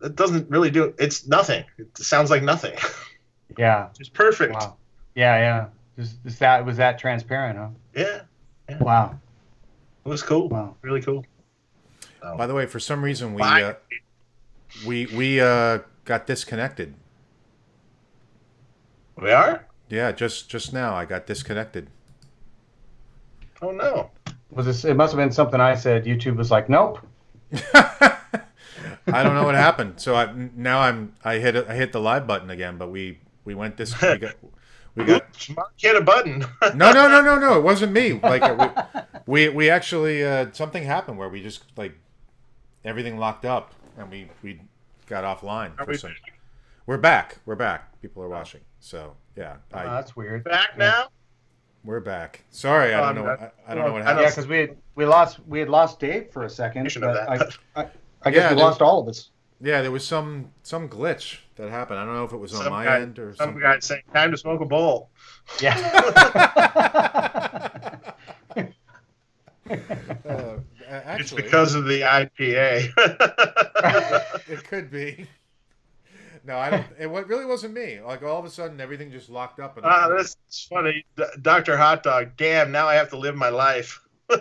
it doesn't really do. It's nothing. It sounds like nothing. Yeah. It's perfect. Wow. Yeah. Was that transparent, huh? Yeah. Wow. It was cool. Wow. Really cool. By the way, for some reason we got disconnected. We are? Yeah, just now I got disconnected. Oh no. It must have been something I said. YouTube was like, nope. I don't know what happened. So I hit the live button again, but we went this. We got Marc hit a button. No. It wasn't me. Like we actually something happened where we just like everything locked up and we got offline. We're back. People are watching. So yeah. That's weird. Back now. We're back. Sorry, I don't know what happened. Yeah, because we had lost Dave for a second. But I guess we lost all of us. Yeah, there was some glitch that happened. I don't know if it was on my end or some guy saying time to smoke a bowl. Yeah. Actually, it's because of the IPA. It could be. No, I don't. It really wasn't me. Like all of a sudden, everything just locked up. That's funny, Dr. Hot Dog. Damn, now I have to live my life. Oh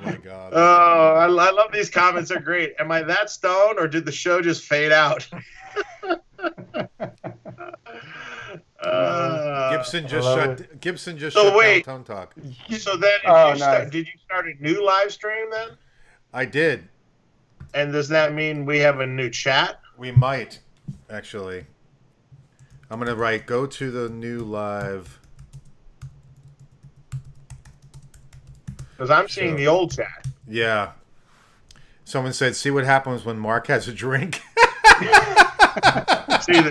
my god. Oh, I love these comments. They're great. Am I that stoned, or did the show just fade out? Gibson just shut wait. down Tone Talk. So then, did you start a new live stream then? I did. And does that mean we have a new chat? We might, actually. I'm gonna go to the new live. Because I'm seeing the old chat. Yeah. Someone said, "See what happens when Marc has a drink."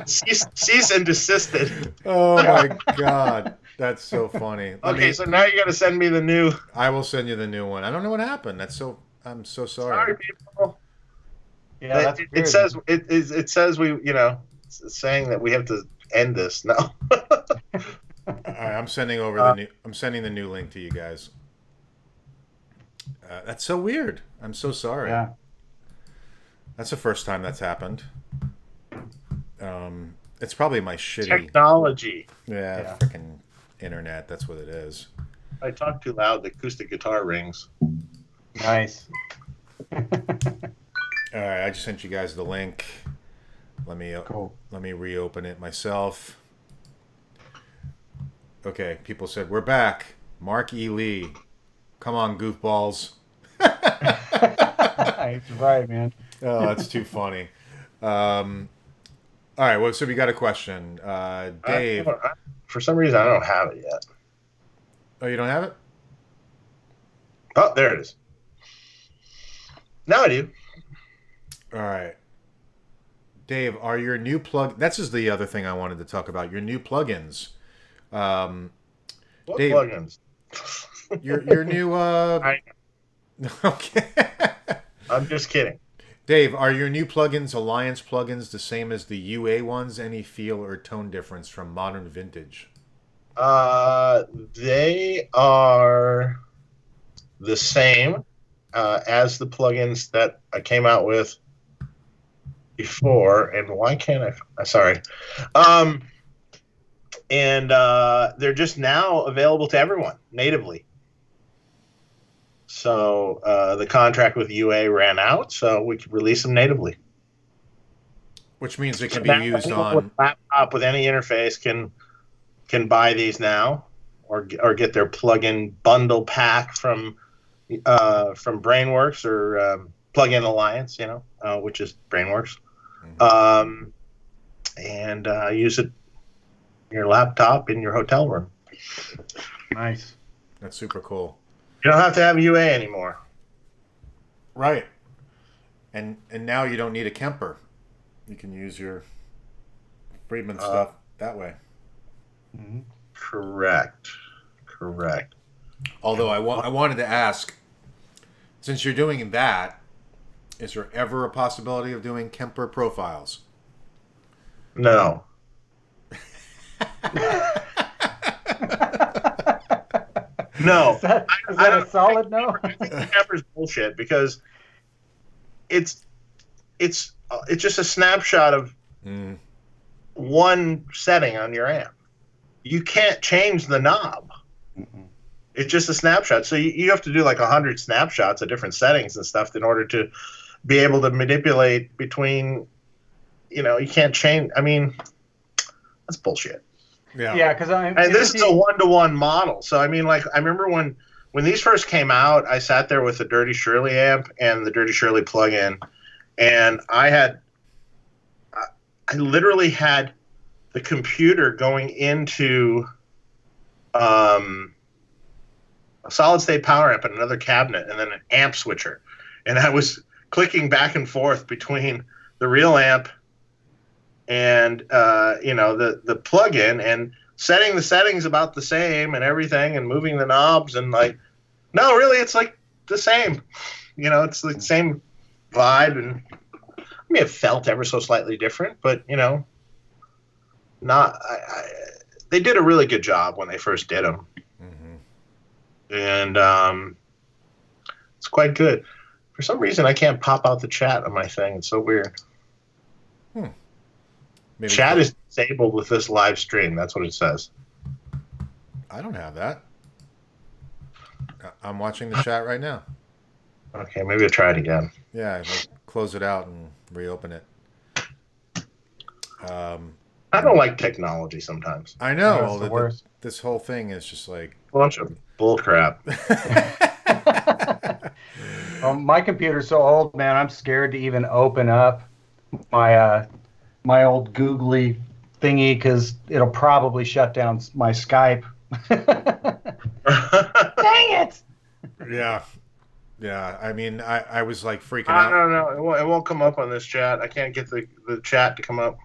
Cease and desisted. Oh my god, that's so funny. So now you got to send me the new. I will send you the new one. I don't know what happened. I'm so sorry. Sorry, people. Yeah, that's weird. It says we it's saying that we have to end this. No. All right, I'm sending the new link to you guys. That's so weird. I'm so sorry. Yeah. That's the first time that's happened. It's probably my shitty technology. Yeah. Freaking internet. That's what it is. I talk too loud. The acoustic guitar rings. Nice. All right, I just sent you guys the link. Let me reopen it myself. Okay, people said we're back. Marc E. Lee, come on, goofballs. That's right, man. Oh, that's too funny. All right, well, so we got a question. Dave. For some reason, I don't have it yet. Oh, you don't have it? Oh, there it is. Now I do. All right. Dave, are your new This is the other thing I wanted to talk about. Your new plugins. What Dave, plugins? Your new... Okay. I'm just kidding. Dave, are your new plugins, Alliance plugins, the same as the UA ones? Any feel or tone difference from modern vintage? They are the same as the plugins that I came out with before. And why can't I? Sorry. And they're just now available to everyone natively. So the contract with UA ran out, so we could release them natively. Which means it can be used on laptop with any interface can buy these now, or get their plugin bundle pack from Brainworks or Plugin Alliance, which is Brainworks, and use it in your laptop in your hotel room. Nice. That's super cool. You don't have to have UA anymore. Right. And now you don't need a Kemper. You can use your Friedman stuff that way. Mm-hmm. Correct. Although I wanted to ask, since you're doing that, is there ever a possibility of doing Kemper profiles? No. No. Is that a solid no? I think Kemper's bullshit because it's just a snapshot of one setting on your amp. You can't change the knob. It's just a snapshot. So you have to do like 100 snapshots of different settings and stuff in order to be able to manipulate between, you can't change. I mean, that's bullshit. Yeah, because this is a 1-to-1 model. So I mean, like, I remember when these first came out, I sat there with the Dirty Shirley amp and the Dirty Shirley plug-in, and I literally had the computer going into a solid-state power amp and another cabinet, and then an amp switcher, and I was clicking back and forth between the real amp and the plug-in, and setting the settings about the same and everything, and moving the knobs, and like, no, really, it's like the same. It's the same vibe, and I mean, it felt ever so slightly different, but they did a really good job when they first did them, and it's quite good. For some reason, I can't pop out the chat on my thing. It's so weird. Maybe chat is disabled with this live stream. That's what it says. I don't have that. I'm watching the chat right now. Okay, maybe I'll try it again. Yeah, close it out and reopen it. I don't like technology sometimes. I know. That's the worst. This whole thing is just like a bunch of bull crap. My computer's so old, man. I'm scared to even open up my old googly thingy because it'll probably shut down my Skype. Dang it! Yeah. I mean, I was like freaking out. No. It won't come up on this chat. I can't get the chat to come up.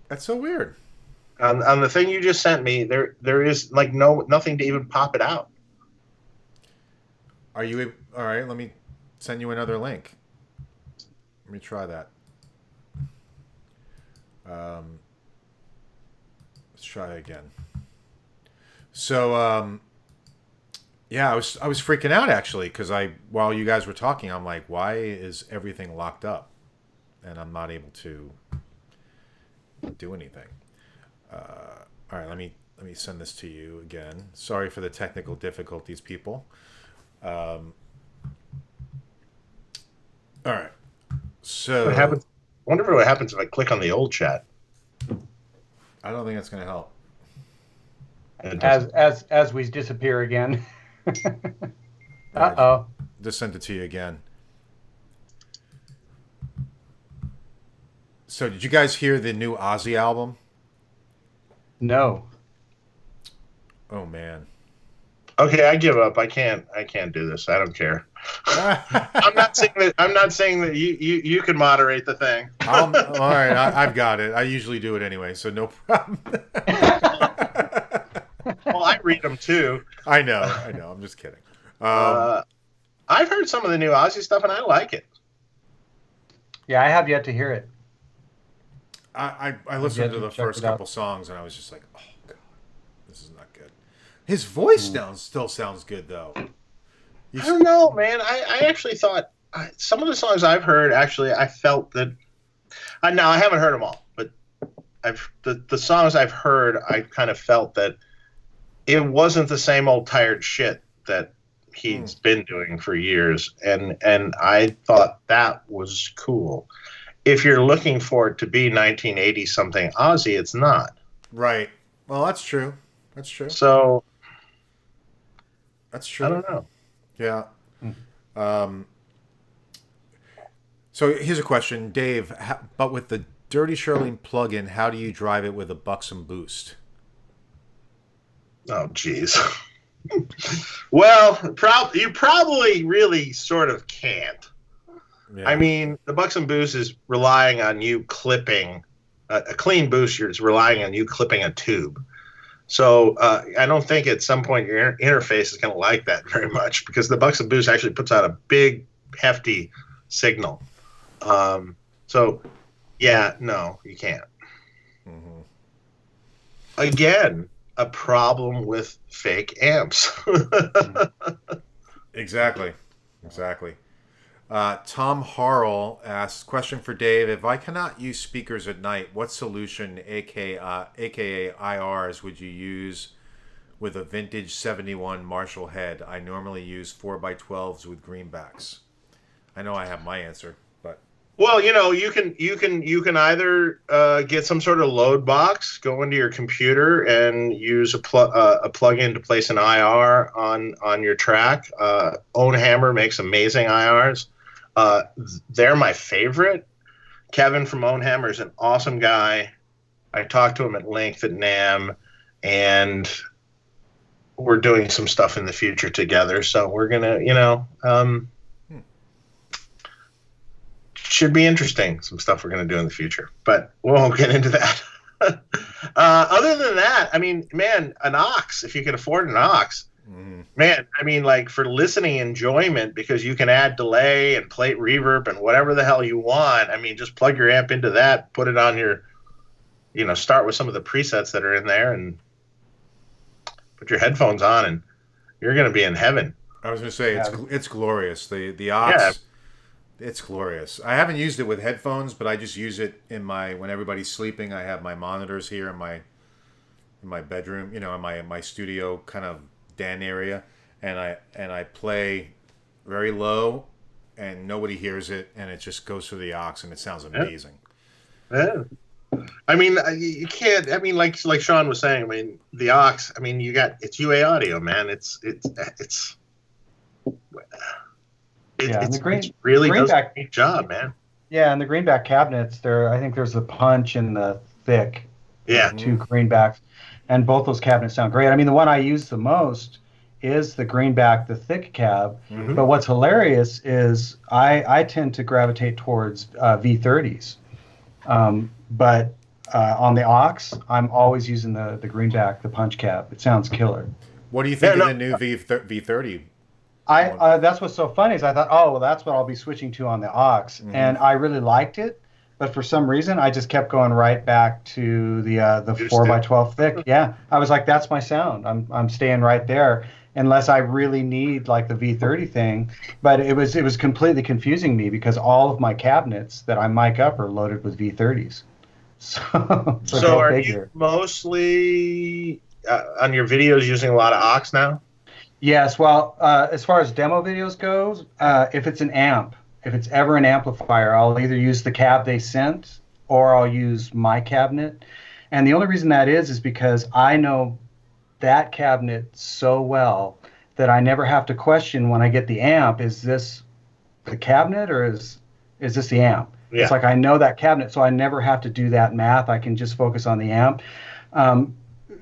That's so weird. On the thing you just sent me, there is like nothing to even pop it out. Are you all right? Let me send you another link. Let me try that. Let's try again. So, yeah, I was freaking out actually because while you guys were talking, I'm like, why is everything locked up, and I'm not able to do anything. All right, let me send this to you again. Sorry for the technical difficulties, people. All right. So what happens? I wonder what happens if I click on the old chat. I don't think that's going to help. As we disappear again. Uh-oh. Just sent it to you again. So did you guys hear the new Ozzy album? No. Oh man. Okay, I give up. I can't do this. I don't care. I'm not saying that you can moderate the thing. All right, I've got it. I usually do it anyway, so no problem. Well, I read them too. I know. I'm just kidding. I've heard some of the new Ozzy stuff, and I like it. Yeah, I have yet to hear it. I listened to the first couple songs, and I was just like, oh god, this is not good. His voice still sounds good though. I don't know, man. I actually thought some of the songs I've heard, actually, I felt that. Now I haven't heard them all, but the songs I've heard, I kind of felt that it wasn't the same old tired shit that he's been doing for years, and I thought that was cool. If you're looking for it to be 1980 something Ozzy, it's not. Right. Well, that's true. That's true. So that's true. I don't know. Yeah. So here's a question, Dave. But with the Dirty Shirley plugin, how do you drive it with a Buxom boost? Oh, geez. Well, you probably really sort of can't. Yeah. I mean, the Buxom boost is relying on you clipping a clean booster. Is relying on you clipping a tube. So I don't think at some point your interface is going to like that very much because the Buxom boost actually puts out a big, hefty signal. So, yeah, no, you can't. Mm-hmm. Again, a problem with fake amps. Exactly. Tom Harrell asks, question for Dave. If I cannot use speakers at night, what solution, aka IRs, would you use with a vintage 71 Marshall head? I normally use 4x12s with greenbacks. I know I have my answer, but... Well, you can either get some sort of load box, go into your computer, and use a plug-in to place an IR on your track. Own Hammer makes amazing IRs. They're my favorite. Kevin from Own Hammer is an awesome guy. I talked to him at length at NAMM, and we're doing some stuff in the future together. So we're gonna, should be interesting. Some stuff we're gonna do in the future, but we won't get into that. Other than that, I mean, man, an aux, if you can afford an aux. Man, I mean, like for listening enjoyment, because you can add delay and plate reverb and whatever the hell you want. I mean, just plug your amp into that, put it on your, start with some of the presets that are in there and put your headphones on and you're going to be in heaven. I was going to say, it's glorious. The aux, it's glorious. I haven't used it with headphones, but I just use it when everybody's sleeping. I have my monitors here in my bedroom, in my studio kind of den area, and I play very low and nobody hears it, and it just goes through the aux and it sounds amazing. Yeah. I mean, you can't, I mean, like Shawn was saying, I mean, the aux, I mean, it's UA audio, man. It really does a great job, man. Yeah, and the greenback cabinets, I think there's the punch and the thick. Yeah. Two greenbacks. And both those cabinets sound great. I mean, the one I use the most is the greenback, the thick cab. Mm-hmm. But what's hilarious is I tend to gravitate towards V30s. But on the aux, I'm always using the greenback, the punch cab. It sounds killer. What do you think of the new V30? That's what's so funny is I thought, oh, well, that's what I'll be switching to on the aux. Mm-hmm. And I really liked it. But for some reason, I just kept going right back to the 4x12 thick. Yeah, I was like, that's my sound. I'm staying right there, unless I really need like the V30 thing. But it was completely confusing me because all of my cabinets that I mic up are loaded with V30s. So are you mostly on your videos using a lot of aux now? Yes. Well, as far as demo videos goes, if it's an amp. If it's ever an amplifier, I'll either use the cab they sent or I'll use my cabinet. And the only reason that is because I know that cabinet so well that I never have to question when I get the amp, is this the cabinet or is this the amp? Yeah. It's like I know that cabinet, so I never have to do that math. I can just focus on the amp.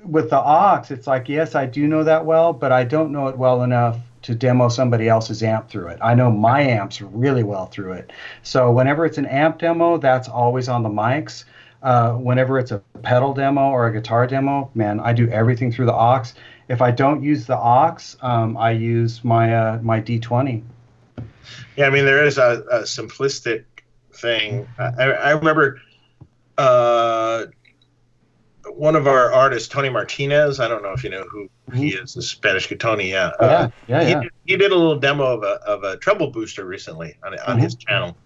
With the aux, it's like, yes, I do know that well, but I don't know it well enough to demo somebody else's amp through it. I know my amps really well through it. So whenever it's an amp demo, that's always on the mics. Whenever it's a pedal demo or a guitar demo, man, I do everything through the aux. If I don't use the aux, I use my my D20. Yeah, I mean, there is a simplistic thing. I remember one of our artists, Tony Martinez, I don't know if you know who he is, the Spanish Tony. Yeah. He did a little demo of a treble booster recently on his channel.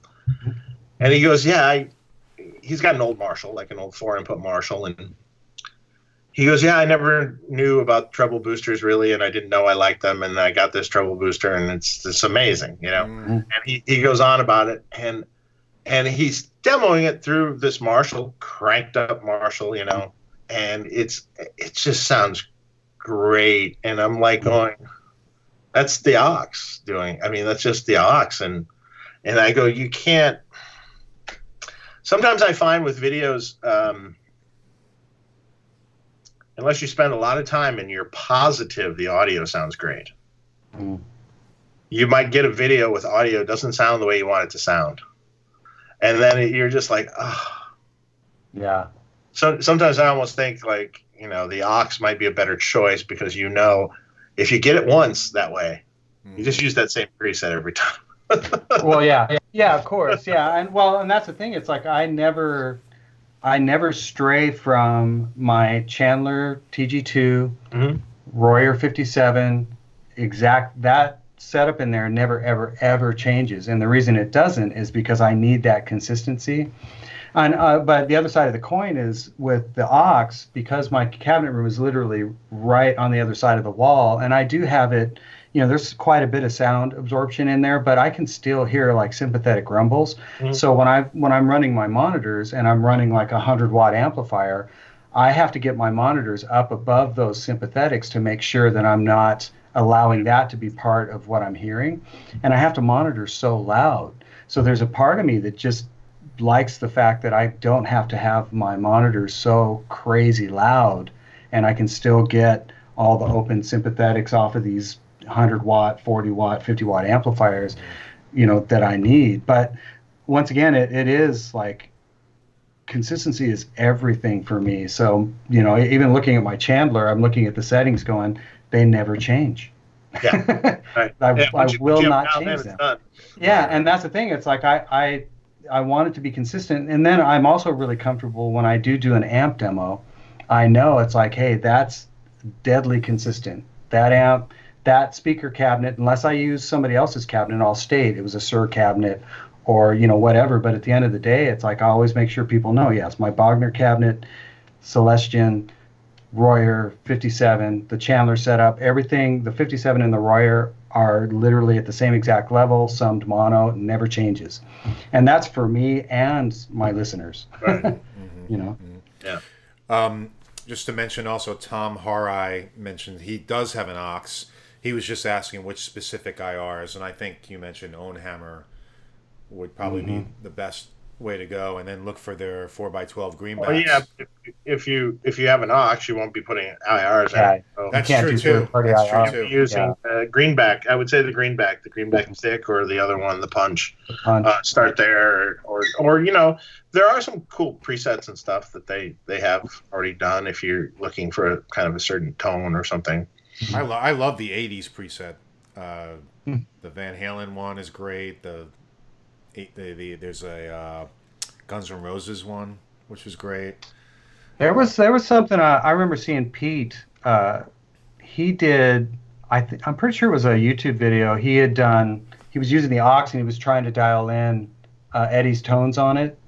And he goes, he's got an old Marshall, like an old 4-input Marshall. And he goes, I never knew about treble boosters really, and I didn't know I liked them. And I got this treble booster, and it's amazing, And he goes on about it. And he's demoing it through this Marshall, cranked up Marshall, and it just sounds great. And I'm like going, that's the aux doing. I mean, that's just the aux. And I go, you can't. Sometimes I find with videos, unless you spend a lot of time and you're positive the audio sounds great, you might get a video with audio doesn't sound the way you want it to sound. And then you're just like, yeah. So sometimes I almost think like, the aux might be a better choice because if you get it once that way, you just use that same preset every time. Well, yeah, of course, yeah, and that's the thing. It's like I never stray from my Chandler TG2, Royer 57, exact that setup in there never, ever, ever changes. And the reason it doesn't is because I need that consistency. And but the other side of the coin is with the aux, because my cabinet room is literally right on the other side of the wall, and I do have it, there's quite a bit of sound absorption in there, but I can still hear like sympathetic rumbles. Mm-hmm. So when I'm running my monitors and I'm running like 100-watt amplifier, I have to get my monitors up above those sympathetics to make sure that I'm not allowing that to be part of what I'm hearing. And I have to monitor so loud. So there's a part of me that just likes the fact that I don't have to have my monitors so crazy loud, and I can still get all the open sympathetics off of these 100-watt, 40-watt, 50-watt amplifiers, that I need. But once again, it is like consistency is everything for me. So, even looking at my Chandler, I'm looking at the settings going, they never change. Yeah. Right. I will not change them. Yeah, and that's the thing. It's like I want it to be consistent. And then I'm also really comfortable when I do an amp demo. I know it's like, hey, that's deadly consistent. That amp, that speaker cabinet, unless I use somebody else's cabinet, I'll state it was a Sir cabinet or, whatever. But at the end of the day, it's like I always make sure people know, yes, my Bogner cabinet, Celestion, Royer, 57, the Chandler setup, everything, the 57 and the Royer are literally at the same exact level, summed mono, never changes. And that's for me and my listeners. Right. Yeah. Just to mention also, Tom Harai mentioned he does have an aux. He was just asking which specific IRs, and I think you mentioned Ownhammer would probably be the best way to go, and then look for their 4x12 greenbacks. Well, yeah, if you have an aux, you won't be putting IRs in. So that's true too. That's true too. Using greenback, I would say the greenback stick, or the other one, the punch. Start there, or there are some cool presets and stuff that they have already done if you're looking for a kind of a certain tone or something. I love the 80s preset. The Van Halen one is great. There's a Guns N' Roses one, which was great. There was something I remember seeing Pete. He did. I'm pretty sure it was a YouTube video. He was using the aux and he was trying to dial in Eddie's tones on it,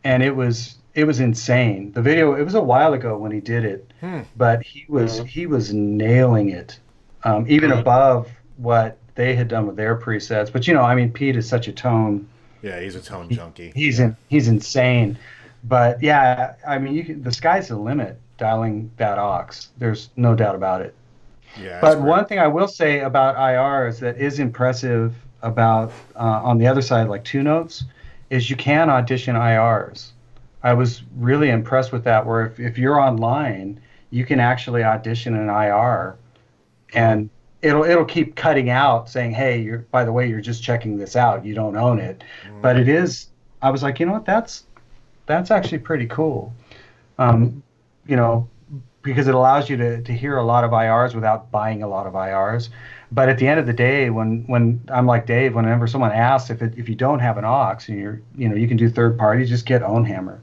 and it was insane. The video, it was a while ago when he did it, but he was nailing it, even above what they had done with their presets. But Pete is such a tone. Yeah, he's a tone junkie. He's insane. But yeah, the sky's the limit dialing that aux. There's no doubt about it. Yeah. But one thing I will say about IRs that is impressive about on the other side, like 2-notes, is you can audition IRs. I was really impressed with that, where if you're online, you can actually audition an IR, and it'll keep cutting out saying, hey, by the way, you're just checking this out, you don't own it. But it is, I was like, that's actually pretty cool. Because it allows you to hear a lot of IRs without buying a lot of IRs. But at the end of the day, when I'm like Dave, whenever someone asks if you don't have an aux and you can do third party, just get Ownhammer.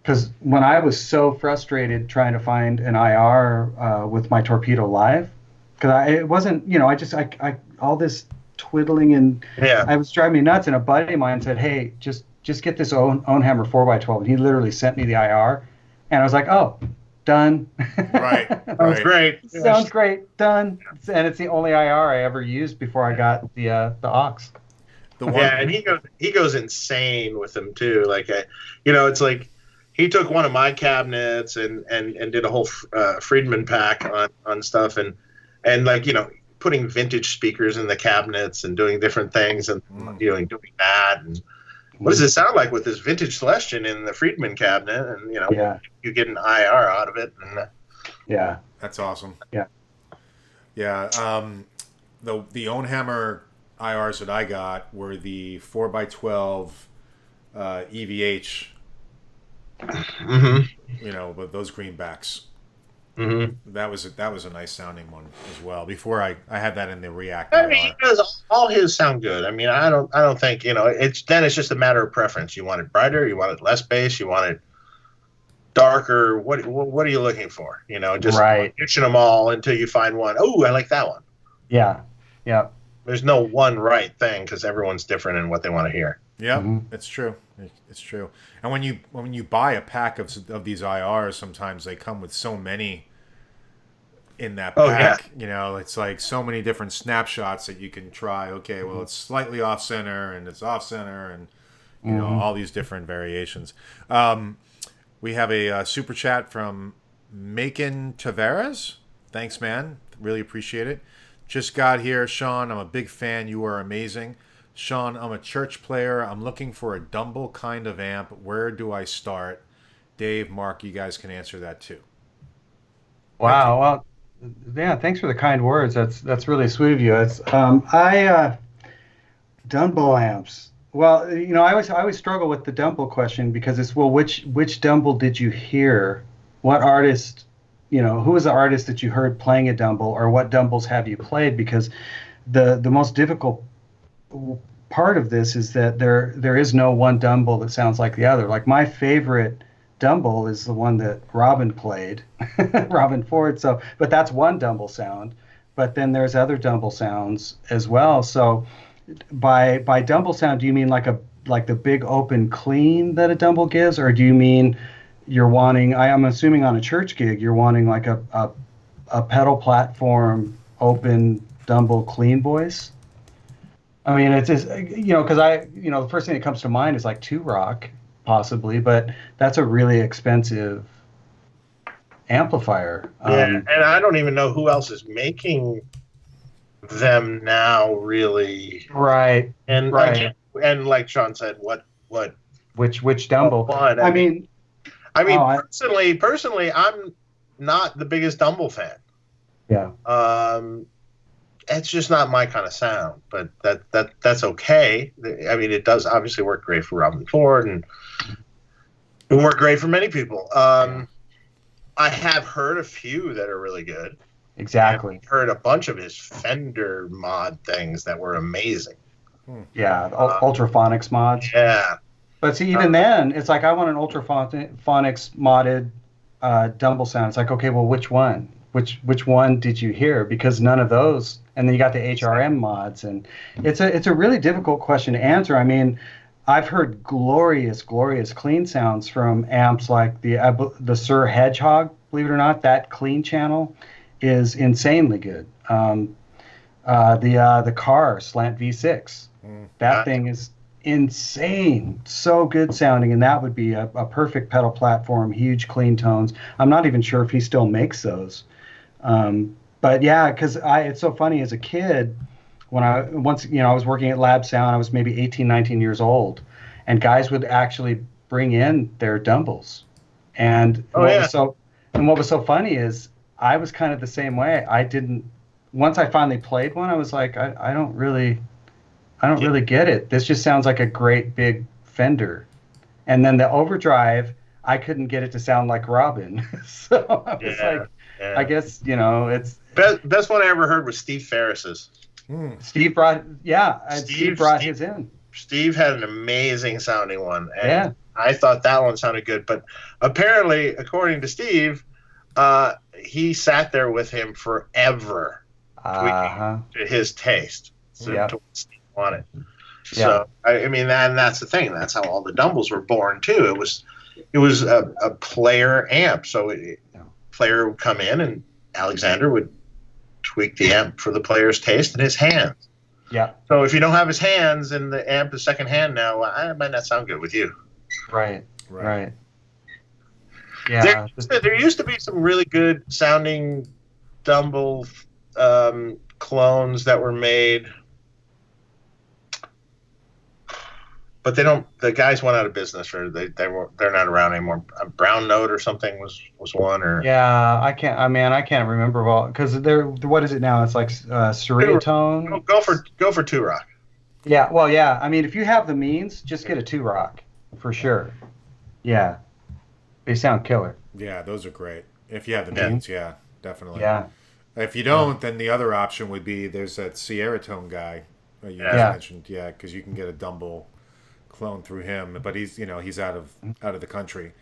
Because when I was so frustrated trying to find an IR with my Torpedo Live, because it wasn't, I all this twiddling and I was driving me nuts. And a buddy of mine said, hey, just get this Ownhammer 4x12. And he literally sent me the IR. And I was like, oh, done. Right. Sounds great. Sounds great. Done. And it's the only IR I ever used before I got the aux. And he goes insane with them too. Like, it's like, he took one of my cabinets and did a whole Friedman pack on stuff and like, putting vintage speakers in the cabinets and doing different things and doing that. And what does it sound like with this vintage Celestion in the Friedman cabinet? And you get an IR out of it. And that's awesome. Yeah. The Ownhammer IRs that I got were the 4x12 EVH. But those greenbacks. That was a nice sounding one as well. Before I had that in the React. He does all his sound good. I don't think it's just a matter of preference. You want it brighter, you want it less bass, you want it darker. What are you looking for? Just audition them all until you find one. Oh, I like that one. Yeah. Yeah. There's no one right thing because everyone's different in what they want to hear. Yep, it's true. It's true. And when you buy a pack of these IRs, sometimes they come with so many in that pack. You know, it's like so many different snapshots that you can try. Okay, well, it's slightly off center and it's off center, and you know, all these different variations. We have a super chat from Macon Tavares. Thanks, man. Really appreciate it. Just got here, Shawn. I'm a big fan. You are amazing. Shawn, I'm a church player. I'm looking for a Dumble kind of amp. Where do I start? Dave, Marc, you guys can answer that too. Wow. Well, yeah. Thanks for the kind words. That's really sweet of you. It's Dumble amps. Well, you know, I always struggle with the Dumble question because it's, well, which Dumble did you hear? What artist? You know, who was the artist that you heard playing a Dumble, or what Dumbles have you played? Because the most difficult part of this is that there is no one Dumble that sounds like the other. Like, my favorite Dumble is the one that Robin played, Robin Ford. So, but that's one Dumble sound. But then there's other Dumble sounds as well. So, by Dumble sound, do you mean like the big open clean that a Dumble gives, or do you mean you're wanting? I'm assuming on a church gig you're wanting like a pedal platform open Dumble clean voice. I mean, it's just, you know, because the first thing that comes to mind is like TubeAmp, possibly, but that's a really expensive amplifier. And I don't even know who else is making them now, really. Right. And right. Like Shawn said, which Dumble? I mean, personally, I'm not the biggest Dumble fan. Yeah. It's just not my kind of sound, but that's okay. I mean, it does obviously work great for Robin Ford, and it worked great for many people. I have heard a few that are really good. Exactly. I've heard a bunch of his Fender mod things that were amazing. Yeah, Ultraphonics mods. Yeah. But see, even then, it's like, I want an Ultraphonics modded Dumble sound. It's like, okay, well, which one? Which one did you hear? Because none of those. And then you got the HRM mods, and it's a really difficult question to answer. I mean, I've heard glorious clean sounds from amps like the Sir Hedgehog. Believe it or not, that clean channel is insanely good. The Car Slant V6, that thing is insane, so good sounding, and that would be a perfect pedal platform, huge clean tones. I'm not even sure if he still makes those. But yeah, because it's so funny, as a kid, when I was working at Lab Sound, I was maybe 18, 19 years old, and guys would actually bring in their Dumbles. And what was so funny is I was kind of the same way. Once I finally played one, I was like, I don't really get it. This just sounds like a great big Fender. And then the overdrive, I couldn't get it to sound like Robin. So I was I guess, it's... Best one I ever heard was Steve Ferris's. Steve brought his in. Steve had an amazing sounding one. And I thought that one sounded good. But apparently, according to Steve, he sat there with him forever, tweaking to his taste, to what Steve wanted. So I mean, and that's the thing. That's how all the Dumbles were born too. It was a player amp. So player would come in, and Alexander would tweak the amp for the player's taste and his hands. Yeah. So if you don't have his hands, and the amp is second hand now, it might not sound good with you. Right. Yeah. There used to be some really good sounding Dumble clones that were made, but the guys went out of business, or they're not around anymore. Brown Note or something was one, or I can't remember all, because what is it now? It's like Ceratone. Go for TubeAmp. Yeah, well, yeah. I mean, if you have the means, just get a TubeAmp for sure. Yeah, they sound killer. Yeah, those are great. If you have the means, yeah, definitely. Yeah. If you don't, then the other option would be, there's that Segeborn guy you mentioned, because you can get a Dumble clone through him, but he's out of the country.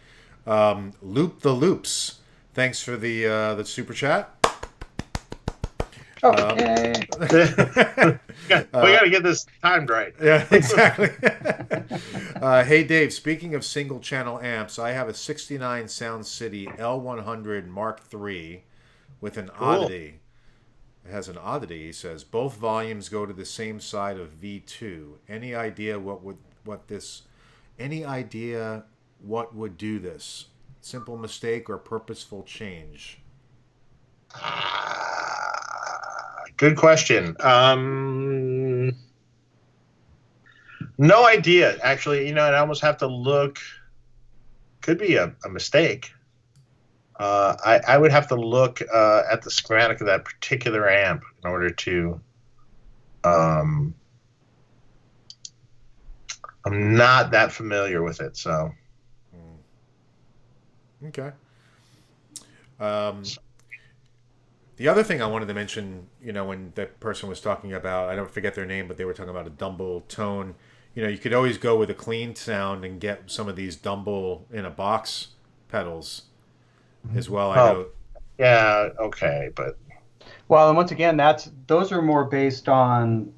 Loop the Loops, thanks for the super chat. Okay. We got to get this timed right. Yeah, exactly. Hey, Dave, speaking of single-channel amps, I have a 69 Sound City L100 Mark III with an oddity. It has an oddity, he says. Both volumes go to the same side of V2. Any idea what would do this? Simple mistake or purposeful change? Good question. No idea. Actually, I'd almost have to look. Could be a mistake. I would have to look at the schematic of that particular amp in order to. I'm not that familiar with it, so. Okay. The other thing I wanted to mention, when that person was talking about, I don't forget their name, but they were talking about a Dumble tone. You could always go with a clean sound and get some of these Dumble in a box pedals as well. I know. Yeah. Okay, but. Well, and once again, those are more based on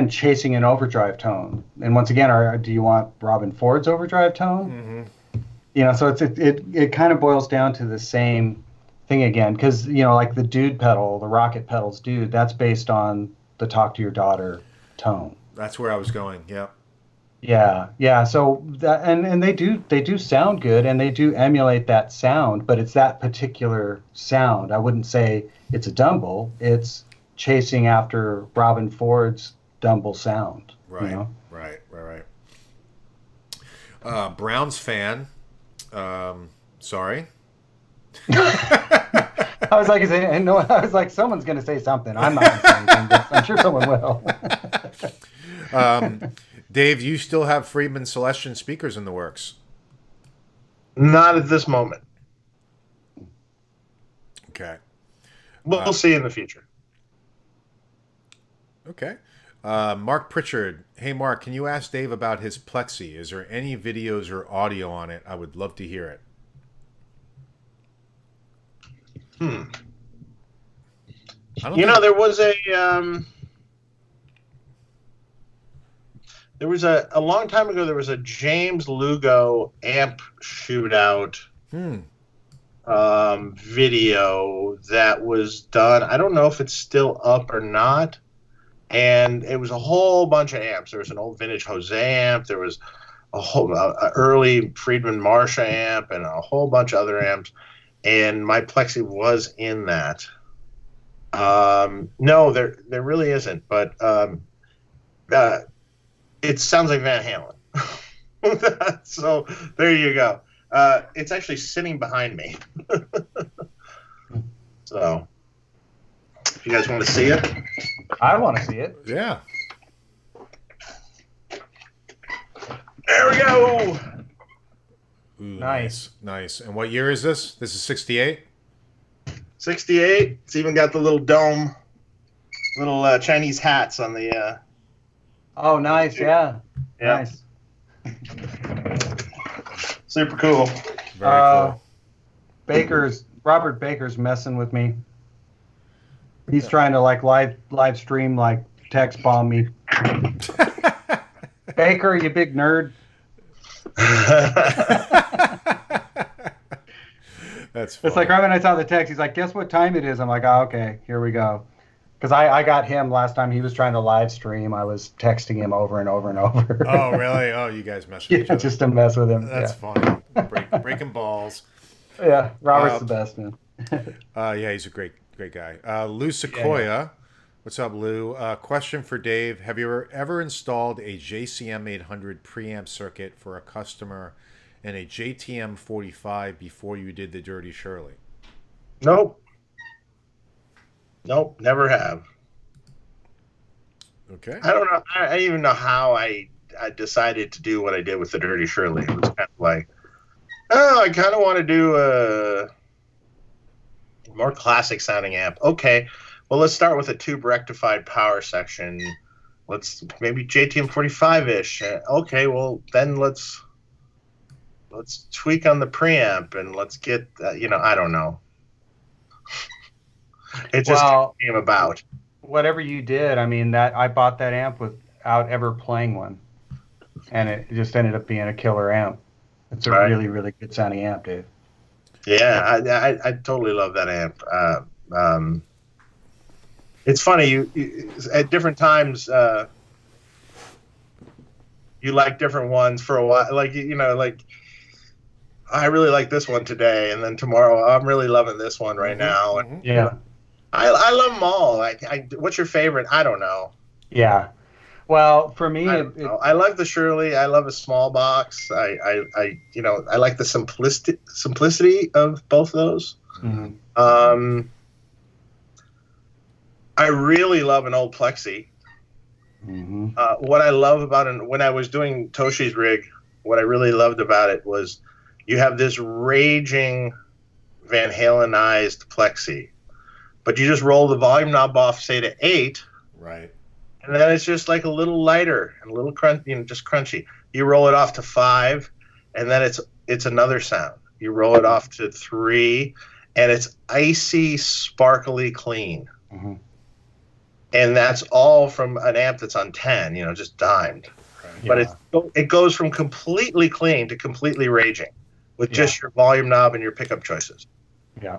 chasing an overdrive tone. And once again, do you want Robin Ford's overdrive tone? Mm-hmm. So it kind of boils down to the same thing again, because like the Dude pedal, the Rocket Pedals Dude, that's based on the Talk to Your Daughter tone. That's where I was going. Yeah. Yeah. So that and they do sound good, and they do emulate that sound, but it's that particular sound. I wouldn't say it's a Dumble. It's chasing after Robin Ford's Dumble sound. Right. Right. Browns fan. Sorry. I was like, someone's going to say something. I'm not going to say anything, but I'm sure someone will. Dave, you still have Friedman Celestion speakers in the works? Not at this moment. Okay. We'll see in the future. Okay. Mark Pritchard. Hey, Mark, can you ask Dave about his plexi? Is there any videos or audio on it? I would love to hear it. There was a long time ago, there was a James Lugo amp shootout video that was done. I don't know if it's still up or not. And it was a whole bunch of amps. There was an old vintage Jose amp. There was a whole early Friedman Marsha amp and a whole bunch of other amps. And my plexi was in that. No, there really isn't. But it sounds like Van Halen. So there you go. It's actually sitting behind me. So if you guys want to see it. I want to see it. Yeah. There we go. Ooh, nice. And what year is this? This is 68? 68. It's even got the little dome, little Chinese hats on the... Oh, nice. Yeah. Nice. Super cool. Very cool. Robert Baker's messing with me. He's trying to live stream, text bomb me. Baker, you big nerd. That's funny. It's like right when I saw the text, he's like, guess what time it is? I'm like, oh, okay, here we go. Because I got him last time he was trying to live stream. I was texting him over and over and over. Oh, really? Oh, you guys mess with each other. Just to mess with him. That's funny. Breaking balls. Yeah, Robert's the best, man. Yeah, he's a great guy. Lou Sequoia. Yeah. What's up, Lou? Question for Dave. Have you ever installed a JCM 800 preamp circuit for a customer and a JTM 45 before you did the Dirty Shirley? Nope, never have. Okay. I don't know. I don't even know how I decided to do what I did with the Dirty Shirley. It was kind of like, I kind of want to do a more classic sounding amp. Okay, well, let's start with a tube rectified power section. Let's maybe JTM 45-ish. Okay, well, then let's tweak on the preamp and let's get, I don't know. It just came about. Whatever you did, I mean, that I bought that amp without ever playing one, and it just ended up being a killer amp. It's a really, really good sounding amp, Dave. Yeah, I totally love that amp. It's funny, you at different times you like different ones for a while. Like, you know, like I really like this one today, and then tomorrow I'm really loving this one right now. And, yeah, you know, I love them all. What's your favorite? I don't know. Yeah. Well, for me, I like the Shirley. I love a small box. I like the simplicity of both those. Mm-hmm. I really love an old plexi. Mm-hmm. What I love about it, when I was doing Toshi's rig, what I really loved about it was you have this raging Van Halenized plexi, but you just roll the volume knob off, say, to 8. Right. And then it's just like a little lighter and a little just crunchy. You roll it off to 5, and then it's another sound. You roll it off to 3, and it's icy, sparkly clean. Mm-hmm. And that's all from an amp that's on 10, just dimed. Right. But it goes from completely clean to completely raging with just your volume knob and your pickup choices. Yeah.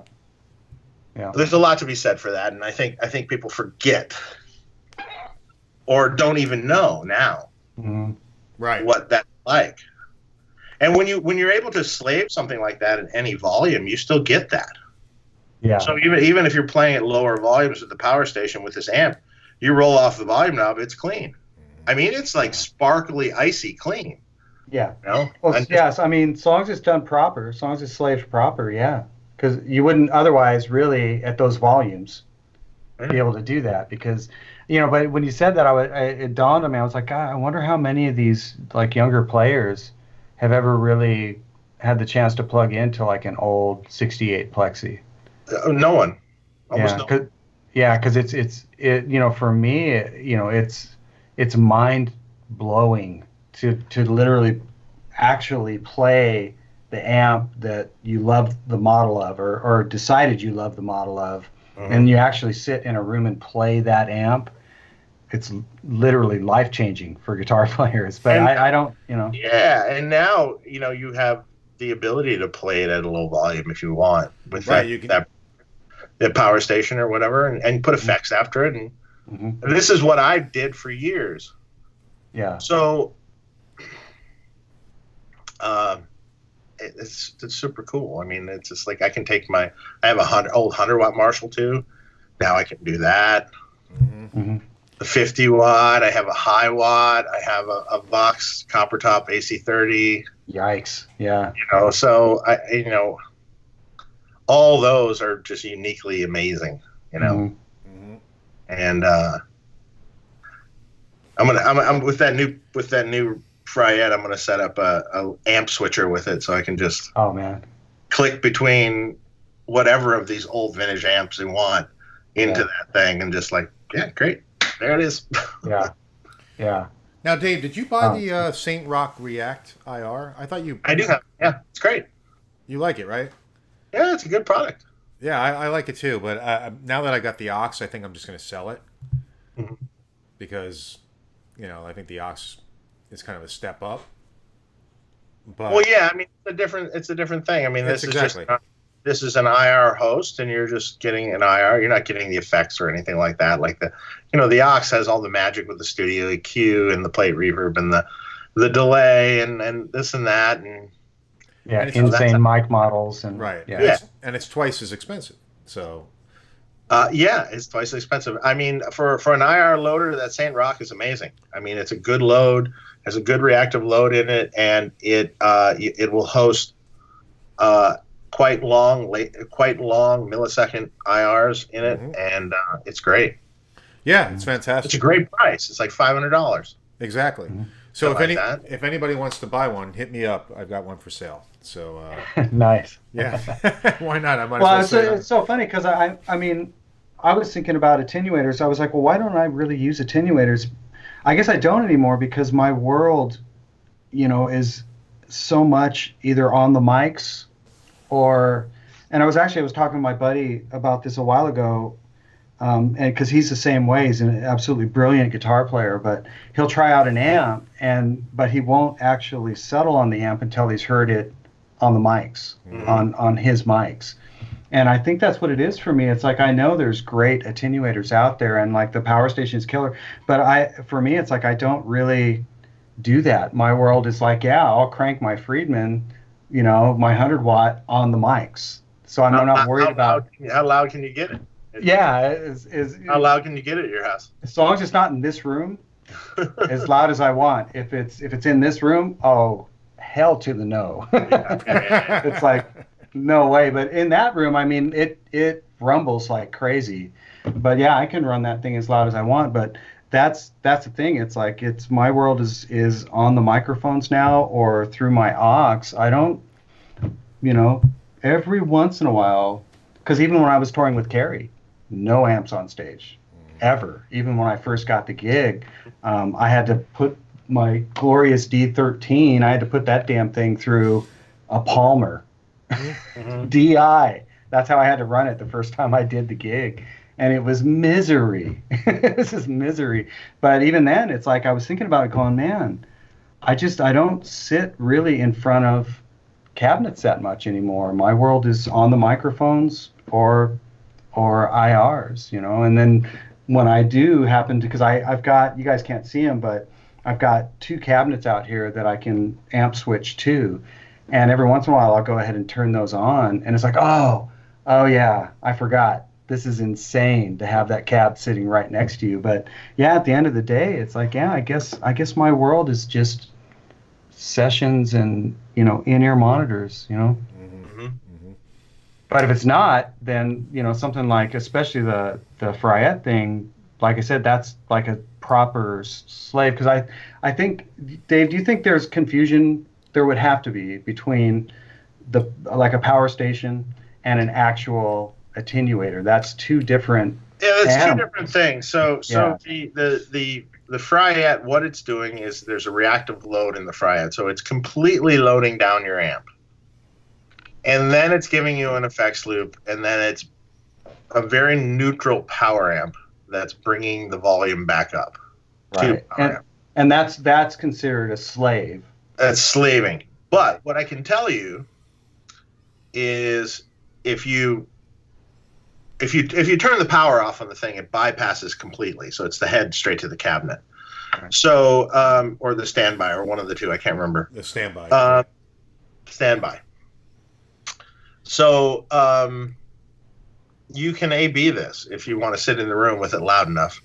Yeah. There's a lot to be said for that, and I think people forget or don't even know now right what that's like. And when you're able to slave something like that in any volume, you still get that. Yeah. So even if you're playing at lower volumes with the Power Station with this amp, you roll off the volume knob, it's clean. I mean, it's like sparkly, icy clean. Yeah. You know? Well, yes. I mean, as long as it's done proper, as long as it's slaved proper, yeah. Because you wouldn't otherwise really at those volumes be able to do that. Because, but when you said that, it dawned on me. I was like, God, I wonder how many of these like younger players have ever really had the chance to plug into like an old 68 plexi. No one. Almost no one. Because it's for me, it's mind blowing to literally actually play the amp that you love the model of or decided you love the model of, and you actually sit in a room and play that amp. It's literally life changing for guitar players. But I don't. Yeah, and now you have the ability to play it at a low volume if you want with that Power Station or whatever, and put effects after it. And this is what I did for years. Yeah. So it's super cool. I mean, it's just like I can take I have a old 100-watt Marshall too. Now I can do that. The 50-watt. I have a high watt. I have a Vox copper top AC30. Yikes! Yeah. So all those are just uniquely amazing, and I'm with that new Fryette. I'm gonna set up a amp switcher with it, so I can just click between whatever of these old vintage amps you want into that thing, and just like great, there it is. Yeah. Now, Dave, did you buy the St.Rock React IR? I thought you. I do have. Yeah, it's great. You like it, right? Yeah, it's a good product. Yeah, I like it too. But now that I got the aux, I think I'm just going to sell it because, I think the aux is kind of a step up. But well, yeah, I mean, it's a different thing. I mean, this is an IR host, and you're just getting an IR. You're not getting the effects or anything like that. Like the aux has all the magic with the studio EQ and the plate reverb and the delay and this and that and. Yeah, insane mic models and right. Yeah. And it's twice as expensive. So it's twice as expensive. I mean, for an IR loader, that St.Rock is amazing. I mean, it's a good load, has a good reactive load in it, and it will host quite long millisecond IRs in it, and it's great. Yeah, it's fantastic. It's a great price. It's like $500. Exactly. So if anybody wants to buy one, hit me up. I've got one for sale. So nice. Yeah, why not? I might. Well, it's so funny because I mean, I was thinking about attenuators. I was like, well, why don't I really use attenuators? I guess I don't anymore because my world, is so much either on the mics and I was talking to my buddy about this a while ago. and because he's the same way, he's an absolutely brilliant guitar player, but he'll try out an amp, but he won't actually settle on the amp until he's heard it on the mics, on his mics. And I think that's what it is for me. It's like, I know there's great attenuators out there, and like the Power Station is killer, but for me, it's like I don't really do that. My world is like, yeah, I'll crank my Friedman, my 100-watt on the mics. So I'm not worried about how loud can you get it. Yeah, how loud can you get it at your house? As long as it's not in this room, as loud as I want. If it's in this room, oh, hell to the no. It's like, no way. But in that room, I mean, it rumbles like crazy. But yeah, I can run that thing as loud as I want. But that's the thing. It's like, my world is on the microphones now or through my aux. I don't, every once in a while, because even when I was touring with Carrie, no amps on stage, ever. Even when I first got the gig, I had to put my glorious D13, I had to put that damn thing through a Palmer DI. That's how I had to run it the first time I did the gig. And it was misery. This is misery. But even then, it's like I was thinking about it going, man, I don't sit really in front of cabinets that much anymore. My world is on the microphones or IRs, and then when I do happen to, because I've got, you guys can't see them, but I've got 2 cabinets out here that I can amp switch to, and every once in a while I'll go ahead and turn those on, and it's like, oh yeah, I forgot. This is insane to have that cab sitting right next to you. But yeah, at the end of the day, it's like, yeah, I guess my world is just sessions and in-ear monitors, But if it's not, then something like, especially the Fryette thing, like I said, that's like a proper slave. Because I think, Dave, do you think there's confusion? There would have to be between like a power station and an actual attenuator. That's 2 different. Yeah, that's 2 different things. So the Fryette, what it's doing is there's a reactive load in the Fryette, so it's completely loading down your amp. And then it's giving you an effects loop, and then it's a very neutral power amp that's bringing the volume back up. Right. And that's considered a slave. That's slaving. But what I can tell you is if you turn the power off on the thing, it bypasses completely. So it's the head straight to the cabinet. Right. So, or the standby, or one of the 2, I can't remember. The standby. Standby. So you can A/B this if you want to sit in the room with it loud enough.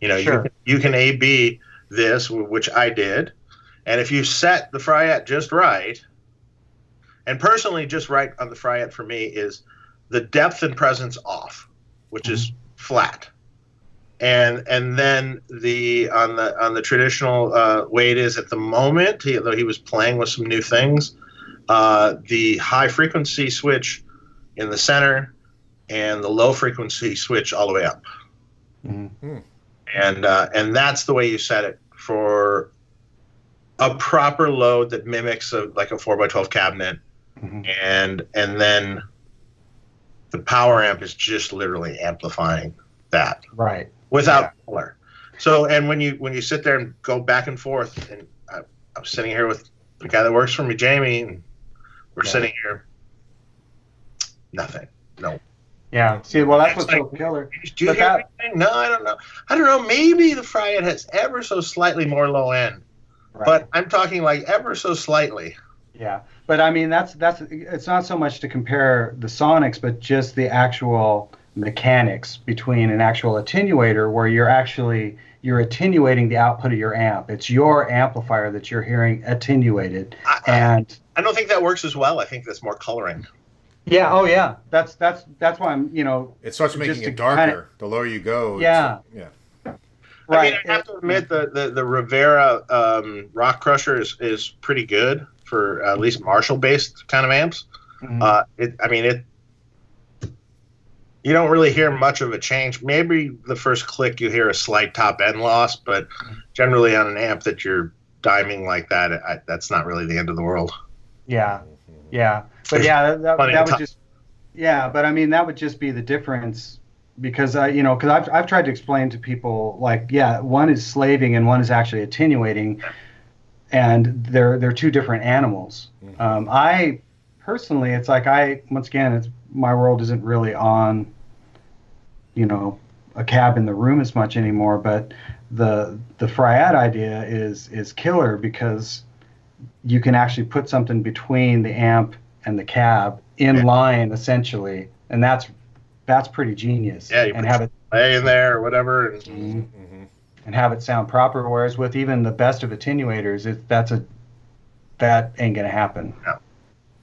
Sure. You can A/B this, which I did. And if you set the Fryette just right, and personally just right on the Fryette for me is the depth and presence off, which is flat. And then on the traditional way it is at the moment, though he was playing with some new things, the high frequency switch in the center and the low frequency switch all the way up. Mm-hmm. And that's the way you set it for a proper load that mimics like a 4x12 cabinet. Mm-hmm. And then the power amp is just literally amplifying that. Right. Without color. So, and when you sit there and go back and forth, and I'm sitting here with the guy that works for me, Jamie, and we're sitting here, nothing. No. Yeah. See, well, that's what's so killer. Do you hear anything? No, I don't know. I don't know. Maybe the Fryette has ever so slightly more low end, but I'm talking like ever so slightly. Yeah, but I mean that's it's not so much to compare the sonics, but just the actual mechanics between an actual attenuator where you're attenuating the output of your amp. It's your amplifier that you're hearing attenuated. I don't think that works as well. I think that's more coloring. Yeah. Oh, yeah. That's why I'm. It starts making it darker. The lower you go. Yeah. Yeah. Right. I mean, I have to admit the Rivera Rock Crusher is pretty good for at least Marshall-based kind of amps. Mm-hmm. You don't really hear much of a change. Maybe the first click you hear a slight top end loss, but generally on an amp that you're diming like that, that's not really the end of the world. Yeah, yeah, but yeah, that would just, yeah, but I mean that would just be the difference because I've tried to explain to people, like, yeah, one is slaving and one is actually attenuating, and they're two different animals. I personally, it's like, once again, it's my world isn't really on, a cab in the room as much anymore, but the Fryette idea is killer, because you can actually put something between the amp and the cab in line, essentially, and that's pretty genius. Yeah, you and have it lay in there or whatever, and have it sound proper. Whereas with even the best of attenuators, that ain't gonna happen. No.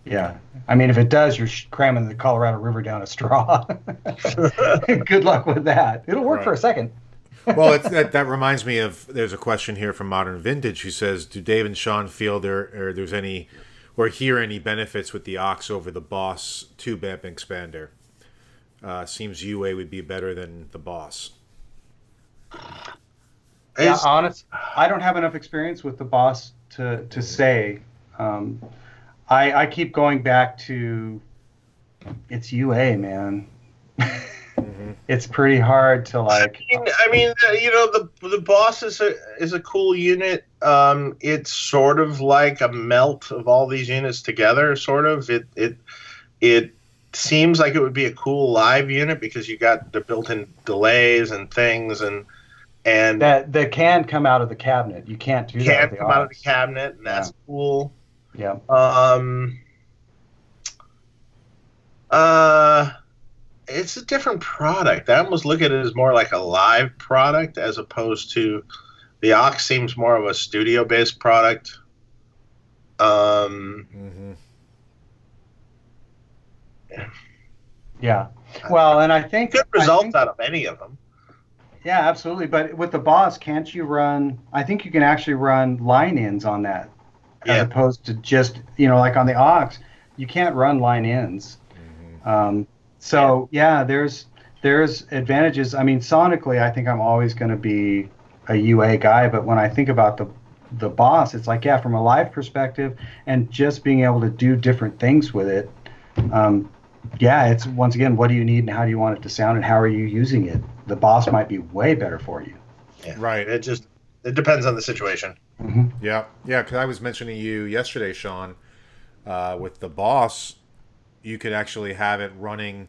Yeah, I mean, if it does, you're cramming the Colorado River down a straw. Good luck with that. It'll work for a second. Well, that reminds me of, there's a question here from Modern Vintage who says, do Dave and Shawn feel there's any, or hear any benefits with the aux over the Boss TubeAmp expander? Seems UA would be better than the Boss. Yeah, honest, I don't have enough experience with the Boss to say. I keep going back to, it's UA, man. It's pretty hard to like. I mean, the Boss is a cool unit. It's sort of like a melt of all these units together. Sort of. It seems like it would be a cool live unit, because you got the built-in delays and things, and that can come out of the cabinet. You can't do that. Can come out of the cabinet, and that's cool. Yeah. It's a different product. I almost look at it as more like a live product, as opposed to the aux seems more of a studio-based product. Yeah. Well, and I think good results out of any of them. Yeah, absolutely. But with the Boss, can't you run? I think you can actually run line-ins on that, as opposed to just like on the aux, you can't run line-ins. So there's advantages. I mean, sonically, I think I'm always going to be a UA guy, but when I think about the Boss, it's like, from a live perspective and just being able to do different things with it. It's, once again, what do you need and how do you want it to sound and how are you using it? The Boss might be way better for you. Yeah. Right. It depends on the situation. Yeah, because I was mentioning to you yesterday, Shawn, with the Boss, you could actually have it running,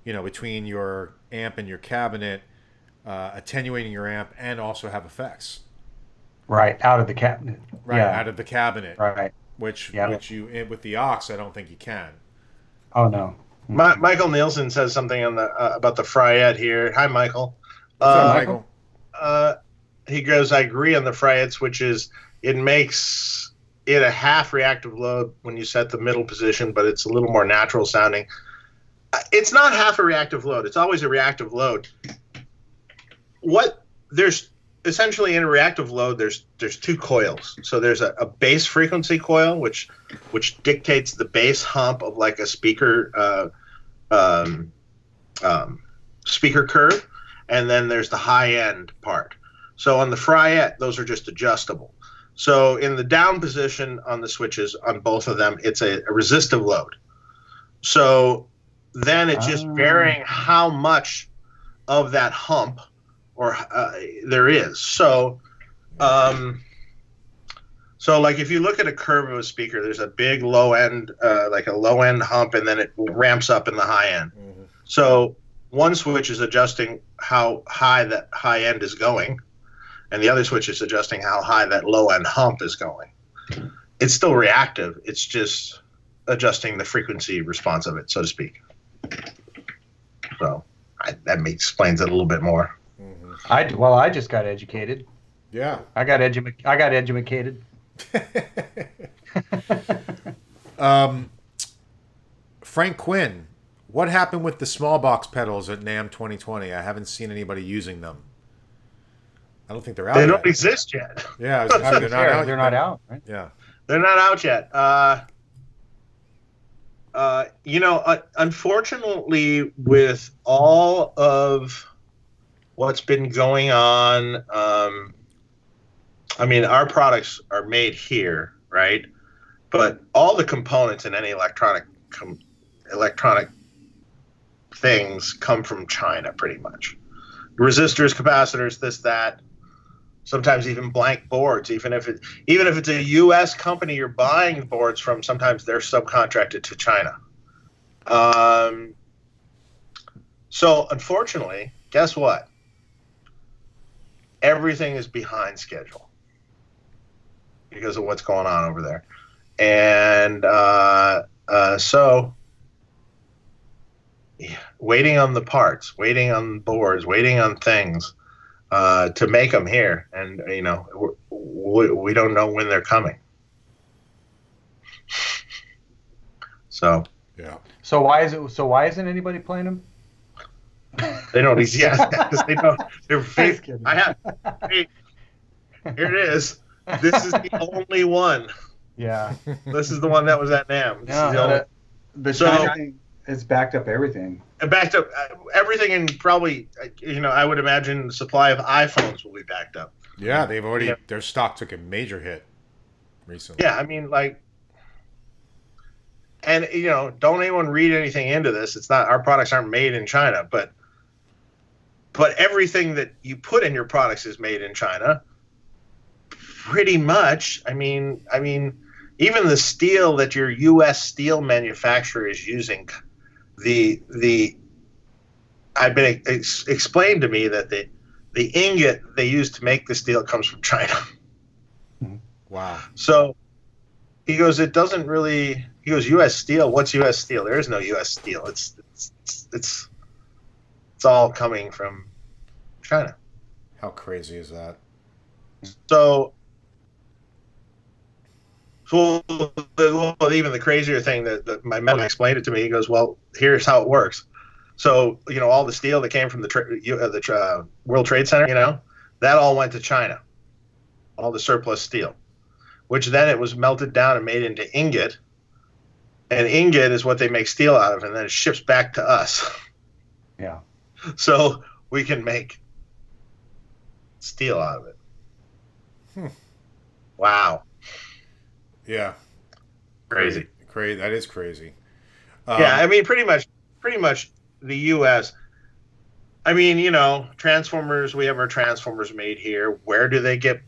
between your amp and your cabinet, attenuating your amp, and also have effects. Right, out of the cabinet. Right, out of the cabinet. Right. Which you, with the aux, I don't think you can. Oh, no. Michael Nielsen says something on about the Fryette here. Hi, Michael. What's up, Michael? He goes, I agree on the Fryette switches. It makes it a half reactive load when you set the middle position, but it's a little more natural sounding. It's not half a reactive load. It's always a reactive load. There's essentially, in a reactive load, there's two coils. So there's a bass frequency coil, which dictates the bass hump of like a speaker speaker curve, and then there's the high end part. So on the Fryette, those are just adjustable. So in the down position on the switches, on both of them, it's a resistive load. So then it's just varying how much of that hump or there is. So like if you look at a curve of a speaker, there's a big low end, like a low end hump, and then it ramps up in the high end. So one switch is adjusting how high that high end is going, and the other switch is adjusting how high that low end hump is going. It's still reactive. It's just adjusting the frequency response of it, so to speak. So that explains it a little bit more. I just got educated. Yeah. I got educated. Frank Quinn, what happened with the small box pedals at NAMM 2020? I haven't seen anybody using them. I don't think they're out. They don't exist yet. Yeah, they're not out. They're not out, right? Yeah, they're not out yet. Unfortunately, with all of what's been going on, I mean, our products are made here, right? But all the components in any electronic things come from China, pretty much. Resistors, capacitors, this, that. Sometimes even blank boards. Even if it's a U.S. company you're buying boards from, sometimes they're subcontracted to China. So unfortunately, guess what? Everything is behind schedule because of what's going on over there, and so. Waiting on the parts, waiting on boards, waiting on things to make them here, and we don't know when they're coming. So yeah. So why isn't anybody playing them? They don't. Yeah, because they don't. They're fake. Hey, here it is. This is the only one. Yeah. This is the one that was at NAMM. The China thing has backed up everything. It backed up everything, and probably, I would imagine the supply of iPhones will be backed up. Yeah, they've already, their stock took a major hit recently. Yeah, I mean, and, don't anyone read anything into this. It's not, our products aren't made in China, but everything that you put in your products is made in China. Pretty much. I mean, even the steel that your U.S. steel manufacturer is using, I've been explained to me that the ingot they use to make the steel comes from China. Wow. So he goes, it doesn't really. He goes, U.S. steel. What's U.S. steel? There is no U.S. steel. It's all coming from China. How crazy is that? So even the crazier thing that my man explained it to me. He goes, well, here's how it works. So, all the steel that came from the World Trade Center, that all went to China, all the surplus steel, which then it was melted down and made into ingot. And ingot is what they make steel out of, and then it ships back to us. Yeah. So we can make steel out of it. Wow. Yeah. Crazy. Crazy. That is crazy. Yeah, I mean, pretty much the U.S. I mean, transformers. We have our transformers made here. Where do they get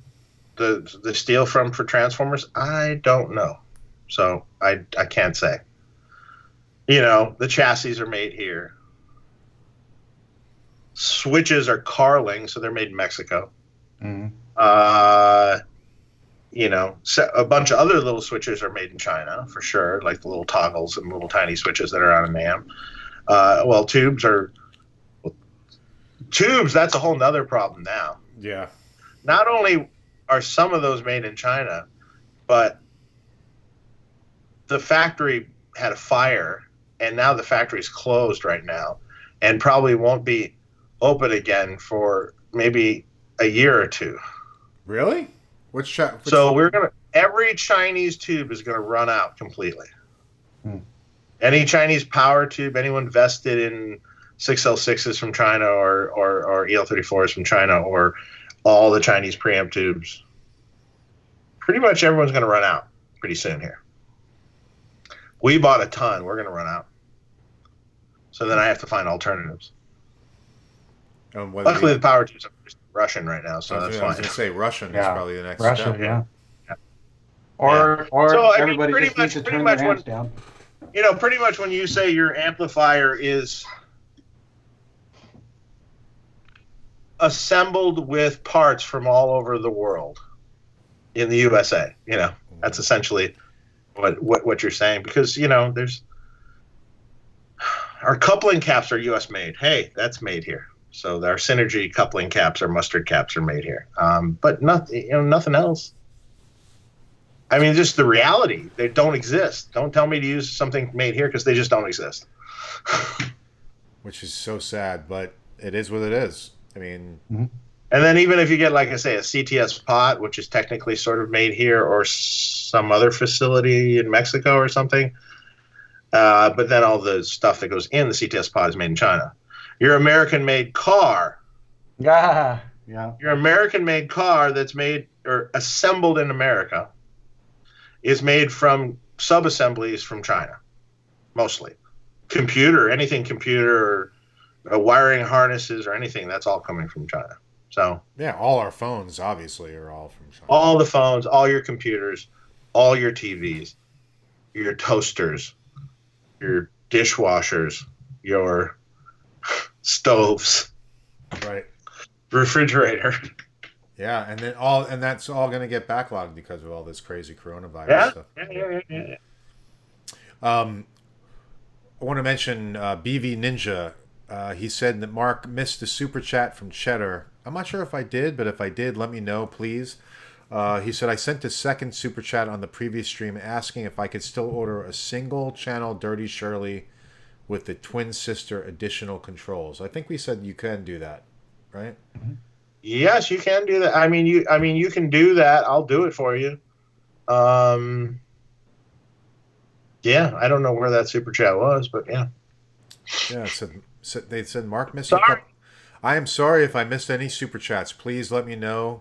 the steel from for transformers? I don't know. So I can't say. The chassis are made here. Switches are Carling, so they're made in Mexico. Mm-hmm. A bunch of other little switches are made in China for sure, like the little toggles and little tiny switches that are on a NAMM. Tubes, that's a whole nother problem now. Yeah. Not only are some of those made in China, but the factory had a fire, and now the factory's closed right now and probably won't be open again for maybe a year or two. Really? Every Chinese tube is going to run out completely. Any Chinese power tube, anyone vested in 6L6s from China or EL34s from China, or all the Chinese preamp tubes, pretty much everyone's going to run out pretty soon here. We bought a ton. We're going to run out. So then I have to find alternatives. Luckily, the power tubes are Russian right now, so that's fine. I was going to say Russian is probably the next step. Yeah. Or so, everybody just needs to turn their amps down. Pretty much when you say your amplifier is assembled with parts from all over the world in the USA, that's essentially what you're saying, because there's our coupling caps are US made. Hey, that's made here. So our Synergy coupling caps or mustard caps are made here, but nothing else. I mean, just the reality. They don't exist. Don't tell me to use something made here, because they just don't exist. Which is so sad, but it is what it is. I mean... And then even if you get, like I say, a CTS pot, which is technically sort of made here, or some other facility in Mexico or something, but then all the stuff that goes in the CTS pot is made in China. Your American-made car. Yeah. Your American-made car that's made or assembled in America is made from sub-assemblies from China, mostly. computer, anything computer or wiring harnesses or anything, that's all coming from China. So yeah, all our phones obviously are all from China. All the phones, all your computers, all your TVs, your toasters, your dishwashers, your stoves, right, refrigerator. Yeah, and that's all going to get backlogged because of all this crazy coronavirus stuff. Yeah. I want to mention BV Ninja. He said that Marc missed the super chat from Cheddar. I'm not sure if I did, but if I did, let me know, please. He said, I sent a second super chat on the previous stream asking if I could still order a single channel Dirty Shirley with the twin sister additional controls. I think we said you can do that, right? Yes, you can do that. I mean, you can do that. I'll do it for you. Yeah, I don't know where that super chat was, but yeah. Yeah, they said Marc missed a couple. I am sorry if I missed any super chats. Please let me know.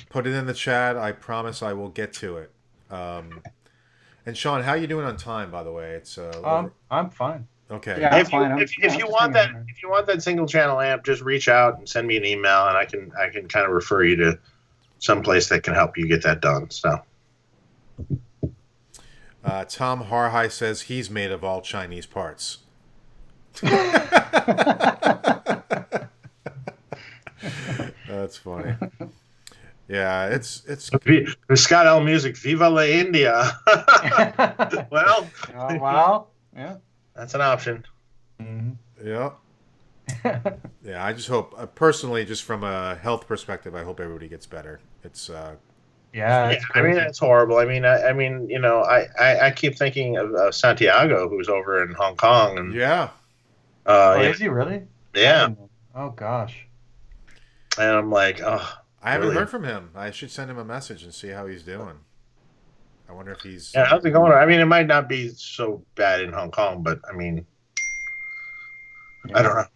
Put it in the chat. I promise I will get to it. And Shawn, how are you doing on time? By the way, it's I'm fine. Okay. Yeah, if you want that single channel amp, just reach out and send me an email, and I can kind of refer you to someplace that can help you get that done. So. Tom Harhai says he's made of all Chinese parts. That's funny. Yeah, it's Scott L Music, Viva la India. Well, wow, yeah, that's an option. Mm-hmm. Yeah. Yeah, I just hope personally, just from a health perspective, I hope everybody gets better. It's yeah, I mean, it's horrible. I mean, you know, I keep thinking of Santiago, who's over in Hong Kong, and yeah. Is he really? Yeah. Oh gosh. And I'm like, oh. I haven't heard from him. I should send him a message and see how he's doing. I wonder if he's. Yeah, how's it going? I mean, it might not be so bad in Hong Kong, but I mean, I don't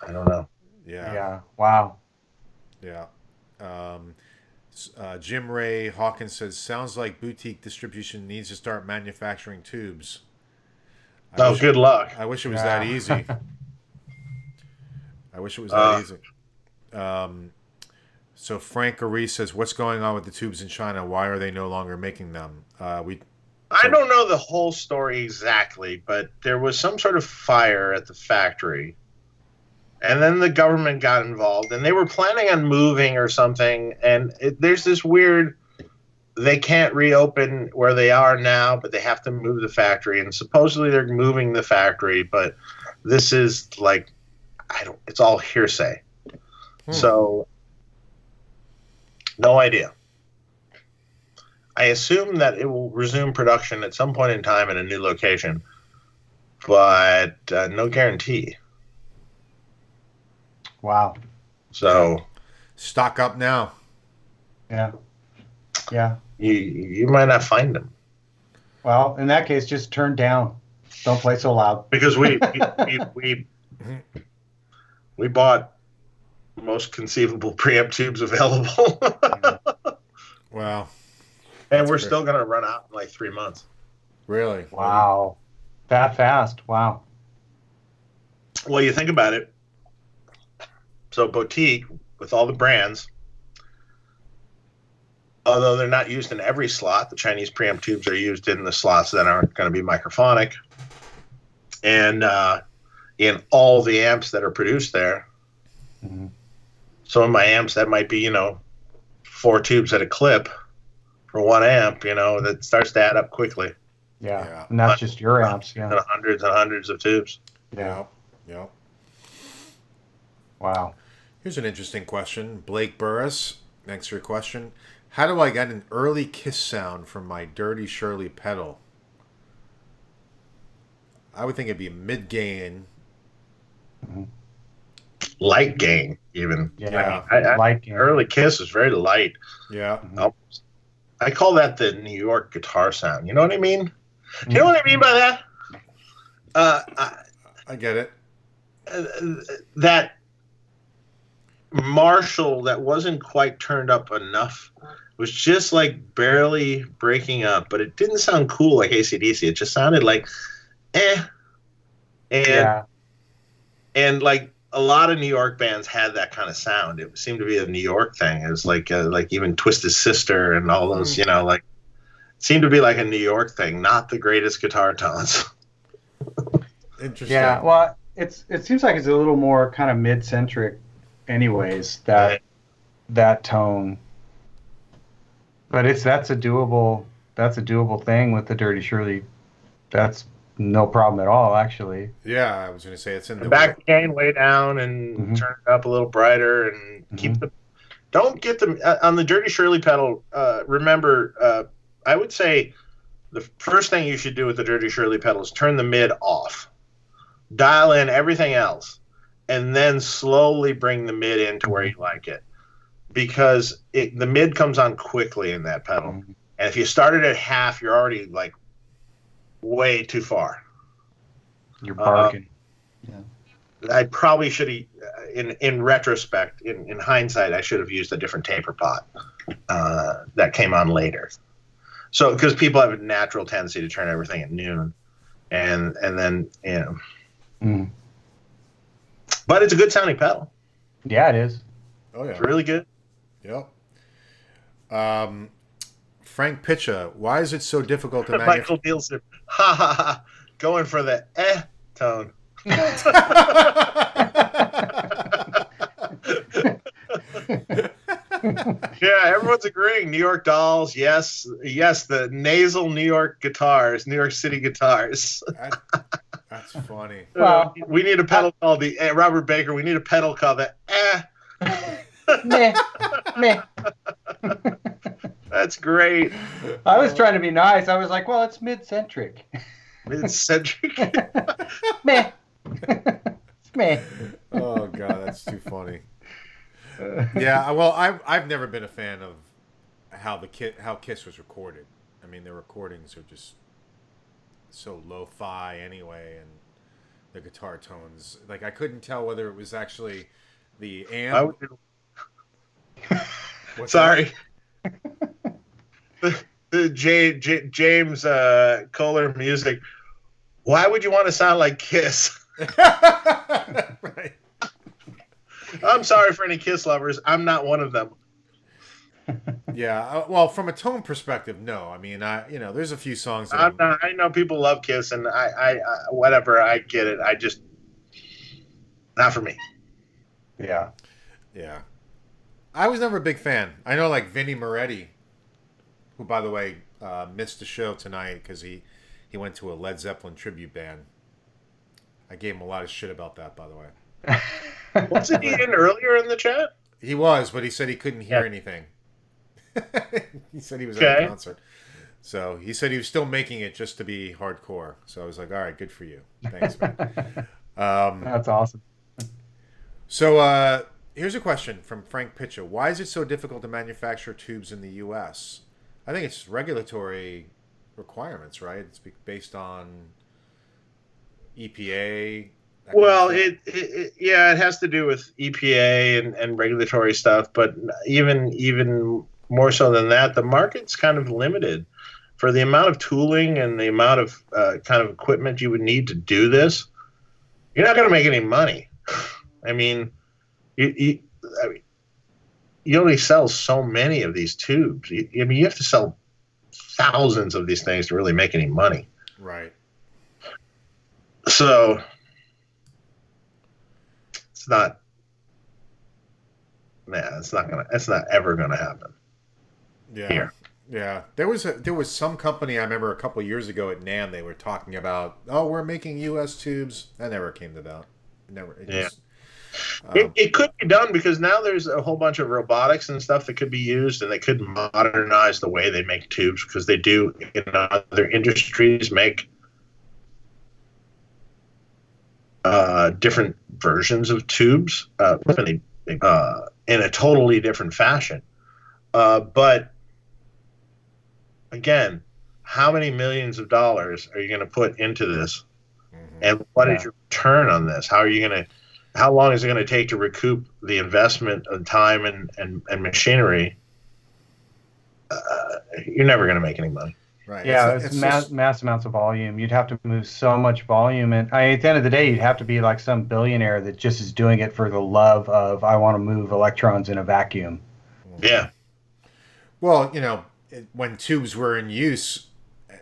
know. Yeah. Yeah. Wow. Yeah. Jim Ray Hawkins says, sounds like boutique distribution needs to start manufacturing tubes. Good luck. I wish it was that easy. I wish it was that easy. So Frank Ari says, what's going on with the tubes in China? Why are they no longer making them? I don't know the whole story exactly, but there was some sort of fire at the factory. And then the government got involved, and they were planning on moving or something. And there's this weird, they can't reopen where they are now, but they have to move the factory. And supposedly they're moving the factory, but this is like, it's all hearsay. So, no idea. I assume that it will resume production at some point in time in a new location, but no guarantee. Wow. So stock up now. Yeah. Yeah. You might not find them. Well, in that case, just turn down. Don't play so loud. Because we bought most conceivable preamp tubes available. Wow. And we're still going to run out in like 3 months. Really? Wow. That fast. Wow. Well, you think about it. So boutique, with all the brands, although they're not used in every slot, the Chinese preamp tubes are used in the slots that aren't going to be microphonic. And in all the amps that are produced there. Mm-hmm. Some of my amps, that might be, 4 tubes at a clip for 1 amp, that starts to add up quickly. Yeah. And that's just your amps. Yeah. And hundreds and hundreds of tubes. Yeah. Yeah. Wow. Here's an interesting question. Blake Burris, thanks for your question. How do I get an early kiss sound from my Dirty Shirley pedal? I would think it'd be mid-gain. Mm-hmm. Light gain, even. Yeah. Light gain. Early kiss is very light. Yeah. I call that the New York guitar sound. You know what I mean? Do you know what I mean by that? I get it. That Marshall that wasn't quite turned up enough was just like barely breaking up, but it didn't sound cool like AC/DC. It just sounded like eh. And like a lot of New York bands had that kind of sound. It seemed to be a New York thing. It was like even Twisted Sister and all those, like it seemed to be like a New York thing, not the greatest guitar tones. Interesting. Yeah, well, it seems like it's a little more kind of mid-centric, anyways. That tone, but that's a doable thing with the Dirty Shirley. That's no problem at all, actually. Yeah, I was going to say it's in the back the gain way down and turn it up a little brighter and keep don't get them on the Dirty Shirley pedal. Remember, I would say the first thing you should do with the Dirty Shirley pedal is turn the mid off, dial in everything else, and then slowly bring the mid into where you like it, because the mid comes on quickly in that pedal, and if you started at half, you're already like way too far. You're barking. I probably should have, in retrospect, in hindsight, I should have used a different taper pot that came on later. So, because people have a natural tendency to turn everything at noon, and then but it's a good sounding pedal. Yeah, it is. Oh yeah, it's really good. Yep. Frank Pitcha, why is it so difficult to Michael Nielsen, going for the tone. Yeah, everyone's agreeing. New York Dolls, yes, the nasal New York guitars, New York City guitars. That's funny. Well, we need a pedal called the Robert Baker. We need a pedal called the meh. That's great. I was trying to be nice. I was like, well, it's mid-centric. Mid-centric? Meh. Meh. Oh, God, that's too funny. Yeah, well, I've never been a fan of how Kiss was recorded. I mean, their recordings are just so lo-fi anyway, and the guitar tones. Like, I couldn't tell whether it was actually the amp. Sorry. the James Kohler music. Why would you want to sound like Kiss? Right. I'm sorry for any Kiss lovers. I'm not one of them. Yeah, well, from a tone perspective, no. I mean, there's a few songs that I know people love Kiss, and I whatever. I get it. I just not for me. Yeah. Yeah. I was never a big fan. I know, like, Vinnie Moretti, who, by the way, missed the show tonight because he went to a Led Zeppelin tribute band. I gave him a lot of shit about that, by the way. Wasn't he in earlier in the chat? He was, but he said he couldn't hear anything. He said he was at a concert. So he said he was still making it just to be hardcore. So I was like, all right, good for you. Thanks, man. That's awesome. So here's a question from Frank Pitcha. Why is it so difficult to manufacture tubes in the U.S.? I think it's regulatory requirements, right? It's based on EPA. Well, it has to do with EPA and regulatory stuff, but even more so than that, the market's kind of limited for the amount of tooling and the amount of kind of equipment you would need to do this. You're not going to make any money. I mean, you only sell so many of these tubes. You have to sell thousands of these things to really make any money. Right. So it's not ever gonna happen. Yeah. Here. Yeah. There was some company I remember a couple of years ago at NAMM, they were talking about, we're making US tubes. That never came about. It could be done because now there's a whole bunch of robotics and stuff that could be used, and they could modernize the way they make tubes, because they do in other industries make different versions of tubes in a totally different fashion. But again, how many millions of dollars are you going to put into this? Mm-hmm. And what is your return on this? How long is it going to take to recoup the investment of time and machinery? You're never going to make any money. Right. Yeah, it's mass amounts of volume. You'd have to move so much volume, and at the end of the day, you'd have to be like some billionaire that just is doing it for the love of I want to move electrons in a vacuum. Yeah. Well, when tubes were in use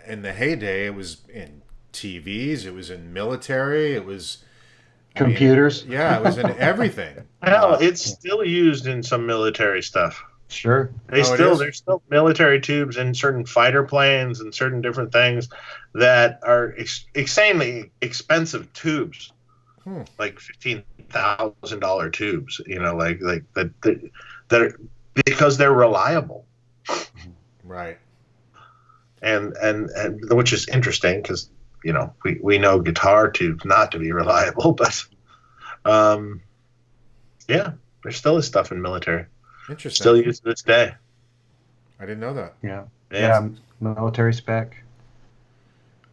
in the heyday, it was in TVs, it was in military, it was computers. It was in everything. Hell, it's still used in some military stuff. Sure. There's still military tubes in certain fighter planes and certain different things that are insanely expensive tubes, like $15,000 tubes. Like that are, because they're reliable, right? And which is interesting because we know guitar tubes not to be reliable, but there still is stuff in military. Interesting. Still used to this day. I didn't know that. Yeah, military spec.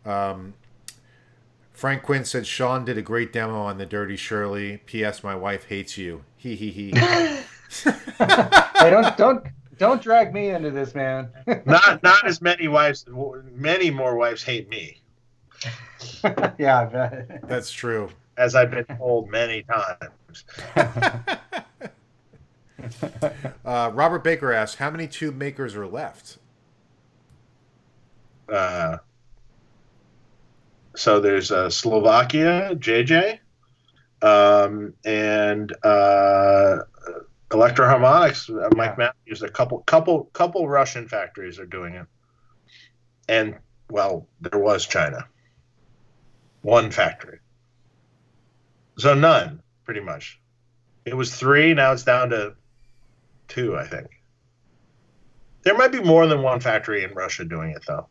Frank Quinn said Shawn did a great demo on the Dirty Shirley. P.S. My wife hates you. He. Hey, don't drag me into this, man. not as many wives. Many more wives hate me. Yeah, I bet. That's true. As I've been told many times. Robert Baker asks, how many tube makers are left? So there's Slovakia, JJ, and Electro Harmonics. Mike Matthews. A couple Russian factories are doing it, and there was China. One factory. So none, pretty much. It was 3. Now it's down to 2, I think. There might be more than one factory in Russia doing it, though.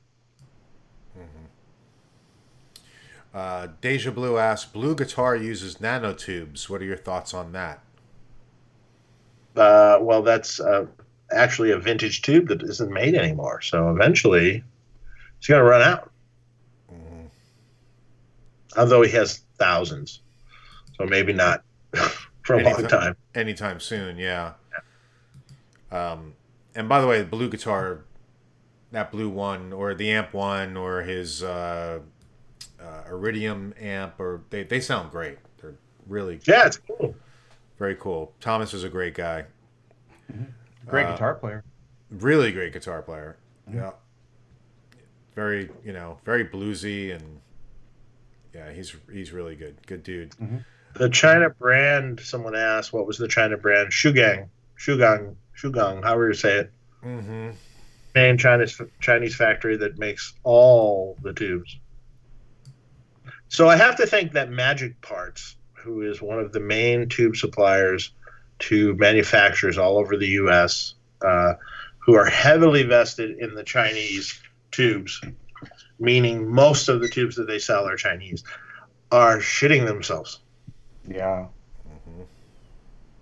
Deja Blue asks, BluGuitar uses nanotubes. What are your thoughts on that? That's actually a vintage tube that isn't made anymore. So eventually, it's going to run out. Although he has thousands. So maybe not for a long time. Anytime soon, yeah. And by the way, the BluGuitar, that Blue one, or the Amp one, or his Iridium amp, or they sound great. They're really it's cool. Very cool. Thomas is a great guy. Great guitar player. Really great guitar player. Yeah. Very, very bluesy, and he's really good. Good dude. The China brand, someone asked, what was the China brand? Shuguang, however you say it. Main Chinese factory that makes all the tubes. So I have to think that Magic Parts, who is one of the main tube suppliers to manufacturers all over the U.S., who are heavily vested in the Chinese tubes, meaning most of the tubes that they sell are Chinese, are shitting themselves. Yeah.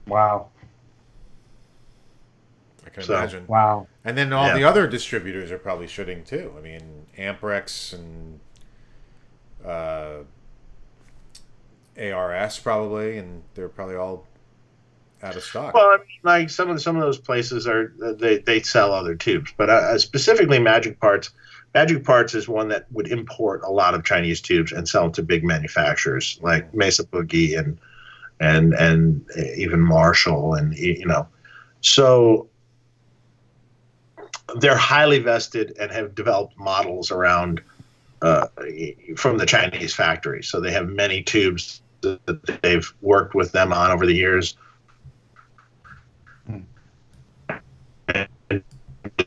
Wow. I can imagine. Wow. And then all the other distributors are probably shitting too. I mean, Amprex and ARS probably, and they're probably all out of stock. Well, I mean, like some of those places are they sell other tubes, but specifically Magic Parts. Magic Parts is one that would import a lot of Chinese tubes and sell them to big manufacturers like Mesa Boogie and even Marshall, and so they're highly vested and have developed models around from the Chinese factory. So they have many tubes that they've worked with them on over the years. And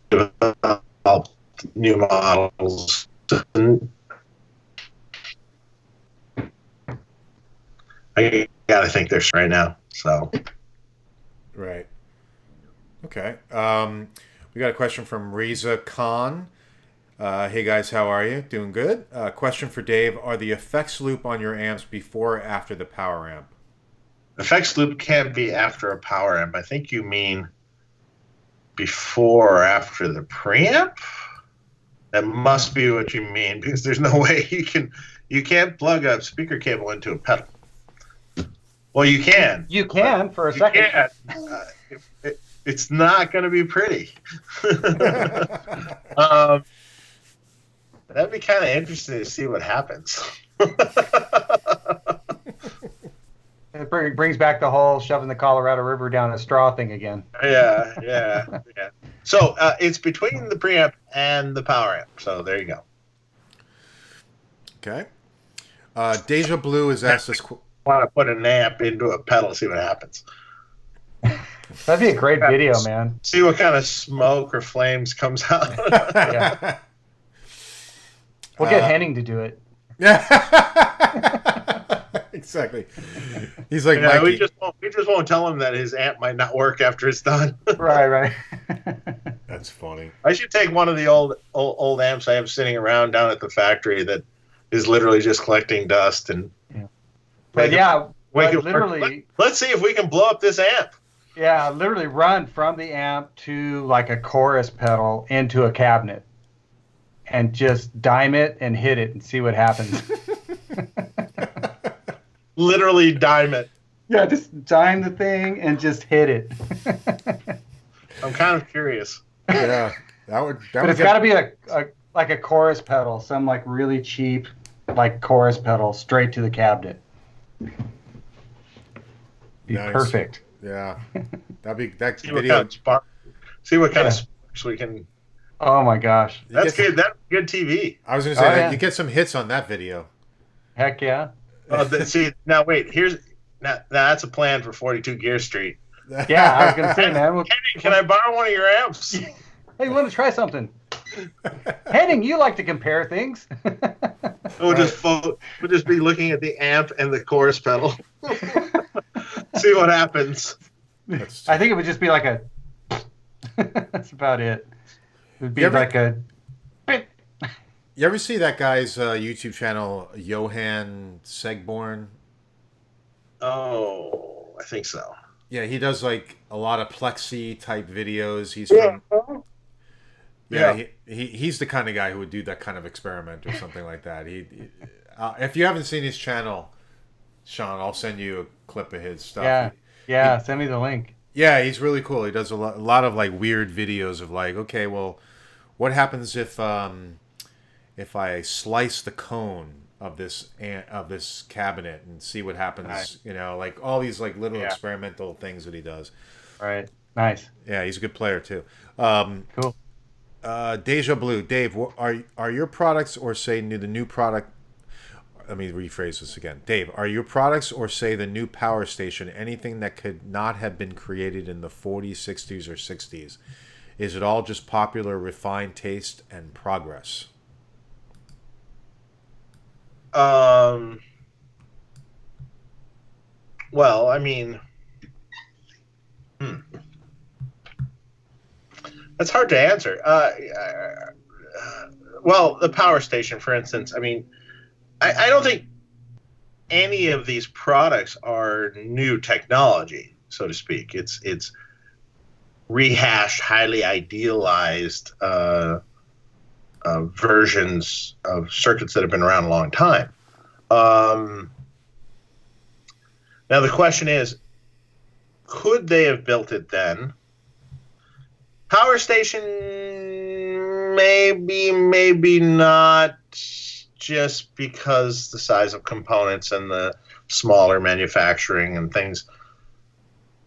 developed new models. I gotta think there's right now. So, right. Okay. We got a question from Reza Khan. Hey guys, how are you? Doing good. Question for Dave: are the effects loop on your amps before or after the power amp? Effects loop can't be after a power amp. I think you mean before or after the preamp. That must be what you mean, because there's no way you can't plug a speaker cable into a pedal. Well, you can. You can for a second. It's not going to be pretty. That'd be kind of interesting to see what happens. It brings back the whole shoving the Colorado River down a straw thing again. Yeah. So it's between the preamp and the power amp. So there you go. Okay. Deja Blue has asked us. Want to put an amp into a pedal, see what happens. That'd be a great video, man. See what kind of smoke or flames comes out. Yeah. We'll get Henning to do it. Exactly. He's like, yeah, we just won't tell him that his amp might not work after it's done. Right. That's funny. I should take one of the old amps I have sitting around down at the factory that is literally just collecting dust and. Yeah. But yeah, literally. Let's see if we can blow up this amp. Yeah, literally run from the amp to like a chorus pedal into a cabinet, and just dime it and hit it and see what happens. Literally dime it. Yeah, just dime the thing and just hit it. I'm kind of curious. Yeah, but it's got to be like a chorus pedal, some like really cheap like chorus pedal straight to the cabinet. Be nice. Perfect. Yeah, that'd be that see video. See what kind of sparks we can. Oh my gosh, that's good. That's good TV. I was gonna say you get some hits on that video. Heck yeah. See now, wait. Now that's a plan for 42 Gear Street. Yeah, I was gonna say, man. Can I borrow one of your amps? Hey, you want to try something? Henning, you like to compare things. We'll just be looking at the amp and the chorus pedal. See what happens. I think it would just be like a. That's about it. It would be like a. You ever see that guy's YouTube channel, Johan Segeborn? Oh, I think so. Yeah, he does like a lot of plexi type videos. He's from. He's the kind of guy who would do that kind of experiment or something like that. If you haven't seen his channel, Shawn, I'll send you a clip of his stuff. Yeah. Send me the link. Yeah, he's really cool. He does a lot of like weird videos of like, okay, well, what happens if I slice the cone of this cabinet and see what happens? Right. You know, like all these like little experimental things that he does. Right. Nice. Yeah, he's a good player too. Cool. Deja Blue, Dave, are your products or say the new product? Let me rephrase this again. Dave, are your products or say the new Power Station anything that could not have been created in the 40s, 60s, or 60s? Is it all just popular, refined taste and progress? Well, I mean, that's hard to answer. Well, the Power Station, for instance, I mean, I don't think any of these products are new technology, so to speak. It's rehashed, highly idealized versions of circuits that have been around a long time. Now the question is, could they have built it then? Power Station, maybe not, just because the size of components and the smaller manufacturing and things.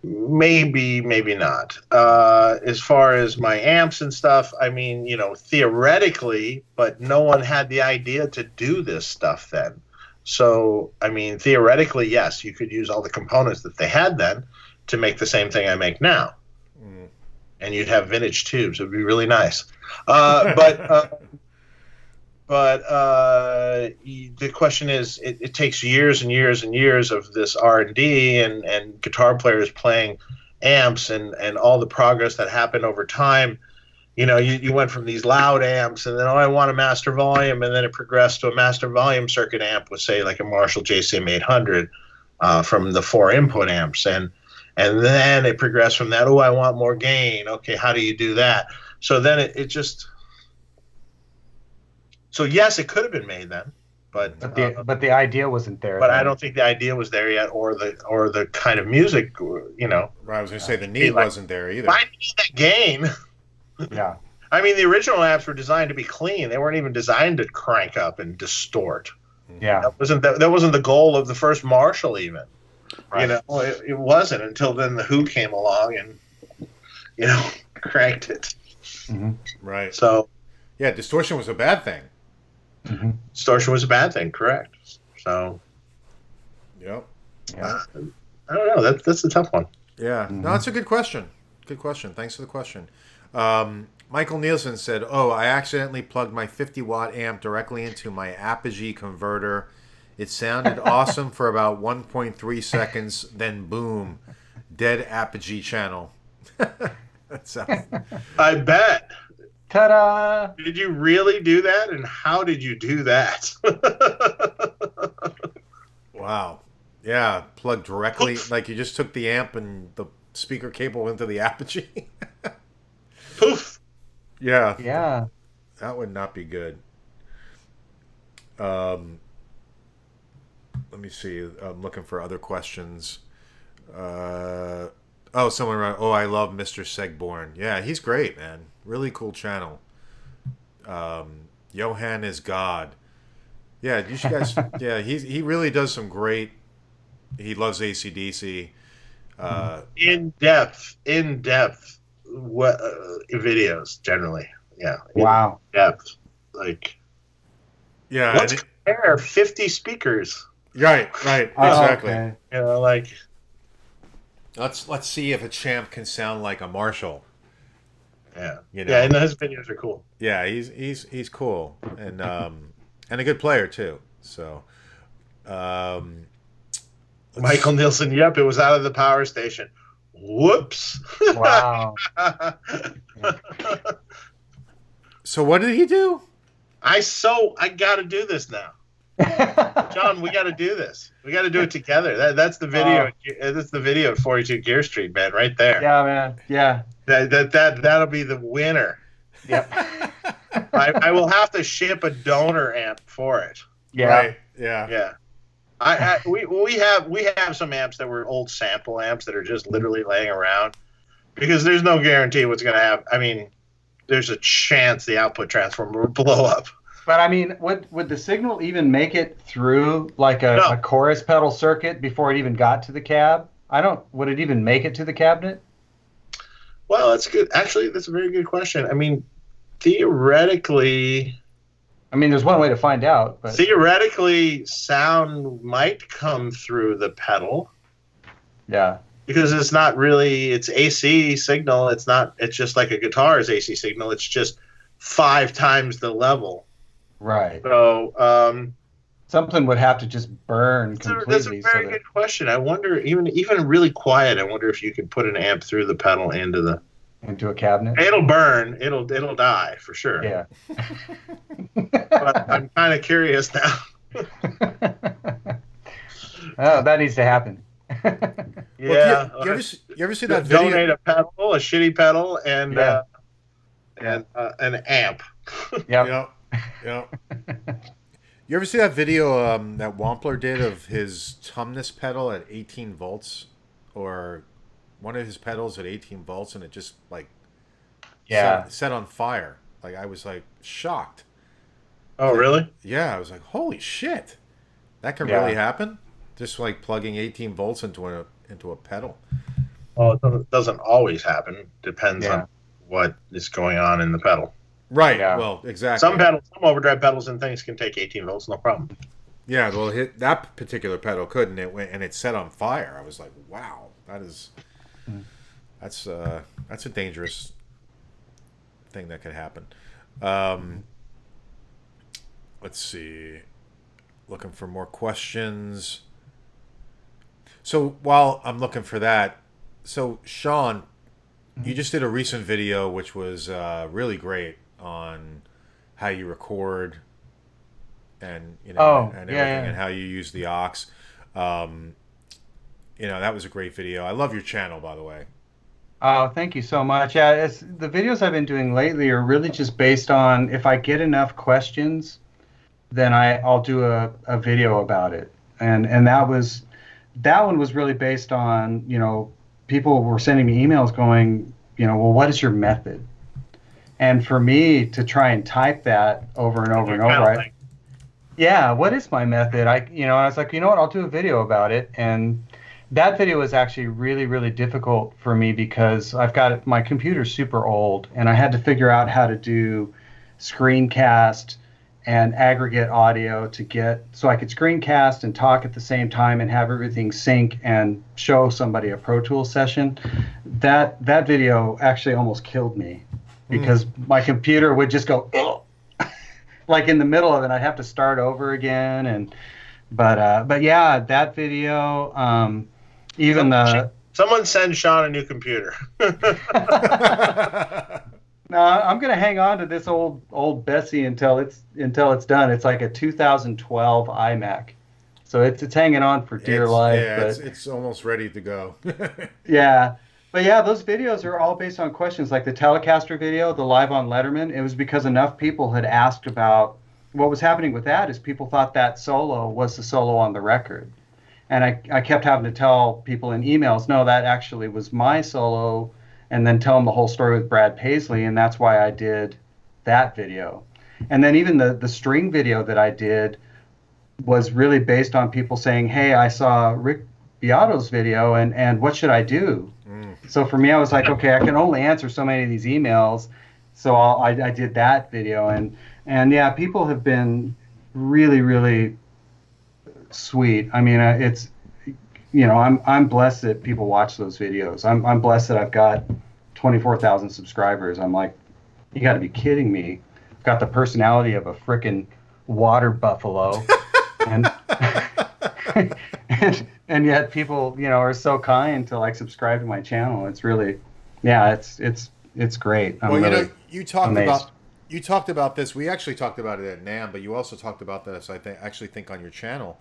Maybe not. As far as my amps and stuff, I mean, theoretically, but no one had the idea to do this stuff then. So, I mean, theoretically, yes, you could use all the components that they had then to make the same thing I make now. Mm. And you'd have vintage tubes. It would be really nice. But the question is, it takes years and years and years of this R&D and guitar players playing amps and all the progress that happened over time. You went from these loud amps and then, I want a master volume, and then it progressed to a master volume circuit amp with, say, like a Marshall JCM 800 from the 4-input amps. And then it progressed from that, I want more gain. Okay, how do you do that? So then it just... So yes, it could have been made then, but the idea wasn't there. But then. I don't think the idea was there yet, or the kind of music, Right, I was going to say the need wasn't there either. I need that gain. Yeah. I mean, the original amps were designed to be clean. They weren't even designed to crank up and distort. Yeah. That wasn't the goal of the first Marshall even. Right. You know, it wasn't until then the Who came along and, you know, cranked it. Mm-hmm. Right. So, yeah, distortion was a bad thing. Mm-hmm. distortion was a bad thing, correct. So, Yep. Yeah. I don't know. That's a tough one. Yeah. Mm-hmm. No, it's a good question. Good question. Thanks for the question. Michael Nielsen said, "Oh, I accidentally plugged my 50-watt amp directly into my Apogee converter. It sounded awesome for about 1.3 seconds. Then boom, dead Apogee channel." That sounds... I bet. Ta-da! Did you really do that? And how did you do that? Wow. Yeah, plugged directly. Like you just took the amp and the speaker cable into the Apogee. Poof. Yeah. Yeah. That would not be good. Let me see. I'm looking for other questions. Someone wrote, "Oh, I love Mr. Segeborn." Yeah, he's great, man. Really cool channel. Johan is God. Yeah, you guys. Yeah, he really does some great. He loves AC/DC. In depth videos generally. Yeah. Wow. In depth. Like, Yeah. let's compare 50 speakers. Right. Exactly. Okay. You know, like, Let's see if a champ can sound like a Marshall. yeah. You know? Yeah, and his videos are cool. Yeah, he's cool and a good player too. So, Michael Nielsen, yep, it was out of the power station. Whoops. Wow. So what did he do? I got to do this now. John, we got to do this. We got to do it together. That's the video. That's the video at 42 Gear Street, man, right there. Yeah, man. Yeah. That'll be the winner. Yep. I will have to ship a donor amp for it. Yeah. Right. Yeah. Yeah. We have some amps that were old sample amps that are just literally laying around because there's no guarantee what's going to happen. I mean, there's a chance the output transformer will blow up. But I mean, would the signal even make it through like a chorus pedal circuit before it even got to the cab? Would it even make it to the cabinet? Well, that's good. Actually, that's a very good question. I mean, theoretically, there's one way to find out, but sound might come through the pedal. Yeah. Because it's not really, it's AC signal. It's just like a guitar's AC signal. It's just 5 times the level. Right. So, something would have to just burn completely. That's a very good question. I wonder, even really quiet, I wonder if you could put an amp through the pedal into a cabinet. It'll burn. It'll die for sure. Yeah. But I'm kind of curious now. Oh, that needs to happen. Yeah. Well, you ever see that video? Donate a pedal, a shitty pedal, and an amp. Yep. Yep. You ever see that video that Wampler did of his Tumnus pedal at 18 volts, or one of his pedals at 18 volts, and it just like set on fire? Like I was like shocked. Oh, really? Yeah, I was like, holy shit, that can really happen. Just like plugging 18 volts into a pedal. Well, it doesn't always happen. Depends on what is going on in the pedal. Right. Yeah. Well, exactly. Some overdrive pedals and things can take 18 volts, no problem. Yeah. Well, that particular pedal couldn't. It went and it set on fire. I was like, wow, that's a dangerous thing that could happen. Let's see. Looking for more questions. So while I'm looking for that, so Shawn, you just did a recent video which was really great on how you record and everything and how you use the aux. That was a great video. I love your channel, by the way. Oh, thank you so much. Yeah, the videos I've been doing lately are really just based on if I get enough questions, then I'll do a video about it. And that one was really based on, people were sending me emails going, well, what is your method? And for me to try and type that over and over and over, yeah, what is my method? I was like, you know what, I'll do a video about it. And that video was actually really, really difficult for me because my computer's super old, and I had to figure out how to do screencast and aggregate audio so I could screencast and talk at the same time and have everything sync and show somebody a Pro Tools session. That video actually almost killed me because my computer would just go, ugh. Like in the middle of it, I'd have to start over again. But yeah, that video, someone send Shawn a new computer. No, I'm gonna hang on to this old Bessie until it's done. It's like a 2012 iMac, so it's hanging on for dear life. Yeah, but it's almost ready to go. Yeah, but yeah, those videos are all based on questions. Like the Telecaster video, the Live on Letterman. It was because enough people had asked about what was happening with that. Is people thought that solo was the solo on the record, and I kept having to tell people in emails, no, that actually was my solo. And then tell them the whole story with Brad Paisley, and that's why I did that video. And then even the string video that I did was really based on people saying, hey, I saw Rick Beato's video, and what should I do? So for me, I was like, okay, I can only answer so many of these emails, so I did that video. And yeah, people have been really, really sweet. I mean, it's... I'm blessed that people watch those videos. I'm blessed that I've got 24,000 subscribers. I'm like, you got to be kidding me. I've got the personality of a frickin' water buffalo, and and yet people, are so kind to like subscribe to my channel. It's really, yeah, it's great. I'm really you talked about this. We actually talked about it at NAMM, but you also talked about this. I think on your channel,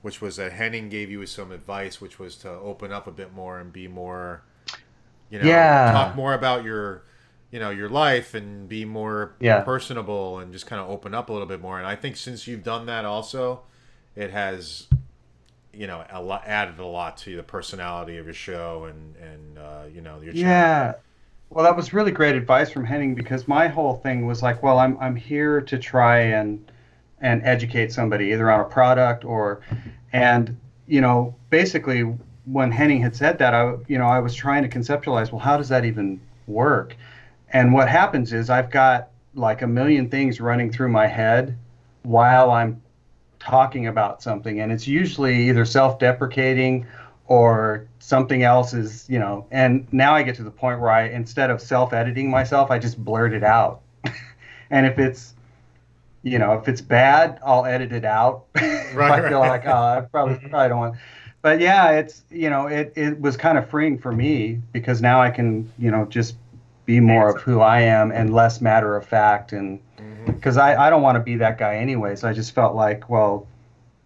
which was that Henning gave you some advice, which was to open up a bit more and be more, talk more about your life and be more personable and just kind of open up a little bit more. And I think since you've done that also, it has, added a lot to the personality of your show and your channel. Yeah. Well, that was really great advice from Henning, because my whole thing was like, well, I'm here to try and educate somebody either on a product basically when Henning had said that, I was trying to conceptualize, well, how does that even work? And what happens is I've got like a million things running through my head while I'm talking about something, and it's usually either self-deprecating or something else is, and now I get to the point where instead of self-editing myself, I just blurt it out. And if it's bad, I'll edit it out. Right, I feel like, I probably don't want. But yeah, it's, it was kind of freeing for me, because now I can, just be more of who I am and less matter of fact. And because I don't want to be that guy anyways. I just felt like, well,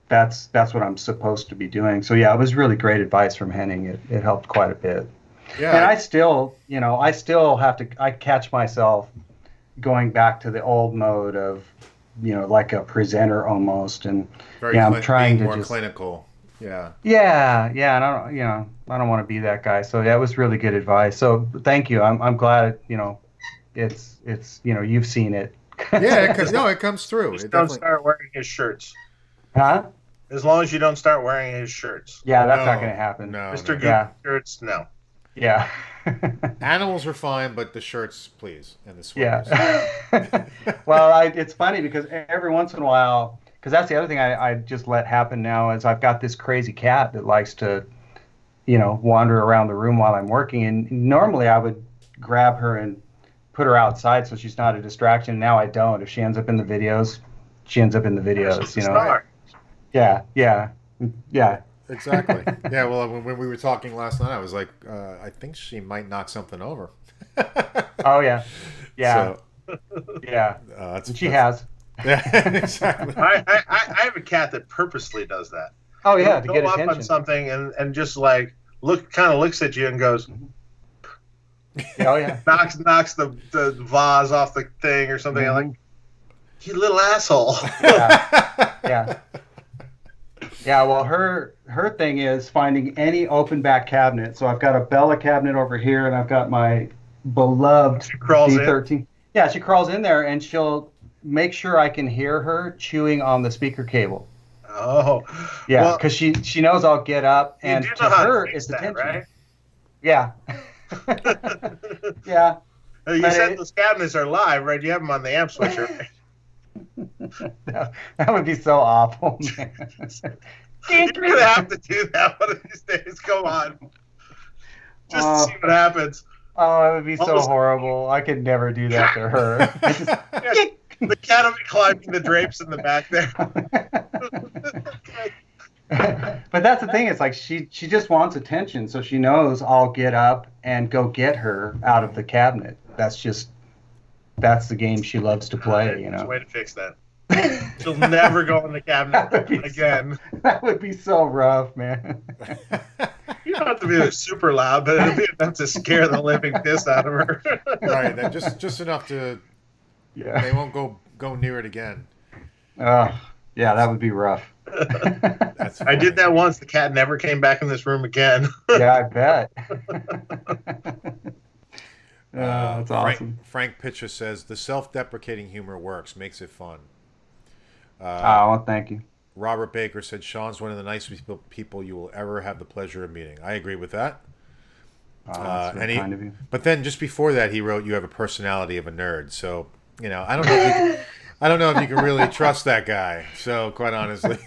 that's what I'm supposed to be doing. So yeah, it was really great advice from Henning. It helped quite a bit. Yeah. And I still have to, I catch myself going back to the old mode of, like a presenter almost, and I'm trying to more just clinical. Yeah. Yeah, and I don't want to be that guy. So that was really good advice. So thank you. I'm glad it's you've seen it. Yeah, it comes through. Just don't start wearing his shirts. Huh? As long as you don't start wearing his shirts. Yeah, that's not going to happen. No, Mr. Good shirts, no. Yeah. Animals are fine, but the shirts, please, and the sweaters. Yeah. Well, it's funny because every once in a while, because that's the other thing I just let happen now, is I've got this crazy cat that likes to, wander around the room while I'm working. And normally I would grab her and put her outside so she's not a distraction. Now I don't. If she ends up in the videos, she ends up in the videos. Star. Yeah. Exactly. Yeah. Well, when we were talking last night, I was like, I think she might knock something over. Oh yeah. So, yeah. She has. Yeah. Exactly. I have a cat that purposely does that. Oh yeah, to go get up attention. On something and just like looks at you and goes. Oh yeah. knocks the vase off the thing or something. I'm like, you little asshole. Yeah. Yeah, well, her thing is finding any open back cabinet. So I've got a Bella cabinet over here, and I've got my beloved D13. Yeah, she crawls in there and she'll make sure I can hear her chewing on the speaker cable. Oh, yeah, because she knows I'll get up, and to her it's attention. Right? Yeah. Yeah. You said those cabinets are live, right? You have them on the amp switcher. That would be so awful, man. You're gonna have to do that one of these days. Come on, just to see what happens. Oh, it would be so horrible. I could never do that to her. The cat will be climbing the drapes in the back there. But that's the thing. It's like she just wants attention, so she knows I'll get up and go get her out of the cabinet. That's the game she loves to play. There's a way to fix that. She'll never go in the cabinet again. That would be so rough, man. You don't have to be super loud, but it'll be enough to scare the living piss out of her. Right, just enough to. Yeah. They won't go near it again. Yeah, that would be rough. I did that once. The cat never came back in this room again. Yeah, I bet. That's awesome. Frank Pitcher says the self-deprecating humor works, makes it fun. Well, thank you. Robert Baker said Shawn's one of the nicest people you will ever have the pleasure of meeting. I agree with that. That's very kind of you. But then just before that, he wrote, "You have a personality of a nerd." So I don't know if you can really trust that guy. So quite honestly,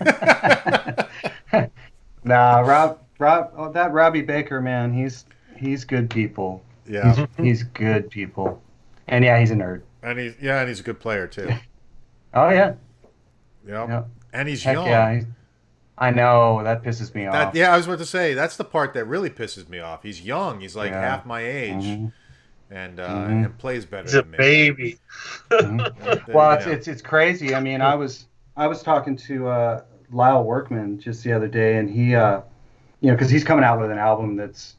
nah, that Robbie Baker, man, he's good people. Yeah, he's good people, and yeah, he's a nerd. And he's a good player too. Oh yeah. Yep. And he's young. Yeah, I know, that pisses me off. Yeah, I was about to say that's the part that really pisses me off. He's young. He's like half my age, and plays better. He's than a baby. Well, it's crazy. I mean, I was talking to Lyle Workman just the other day, and he, because he's coming out with an album that's,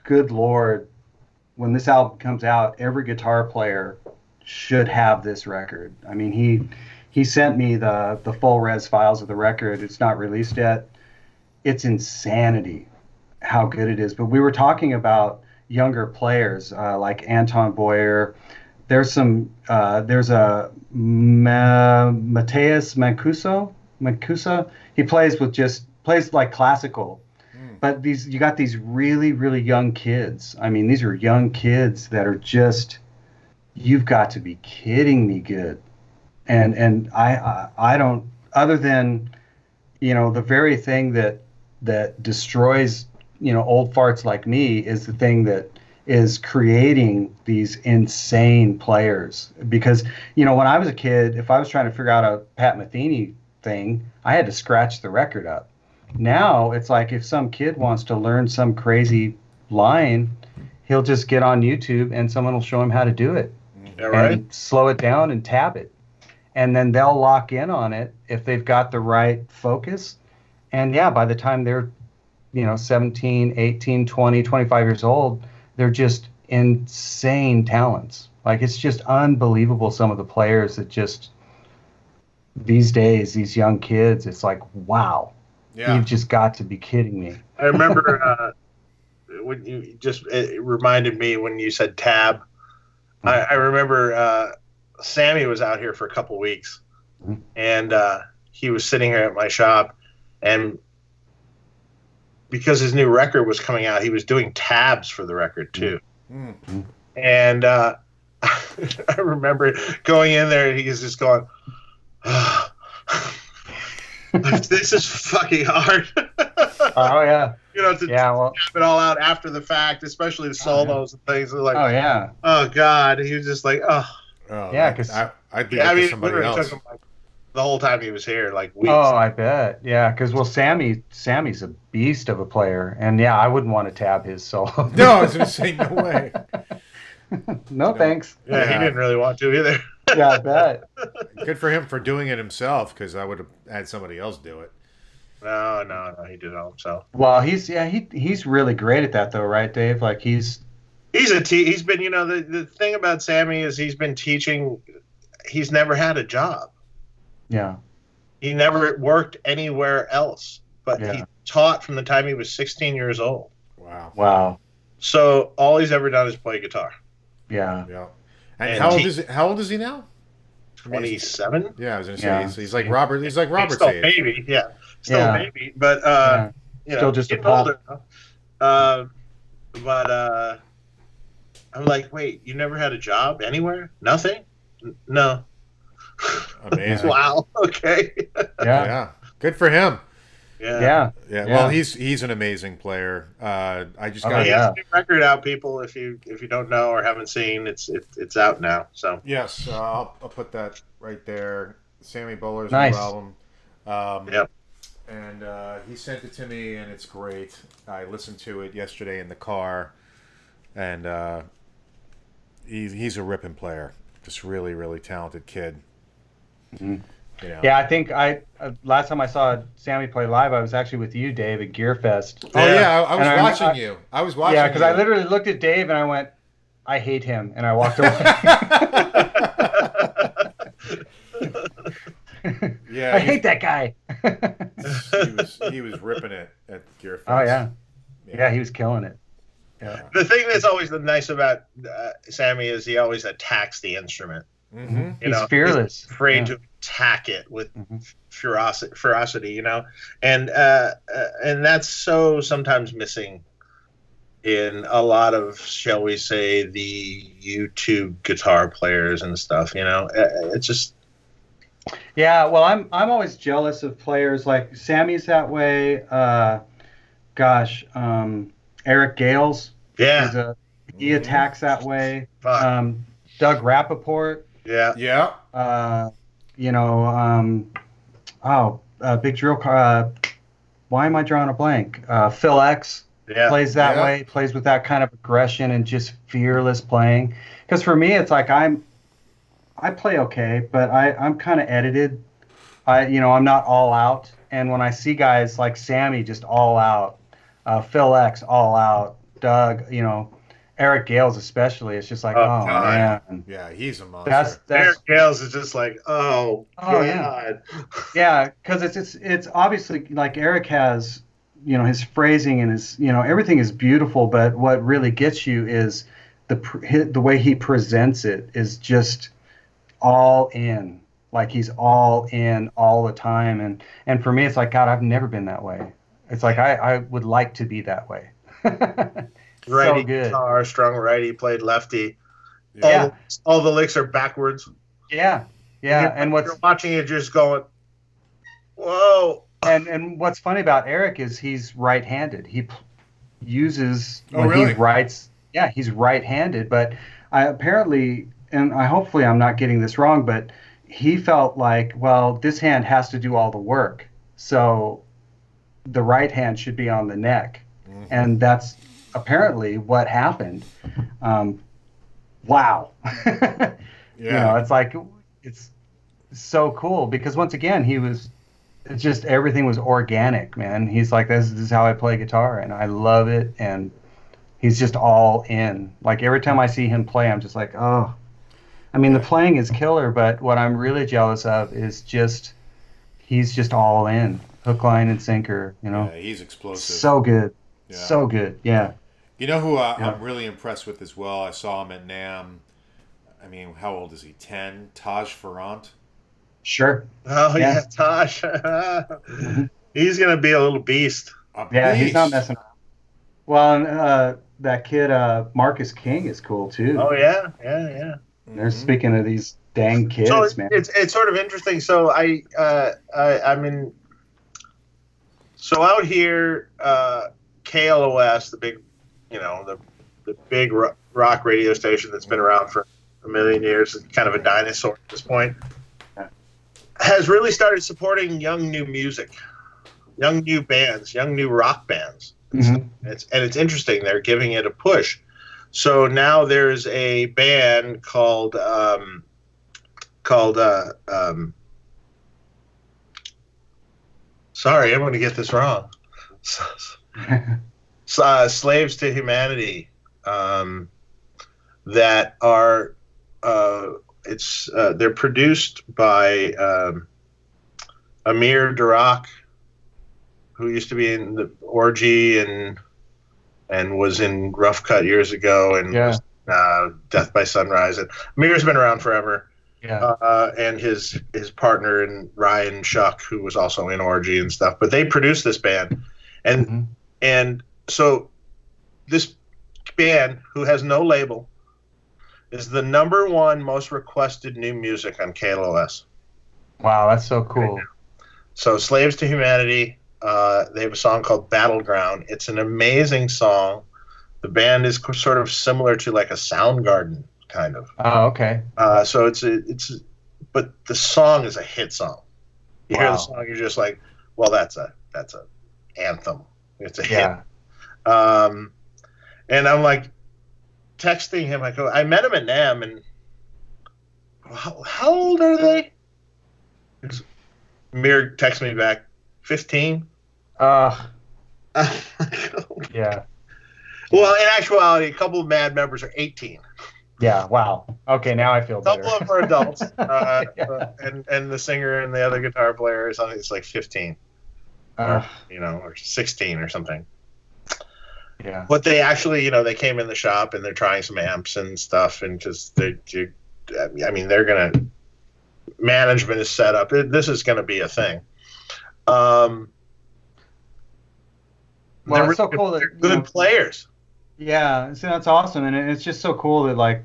good Lord, when this album comes out, every guitar player should have this record. I mean, he sent me the full res files of the record. It's not released yet. It's insanity how good it is. But we were talking about younger players like Anton Boyer. There's a Mateus Mancuso. He plays like classical. But you got these really, really young kids. I mean, these are young kids that are just, you've got to be kidding me good. And I don't, other than, the very thing that destroys, old farts like me is the thing that is creating these insane players. Because, when I was a kid, if I was trying to figure out a Pat Metheny thing, I had to scratch the record up. Now it's like if some kid wants to learn some crazy line, he'll just get on YouTube and someone will show him how to do it. Yeah, right. And slow it down and tab it. And then they'll lock in on it if they've got the right focus. And yeah, by the time they're, 17, 18, 20, 25 years old, they're just insane talents. Like, it's just unbelievable, some of the players that just, these days, these young kids, it's like, wow. Yeah. You've just got to be kidding me. I remember when it reminded me when you said tab. I remember Sammy was out here for a couple weeks, and he was sitting here at my shop, and because his new record was coming out, he was doing tabs for the record too. Mm-hmm. And I remember going in there, and he's just going, oh, this is fucking hard. Oh yeah. To tap it all out after the fact, especially the solos and things. Like, oh yeah. Oh God, he was just like, oh yeah, because I'd be somebody else. Took him like the whole time he was here, like weeks. Oh, I bet. Yeah, because Sammy's a beast of a player, and yeah, I wouldn't want to tab his solo. No, I was gonna say no way. No thanks. Yeah, he didn't really want to either. Yeah, I bet. Good for him for doing it himself, because I would have had somebody else do it. No, he did it all himself. Well, he's really great at that though, right, Dave? Like he's been, the thing about Sammy is he's been teaching. He's never had a job. Yeah. He never worked anywhere else, but he taught from the time he was 16 years old. Wow. Wow. So all he's ever done is play guitar. Yeah. Yeah. And how old is he now? 27. Yeah, I was gonna say he's like Robert. He's like Robert's still age. Baby, still a baby, but still just a pup. Older. But I'm like, wait, you never had a job anywhere? Nothing? No. Amazing. Wow. Okay. Yeah. Good for him. Yeah. Well, he's an amazing player. I just got he has a new record out, people. If you don't know or haven't seen, it's out now. So yes, I'll put that right there. Sammy Bowler's nice. new album. Yep. And he sent it to me, and it's great. I listened to it yesterday in the car, and he's a ripping player. Just really, really talented kid. Mm-hmm. You know. Yeah, I think last time I saw Sammy play live, I was actually with you, Dave, at Gearfest. Oh yeah, I was watching you. I was watching. Yeah, because I literally looked at Dave and I went, "I hate him," and I walked away. Yeah, I hate that guy. he was ripping it at Gearfest. Oh yeah, he was killing it. Yeah. The thing that's always nice about Sammy is he always attacks the instrument. Mm-hmm. He's fearless. He's afraid to attack it with ferocity, and that's so sometimes missing in a lot of, shall we say, the YouTube guitar players and stuff. It's just. Yeah, well, I'm always jealous of players like Sammy's that way. Eric Gales. Yeah. He attacks that way. Fuck. Doug Rappaport. Yeah. Yeah. Big drill car. Why am I drawing a blank? Phil X plays that way. Plays with that kind of aggression and just fearless playing. Because for me, it's like I play okay, but I'm kind of edited. I'm not all out. And when I see guys like Sammy just all out, Phil X all out, Doug, Eric Gales especially, it's just like, oh man. Yeah, he's a monster. Eric Gales is just like, oh God. Yeah, because it's obviously like Eric has, his phrasing and his, everything is beautiful, but what really gets you is the way he presents it is just all in. Like he's all in all the time, and for me, it's like, God, I've never been that way. It's like I would like to be that way. Righty so good. Guitar, strung righty, played lefty. Yeah. All the licks are backwards. Yeah. And you're watching it, just going, whoa. And what's funny about Eric is he's right-handed. He uses when really? he writes. Yeah, he's right-handed, but apparently, and hopefully I'm not getting this wrong, but he felt like, well, this hand has to do all the work, so the right hand should be on the neck, and that's apparently what happened. Wow. It's like, it's so cool because once again, it's just everything was organic, man. He's like, this is how I play guitar and I love it. And he's just all in. Like every time I see him play, I'm just like, oh, I mean, the playing is killer, but what I'm really jealous of is he's just all in, hook, line, and sinker, Yeah, he's explosive. So good. Yeah. So good. Yeah. You know who I'm really impressed with as well? I saw him at NAMM. I mean, how old is he? 10? Taj Farrant? Sure. Oh, yeah, Taj. He's going to be a little beast. He's not messing around. Well, and that kid, Marcus King, is cool, too. Oh, yeah. They're speaking of these dang kids, so man. It's sort of interesting. So so out here, KLOS, the big, the big rock radio station that's been around for a million years, kind of a dinosaur at this point, has really started supporting young new music, young new bands, young new rock bands. Mm-hmm. It's interesting. They're giving it a push. So now there's a band called sorry, I'm going to get this wrong. Slaves to Humanity, that are they're produced by Amir Durak, who used to be in the Orgy and was in Rough Cut years ago, and Death by Sunrise. And Amir's been around forever. Yeah. And his partner and Ryan Shuck, who was also in Orgy and stuff. But they produced this band, and so this band, who has no label, is the #1 most requested new music on KLOS. Wow, that's so cool. Right, so Slaves to Humanity, they have a song called Battleground. It's an amazing song. The band is sort of similar to like a Soundgarden kind of. Oh, okay. So but the song is a hit song. You hear the song, you're just like, well, that's a anthem. It's a hit. And I'm like texting him. I go, I met him at NAMM, and how old are they? Mir texts me back, 15. Yeah. Well, in actuality, a couple of Mad members are 18. Yeah. Wow. Okay, now I feel better. A couple of them are adults, and the singer and the other guitar player is, I think it's like 15, or 16 or something. Yeah. But they actually, they came in the shop and they're trying some amps and stuff, and just management is set up. This is going to be a thing. Well, it's so cool that they're good players. Yeah, so that's awesome, and it's just so cool that like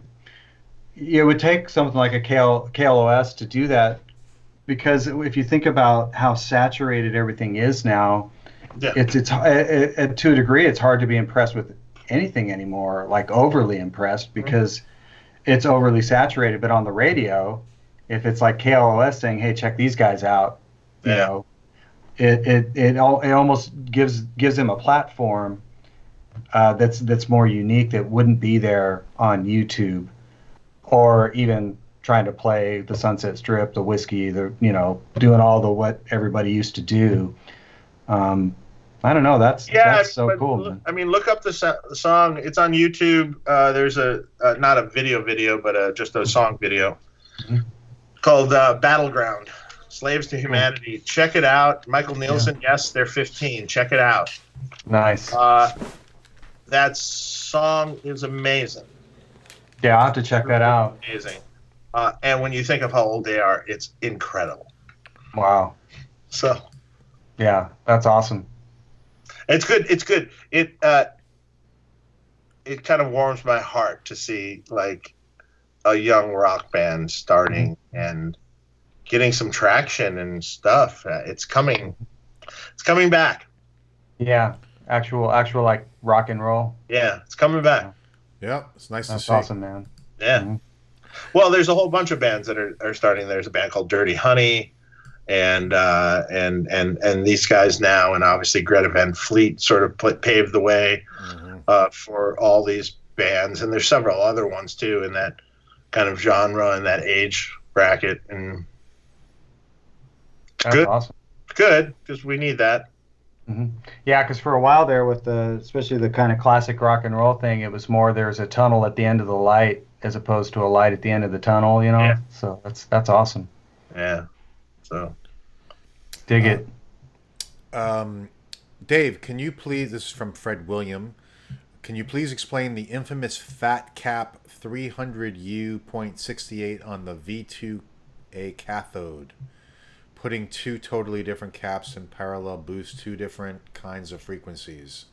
it would take something like a KLOS to do that, because if you think about how saturated everything is now, it's to a degree it's hard to be impressed with anything anymore, like overly impressed, because it's overly saturated. But on the radio, if it's like KLOS saying, "Hey, check these guys out," you know, it almost gives them a platform that's more unique, that wouldn't be there on YouTube, or even trying to play the Sunset Strip, the Whiskey, doing all the what everybody used to do. I don't know. That's so cool. Man. I mean, look up the song. It's on YouTube. There's not a video, but just a song video called Battleground. Slaves to Humanity. Check it out. Michael Nielsen, yes, they're 15. Check it out. Nice. That song is amazing. Yeah, I'll have to check that out. Amazing. And when you think of how old they are, it's incredible. Wow. So. Yeah, that's awesome. It's good. It's good. It kind of warms my heart to see like a young rock band starting and getting some traction and stuff. It's coming back. Yeah, actual like rock and roll. Yeah, it's coming back. Yeah, it's nice to see. That's awesome, man. Yeah. Mm-hmm. Well, there's a whole bunch of bands that are starting. There's a band called Dirty Honey, and these guys now, and obviously Greta Van Fleet sort of paved the way for all these bands, and there's several other ones too in that kind of genre and that age bracket, and that's awesome. Good, because we need that. Mm-hmm. Yeah, because for a while there, with especially the kind of classic rock and roll thing, it was more there's a tunnel at the end of the light as opposed to a light at the end of the tunnel, Yeah. So that's awesome. Yeah. So dig it. Dave, can you please? This is from Fred William. Can you please explain the infamous fat cap 300U.68 on the V2A cathode? Putting two totally different caps in parallel boosts two different kinds of frequencies.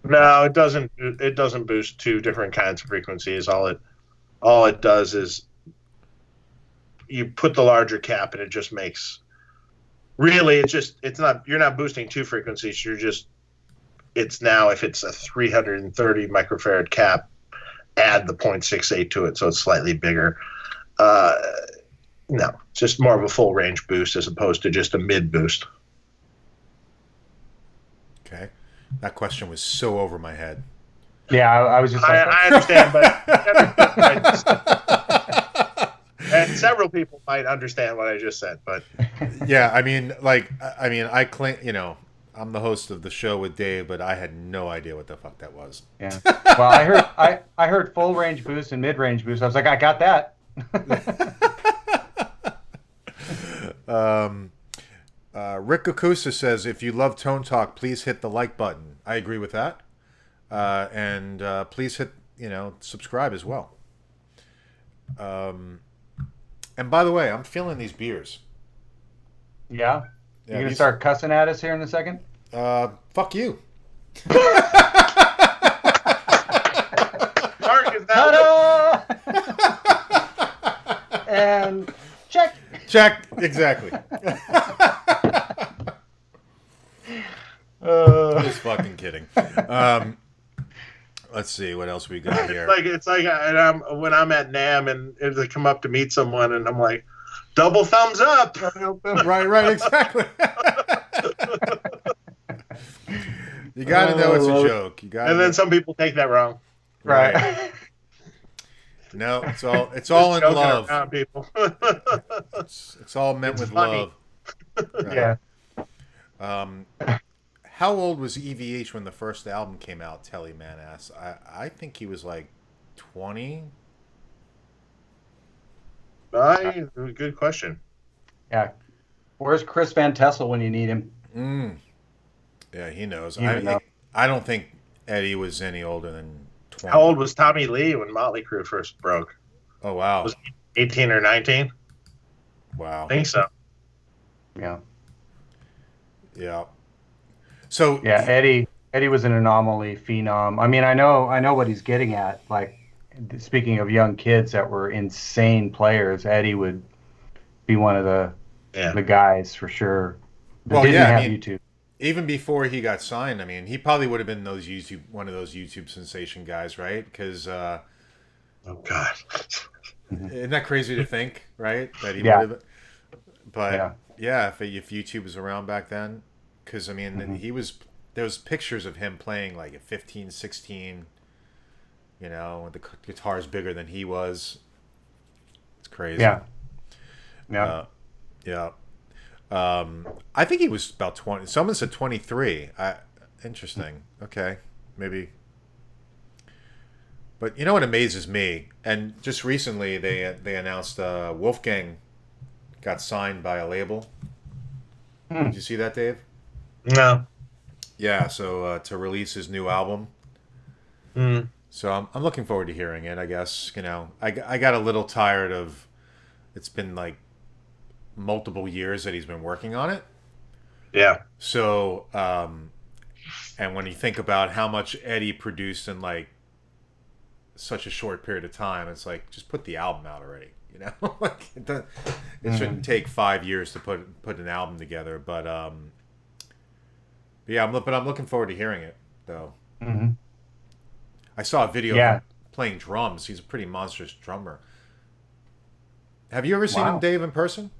No, it doesn't. It doesn't boost two different kinds of frequencies. All it does is you put the larger cap, and it just makes. Really, it's not. You're not boosting two frequencies. It's now, if it's a 330 microfarad cap, add the 0.68 to it, so it's slightly bigger. No, it's just more of a full range boost as opposed to just a mid boost. Okay, that question was so over my head. Yeah, I was just. I understand, but and several people might understand what I just said, but yeah, I mean, I claim, I'm the host of the show with Dave, but I had no idea what the fuck that was. Yeah. Well, I heard full range boost and mid range boost. I was like, I got that. Rick Okusa says, if you love Tone Talk, please hit the like button. I agree with that. And please hit subscribe as well. And by the way, I'm feeling these beers. Yeah? You're going to start cussing at us here in a second? Fuck you. Marc, is that And check. Check. Exactly. Just fucking kidding. Let's see what else we got here. It's like when I'm at NAMM and they come up to meet someone and I'm like, double thumbs up. Right, exactly. You got to know it's a joke. And then some people take that wrong. Right. No, it's all in love. Around people. It's all meant with funny. love. Right. Yeah. How old was EVH when the first album came out? Tellyman asks. I think he was like 20. Good question. Yeah. Where's Chris Van Tessel when you need him? Yeah, he knows. Know. I don't think Eddie was any older than 20. How old was Tommy Lee when Motley Crue first broke? Oh, wow. Was he 18 or 19? Wow. I think so. Yeah. Yeah. So yeah, Eddie was an anomaly phenom. I mean, I know what he's getting at. Like, speaking of young kids that were insane players, Eddie would be one of the guys for sure. But didn't have YouTube. Even before he got signed, I mean, he probably would have been one of those YouTube sensation guys, right? Because oh god, isn't that crazy to think, right? That he would have. But if YouTube was around back then, because I mean, there was pictures of him playing like at 15, 16. With the guitar's bigger than he was. It's crazy. Yeah. Yeah. I think he was about 20. Someone said 23. Interesting. Okay. Maybe. But you know what amazes me? And just recently they announced Wolfgang got signed by a label. Did you see that, Dave? No. Yeah, so to release his new album. So I'm looking forward to hearing it, I guess. I got a little tired of, it's been like multiple years that he's been working on it. Yeah. So, and when you think about how much Eddie produced in like such a short period of time, it's like, just put the album out already, like it shouldn't take 5 years to put an album together. But yeah, I'm looking forward to hearing it though. Mm-hmm. I saw a video of him playing drums. He's a pretty monstrous drummer. Have you ever seen him, Dave, in person?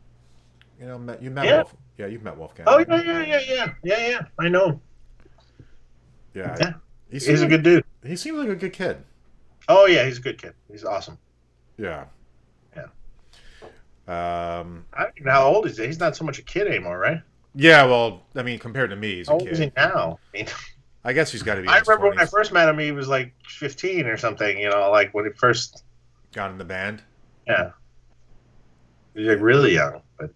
You met Wolf. Yeah, you've met Wolfgang. Oh yeah. I know him. Yeah. He's a good dude. He seems like a good kid. Oh yeah, he's a good kid. He's awesome. Yeah. I don't know how old is he? He's not so much a kid anymore, right? Yeah, well, I mean, compared to me, he's a how kid. old is he now? I guess he's got to be. I remember 20s. when I first met him, he was like 15 or something. Like when he first got in the band. Yeah, he's like really young. But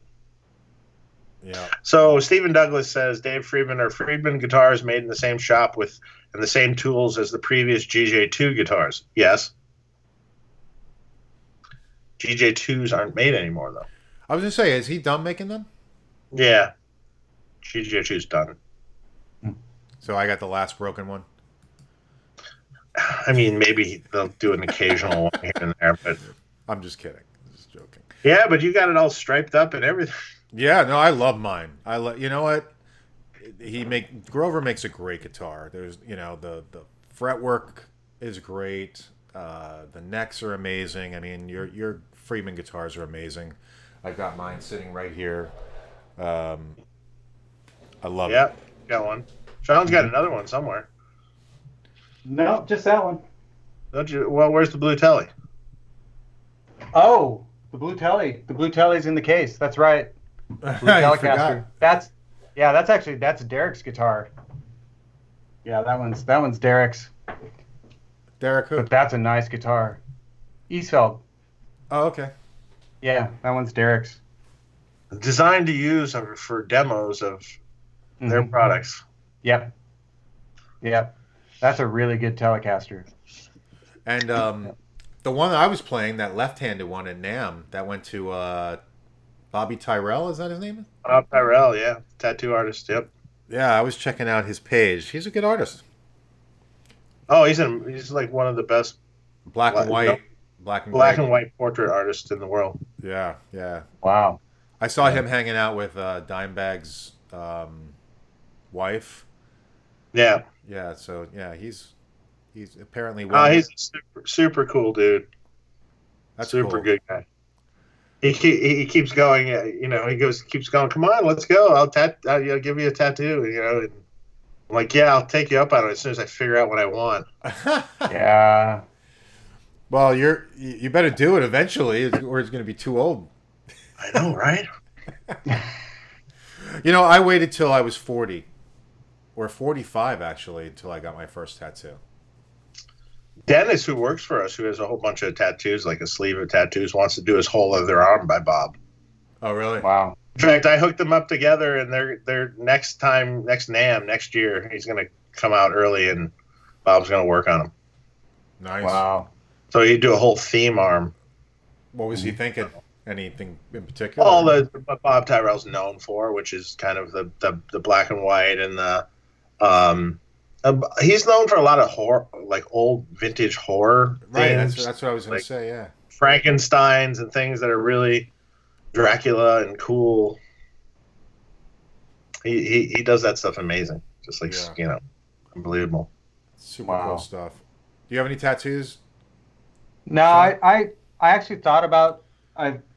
yeah. So Stephen Douglas says Dave Friedman are Friedman guitars made in the same shop and the same tools as the previous GJ2 guitars. Yes. GJ2s aren't made anymore though. I was gonna say, is he done making them? Yeah, GJ2's done. So I got the last broken one. I mean, maybe they'll do an occasional one here and there, but I'm just kidding. I'm just joking. Yeah, but you got it all striped up and everything. Yeah, no, I love mine. You know what? Grover makes a great guitar. There's, the fretwork is great. The necks are amazing. I mean, your Friedman guitars are amazing. I've got mine sitting right here. I love it. Yeah, got one. Sean's got another one somewhere. No, just that one. Don't you? Well, where's the blue telly? Oh, the blue telly. The blue telly's in the case. That's right. Blue Telecaster. That's Derek's guitar. Yeah, that one's Derek's. Derek who? But that's a nice guitar. Eastfeld. Oh, okay. Yeah, that one's Derek's. Designed to use for demos of their products. Yep. That's a really good Telecaster. And the one I was playing, that left-handed one at NAMM, that went to Bobby Tyrrell. Is that his name? Tyrrell, yeah, tattoo artist. Yep. Yeah, I was checking out his page. He's a good artist. Oh, he's like one of the best black and white portrait artists in the world. Yeah, yeah. Wow. I saw him hanging out with Dimebag's wife. Yeah. Yeah. So yeah, he's apparently. He's a super cool dude. That's super cool. Good guy. He keeps going. Keeps going. Come on, let's go. I'll give you a tattoo. And I'm like, yeah, I'll take you up on it as soon as I figure out what I want. Yeah. Well, you better do it eventually, or it's going to be too old. I know, right? I waited till I was 40, or 45 actually, until I got my first tattoo. Dennis, who works for us, who has a whole bunch of tattoos, like a sleeve of tattoos, wants to do his whole other arm by Bob. Oh, really? Wow. In fact, I hooked them up together, and they're next NAMM next year, he's going to come out early, and Bob's going to work on them. Nice. Wow. So he'd do a whole theme arm. What was he thinking? Anything in particular? All what Bob Tyrrell's known for, which is kind of the black and white and the he's known for a lot of horror, like old vintage horror. Right. Themes, that's what I was going to say. Yeah. Frankensteins and things that are really Dracula and cool. He does that stuff amazing. Just like unbelievable. Super cool stuff. Do you have any tattoos? No, I actually thought about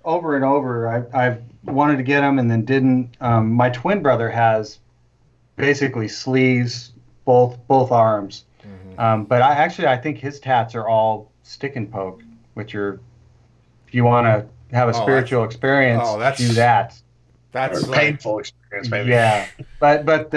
over and over. I've wanted to get them and then didn't. My twin brother has basically sleeves, both arms. Mm-hmm. But I think his tats are all stick and poke, which are, if you want to have a spiritual experience, do that. That's a painful experience, maybe. Yeah, but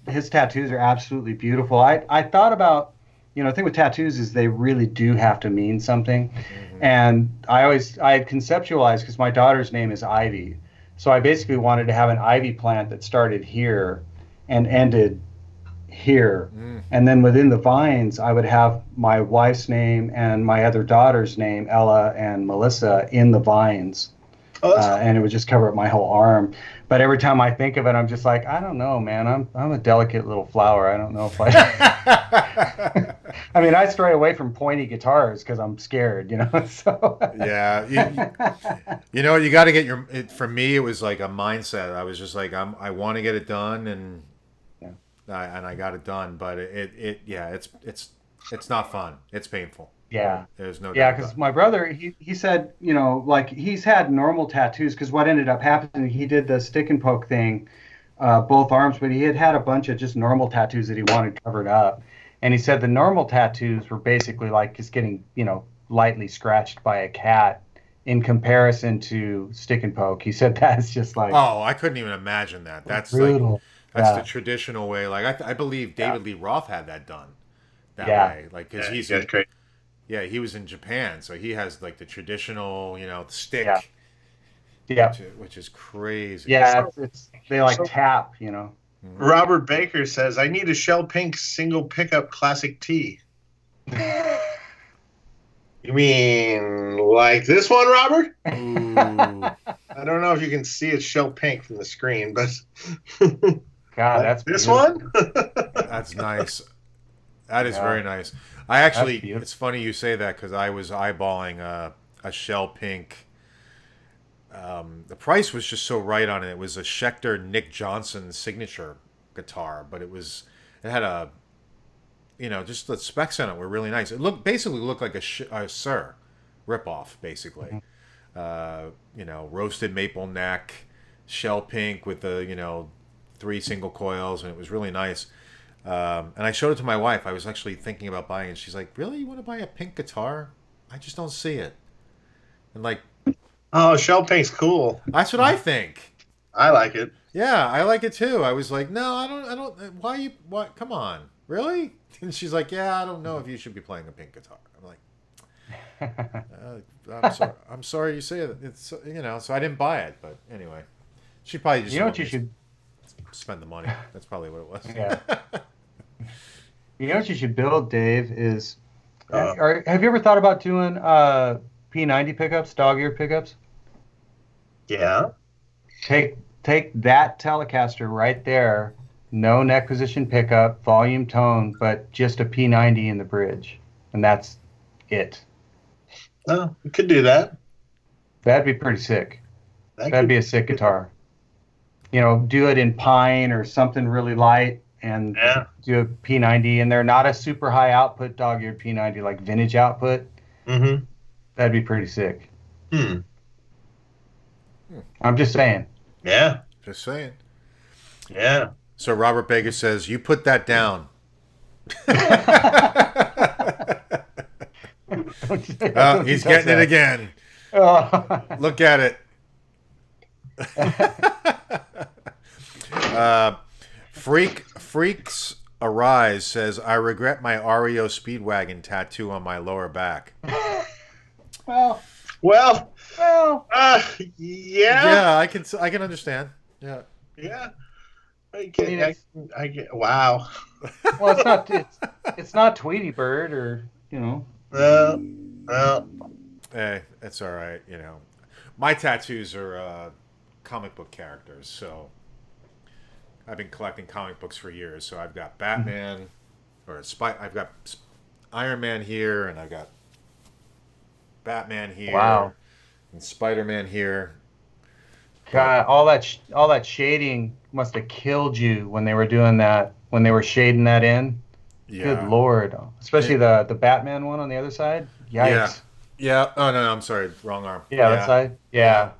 his tattoos are absolutely beautiful. I thought about, the thing with tattoos is they really do have to mean something. Mm-hmm. And I had conceptualized, because my daughter's name is Ivy. So I basically wanted to have an ivy plant that started here and ended here. Mm. And then within the vines, I would have my wife's name and my other daughter's name, Ella and Melissa, in the vines. And it would just cover up my whole arm. But every time I think of it, I'm just like, I don't know, man. I'm a delicate little flower. I don't know if I. I mean, I stray away from pointy guitars because I'm scared, So. Yeah, you got to get for me, it was like a mindset. I was just like, I want to get it done, and I got it done. But it's not fun. It's painful. Yeah. There's no. Yeah, because my brother, he said, like he's had normal tattoos, because what ended up happening, he did the stick and poke thing, both arms, but he had a bunch of just normal tattoos that he wanted covered up. And he said the normal tattoos were basically like just getting, lightly scratched by a cat in comparison to stick and poke. He said that's just like. Oh, I couldn't even imagine that. That's brutal. That's the traditional way. Like I believe David Lee Roth had that done that way. Like, because he's great. Yeah, he was in Japan, so he has like the traditional, stick. Yeah. Which is crazy. Yeah, they tap, Robert Baker says, I need a Shell Pink single pickup classic T. You mean like this one, Robert? Ooh. I don't know if you can see it's Shell Pink from the screen, but God, that's this beautiful. one? That's nice. That is very nice. I actually, it's funny you say that, because I was eyeballing a Shell Pink. The price was just so right on it. It was a Schecter Nick Johnson signature guitar, but it had a, just the specs on it were really nice. It basically looked like a Sir ripoff, basically. Roasted maple neck, Shell Pink with the 3 single coils, and it was really nice. And I showed it to my wife. I was actually thinking about buying it. She's like, really? You want to buy a pink guitar? I just don't see it. And like, oh, Shell Pink's cool. That's what I think. I like it. Yeah, I like it too. I was like, no, I don't. Why? Come on, really? And she's like, yeah, I don't know if you should be playing a pink guitar. I'm like, I'm sorry you say that. It's so I didn't buy it. But anyway, she probably just. You know what you should spend the money. That's probably what it was. Yeah. You know what you should build, Dave, is Have you ever thought about doing P90 pickups, dog ear pickups? Yeah. Take that Telecaster right there, no neck position pickup, volume tone, but just a P90 in the bridge, and that's it. Oh, you could do that. That'd be pretty sick. That'd be a sick guitar. You know, do it in pine or something really light, and do a P90 in there. Not a super high output dog-eared P90, like vintage output. Mm-hmm. That'd be pretty sick. I'm just saying. Yeah. Just saying. Yeah. So Robert Baker says, you put that down. He's getting it again. Look at it. Freaks Arise says, I regret my REO Speedwagon tattoo on my lower back. Well. Yeah. Yeah, I can understand. Yeah. Yeah. I get. Wow. Well, it's not Tweety Bird or Well. Hey, it's all right. You know, my tattoos are comic book characters, so I've been collecting comic books for years. So I've got Batman, I've got Iron Man here, and I've got Batman here. Wow. And Spider-Man here. God, all that shading must have killed you when they were doing that. When they were shading that in. Yeah. Good Lord, especially the Batman one on the other side. Yikes. Yeah. Oh no, I'm sorry, wrong arm. Yeah, that side. Yeah.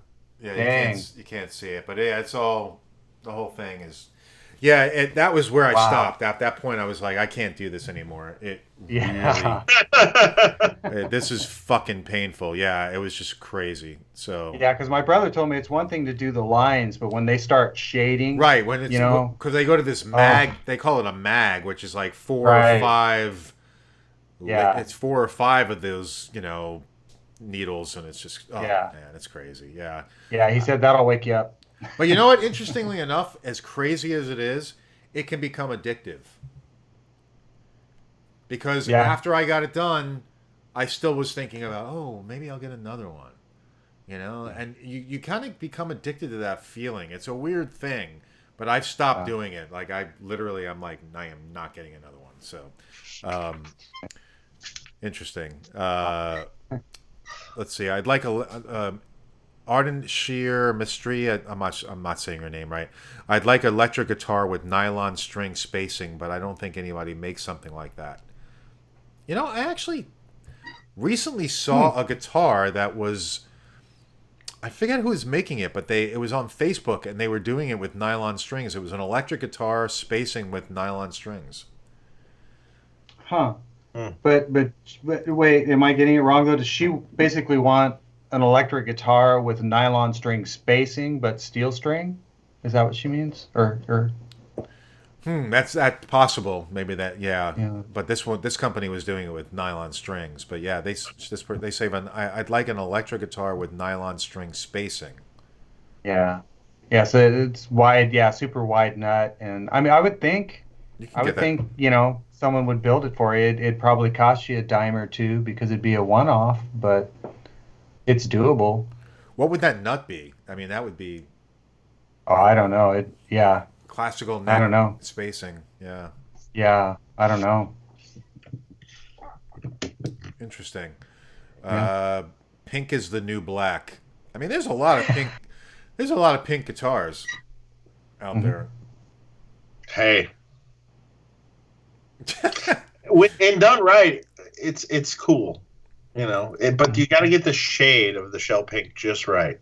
Yeah. Dang. You can't see it, but yeah, it's all. The whole thing is. Yeah, that was where I stopped. At that point, I was like, I can't do this anymore. Really, this is fucking painful. Yeah, it was just crazy. So yeah, because my brother told me it's one thing to do the lines, but when they start shading, right? When it's because they go to this mag, they call it a mag, which is like 4 or 5. Yeah, it's 4 or 5 of those, needles, and it's just man, it's crazy. Yeah. Yeah, he said that'll wake you up. But you know what? Interestingly enough, as crazy as it is, it can become addictive. Because after I got it done, I still was thinking about, maybe I'll get another one. And you kind of become addicted to that feeling. It's a weird thing, but I've stopped doing it. Like I'm like, I am not getting another one. So, interesting. Let's see. I'd like Ardent Sheer Mystery. I'm not saying her name right. I'd like an electric guitar with nylon string spacing, but I don't think anybody makes something like that. I actually recently saw a guitar that was, I forget who was making it, but it was on Facebook, and they were doing it with nylon strings. It was an electric guitar spacing with nylon strings. Huh. But wait, am I getting it wrong though? Does she basically want an electric guitar with nylon string spacing but steel string? Is that what she means? Or that's possible. Maybe that. Yeah. But this company was doing it with nylon strings. But yeah, they say I'd like an electric guitar with nylon string spacing. Yeah. Yeah. So it's wide. Yeah, super wide nut. And I mean, I would think someone would build it for you. It'd probably cost you a dime or two because it'd be a one-off, but it's doable. What would that nut be? I mean, that would be. Oh, I don't know. Classical nut. I don't know. Spacing. Yeah. Yeah, I don't know. Interesting. Pink is the new black. I mean, there's a lot of pink. There's a lot of pink guitars out there. Hey. And done right, it's cool. But you got to get the shade of the shell pink just right.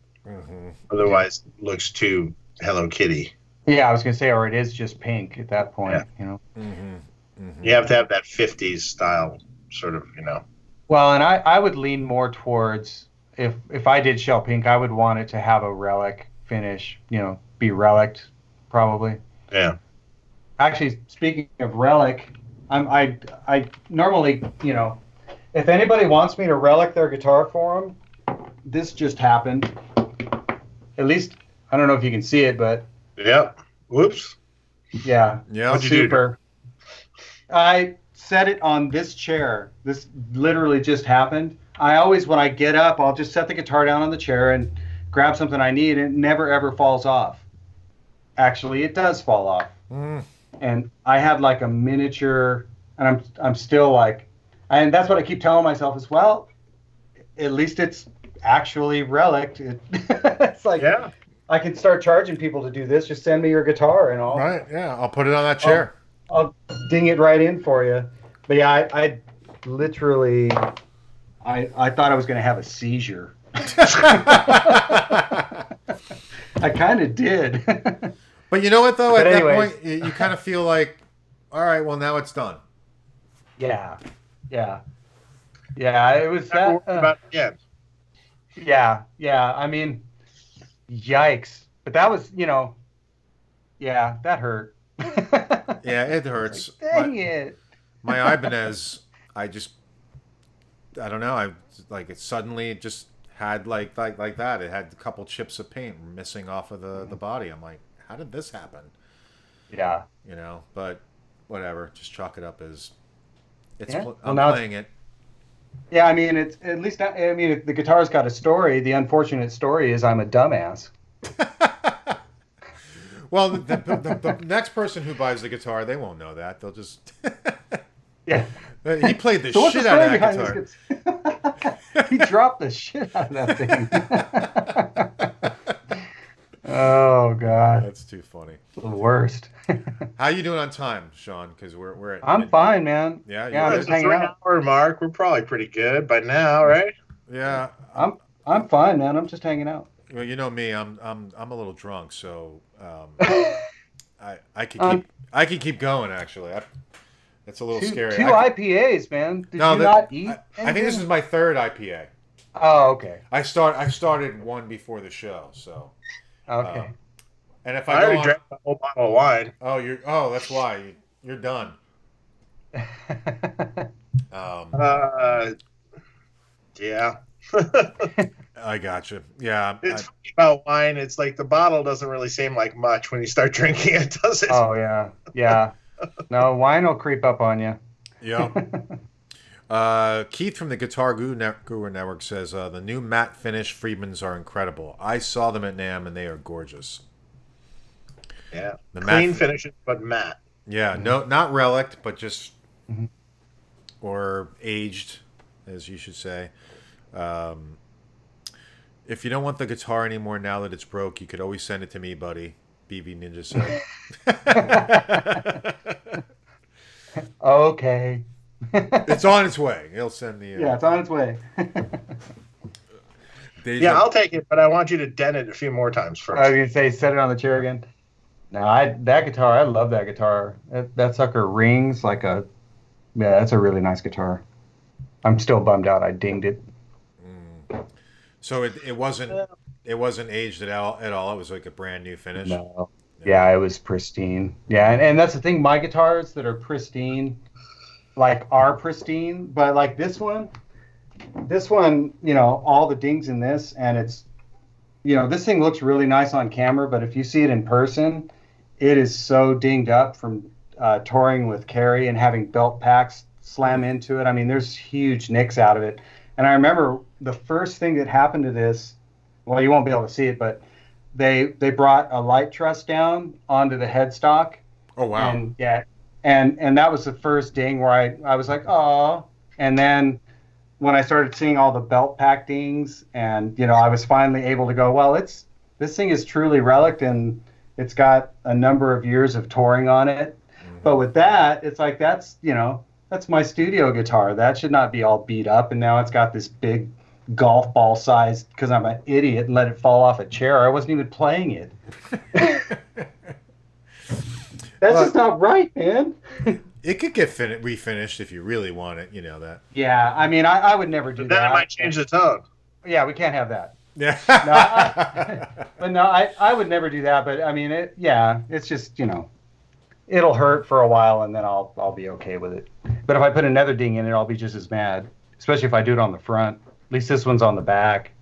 Otherwise, it looks too Hello Kitty. Yeah, I was gonna say, or it is just pink at that point. You have to have that 50s style sort of. Well, and I would lean more towards if I did shell pink, I would want it to have a relic finish. Be relic, probably. Yeah. Actually, speaking of relic, I normally, if anybody wants me to relic their guitar for them, this just happened. At least, I don't know if you can see it, but. Yep. Whoops. Yeah. Yeah. Super. I set it on this chair. This literally just happened. I always, when I get up, I'll just set the guitar down on the chair and grab something I need, and it never ever falls off. Actually, it does fall off. And I had like a miniature, and I'm still like, and that's what I keep telling myself as well. At least it's actually relic. It's like, yeah. I can start charging people to do this. Just send me your guitar and all. Right, yeah. I'll put it on that chair. I'll ding it right in for you. But yeah, I literally, I thought I was going to have a seizure. I kind of did. But you know what, though? But At anyways. that point, you kind of feel like, all right, well, now it's done. Yeah. It was that. About it again. Yeah. I mean, yikes. But that was, yeah, that hurt. Yeah, it hurts. Dang it. My Ibanez, I don't know. It suddenly just had like that. It had a couple chips of paint missing off of the body. I'm like, how did this happen? Yeah. But whatever. Just chalk it up as it's. Yeah. I'm playing it. Yeah, I mean, it's at least. I mean, the guitar's got a story. The unfortunate story is I'm a dumbass. Well, the next person who buys the guitar, they won't know that. They'll just. Yeah. He played the So shit out of that guitar. He dropped the shit out of that thing. Oh God. That's too funny. The worst. How you doing on time, Shawn? Because we're at. I'm fine, man. Yeah, I'm It's just a hanging out. 3-hour mark. We're probably pretty good by now, right? Yeah. I'm fine, man. I'm just hanging out. Well, you know me. I'm a little drunk, so I could keep going. Actually, that's a little scary. Two IPAs, man. Did you not eat? I think this is my third IPA. Oh, okay. I started one before the show, so. Okay. And if I I go already on, drank the whole bottle of wine. that's why you're done. Yeah. I gotcha. Yeah. It's funny about wine. It's like the bottle doesn't really seem like much when you start drinking it, does it? Oh yeah. No, wine will creep up on you. Yeah. Keith from the Guitar Guru Network says the new matte finish Friedmans are incredible. I saw them at NAMM and they are gorgeous. Yeah. The Clean matte finishes, but matte. Yeah. No, not relic, but just or aged, as you should say. If you don't want the guitar anymore now that it's broke, you could always send it to me, buddy. BB Ninja said. Okay. It's on its way. He'll send the. Yeah, it's on its way. Yeah, I'll take it, but I want you to dent it a few more times first. I was gonna say, set it on the chair again. No, that guitar, I love that guitar. That sucker rings like a. Yeah, that's a really nice guitar. I'm still bummed out. I dinged it. So it wasn't aged at all. It was like a brand new finish. No. Yeah, it was pristine. Yeah, and that's the thing. My guitars that are pristine, are pristine, but like this one, all the dings in this, and it's, this thing looks really nice on camera, but if you see it in person, it is so dinged up from touring with Carrie and having belt packs slam into it. I mean, there's huge nicks out of it. And I remember the first thing that happened to this, well, you won't be able to see it, but they brought a light truss down onto the headstock. Oh, wow. And yeah, and that was the first ding where I was like, oh. And then when I started seeing all the belt pack dings, and I was finally able to go, well, this thing is truly relic, and it's got a number of years of touring on it. Mm-hmm. But with that, it's like that's my studio guitar. That should not be all beat up, and now it's got this big golf ball size because I'm an idiot and let it fall off a chair. I wasn't even playing it. That's just not right, man. It could get refinished if you really want it, that. Yeah, I mean, I would never do that. Then it might change the tone. Yeah, we can't have that. Yeah. I would never do that, but I mean, it's just, it'll hurt for a while and then I'll be okay with it. But if I put another ding in it, I'll be just as mad, especially if I do it on the front. At least this one's on the back.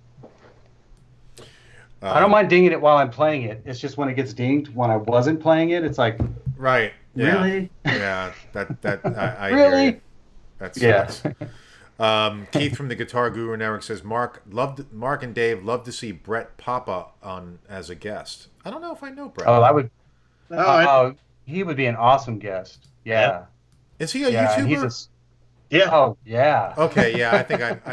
I don't mind dinging it while I'm playing it. It's just when it gets dinged when I wasn't playing it, it's like... Right. Yeah. Really? Yeah, I Really? hear you. That sucks. Keith from the Guitar Guru Network says Mark and Dave love to see Brett Papa on as a guest. I don't know if I know Brett. Oh, that would. Oh, He would be an awesome guest. Yeah. Is he a Yeah, and YouTuber? yeah. Oh, yeah. Okay, yeah, I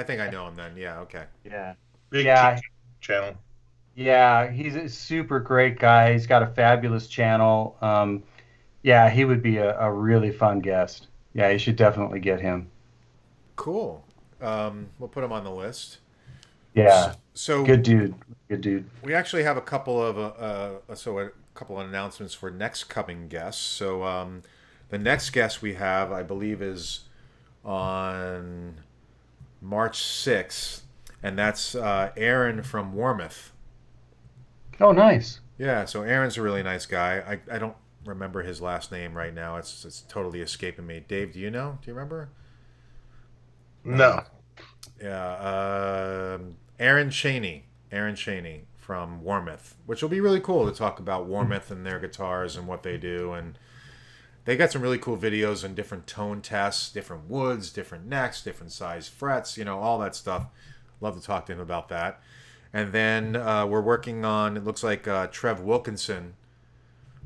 think I know him then. Yeah, okay. Yeah. Big Yeah. channel. Yeah, he's a super great guy. He's got a fabulous channel. Yeah, he would be a really fun guest. Yeah, you should definitely get him. Cool. We'll put him on the list. Yeah. So Good dude. Good dude. we actually have a couple of announcements for next coming guests. So the next guest we have, I believe, is on March 6th, and that's Aaron from Warmouth. Oh, nice. Yeah, so Aaron's a really nice guy. I don't remember his last name right now. It's totally escaping me. Dave, do you know? Do you remember? No. Yeah, Aaron Cheney from Warmouth, which will be really cool to talk about Warmouth and their guitars and what they do. And they got some really cool videos and different tone tests, different woods, different necks, different size frets, all that stuff. Love to talk to him about that. And then we're working on, it looks like Trev Wilkinson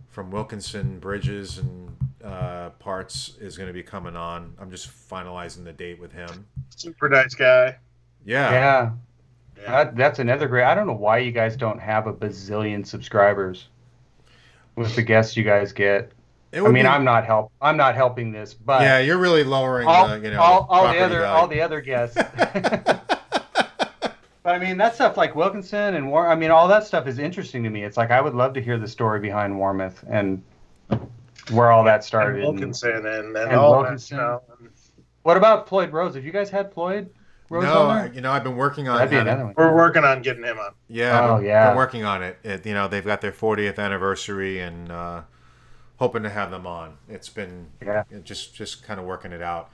from Wilkinson Bridges and Parts is going to be coming on. I'm just finalizing the date with him. Super nice guy. Yeah. That's another great. I don't know why you guys don't have a bazillion subscribers with the guests you guys get. I'm not helping this, but yeah, you're really lowering all the other guests. But I mean, that stuff like Wilkinson and all that stuff is interesting to me. It's like I would love to hear the story behind Warmouth and where all that started. And Wilkinson and all Wilkinson. That. What about Floyd Rose? Have you guys had Floyd Rose on there? I've been working on. That'd be another one. We're working on getting him on. Yeah, been working on it. They've got their 40th anniversary and hoping to have them on. It's been just kind of working it out.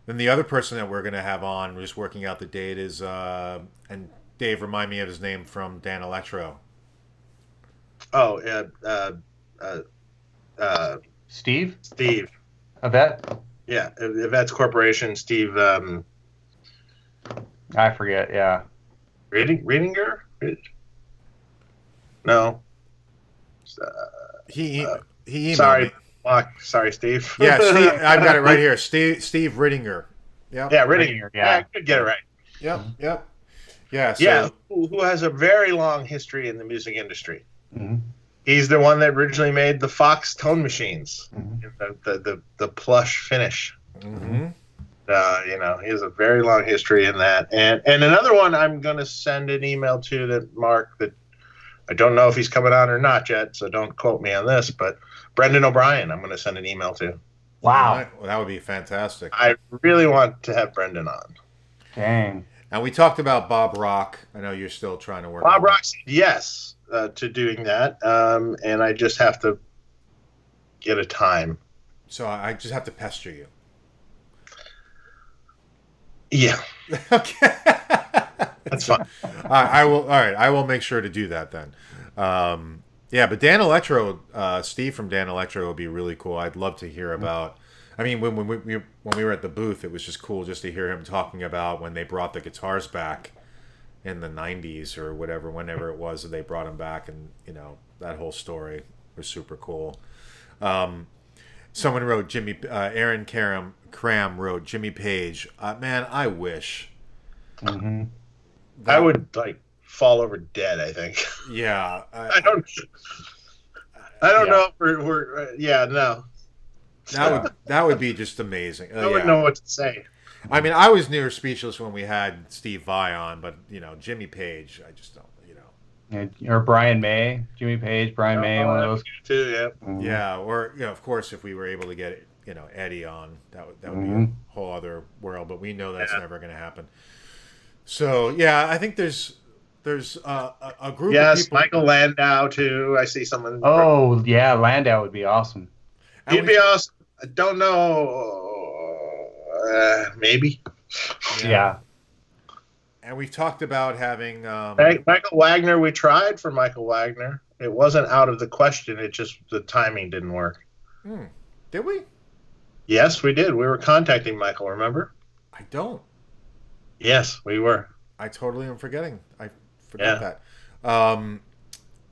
Then the other person that we're going to have on, we're just working out the date, is, and Dave, remind me of his name, from Dan Electro. Oh, Steve? Steve. Yvette? Yeah, Yvette's Corporation, Steve. I forget, yeah. Reedinger? No. He emailed sorry. me. Sorry, Steve. Yeah, Steve, I've got it right here. Steve Rittinger. Yep. Yeah, Rittinger. Yeah, I could get it right. Yep. Yeah. So, who has a very long history in the music industry. Mm-hmm. He's the one that originally made the Fox tone machines, the plush finish. Mm-hmm. He has a very long history in that. And another one I'm going to send an email to that Marc, that I don't know if he's coming on or not yet, so don't quote me on this, but Brendan O'Brien, I'm going to send an email to. Wow. Well, that would be fantastic. I really want to have Brendan on. Dang. And we talked about Bob Rock. I know you're still trying to work on Bob Rock said yes to doing that, and I just have to get a time. So I just have to pester you. Yeah. Okay. That's fine. I will. All right. I will make sure to do that then. Yeah, but Dan Electro, Steve from Dan Electro would be really cool. I'd love to hear about. I mean, when we were at the booth, it was just cool just to hear him talking about when they brought the guitars back in the 90s or whenever it was that they brought them back, and that whole story was super cool. Someone wrote Aaron Cram wrote Jimmy Page. Man, I wish. Mm-hmm. I would fall over dead, I think. Yeah. I don't know if we're no. That would be just amazing. I wouldn't know what to say. I mean, I was near speechless when we had Steve Vai on, but Jimmy Page, I just don't. Or Brian May, Jimmy Page, Brian May, one of those too. Yeah. Mm-hmm. Yeah, or of course, if we were able to get Eddie on, that would be a whole other world. But we know that's never going to happen. So yeah, I think there's a group. Yes, of people. Michael Landau too. I see someone. Oh yeah, Landau would be awesome. He'd be awesome. I don't know. Maybe. Yeah. And we've talked about having Michael Wagner. We tried for Michael Wagner. It wasn't out of the question. It just the timing didn't work. Did we? Yes, we did. We were contacting Michael. Remember? I don't. Yes, we were. I totally am forgetting. I forgot that.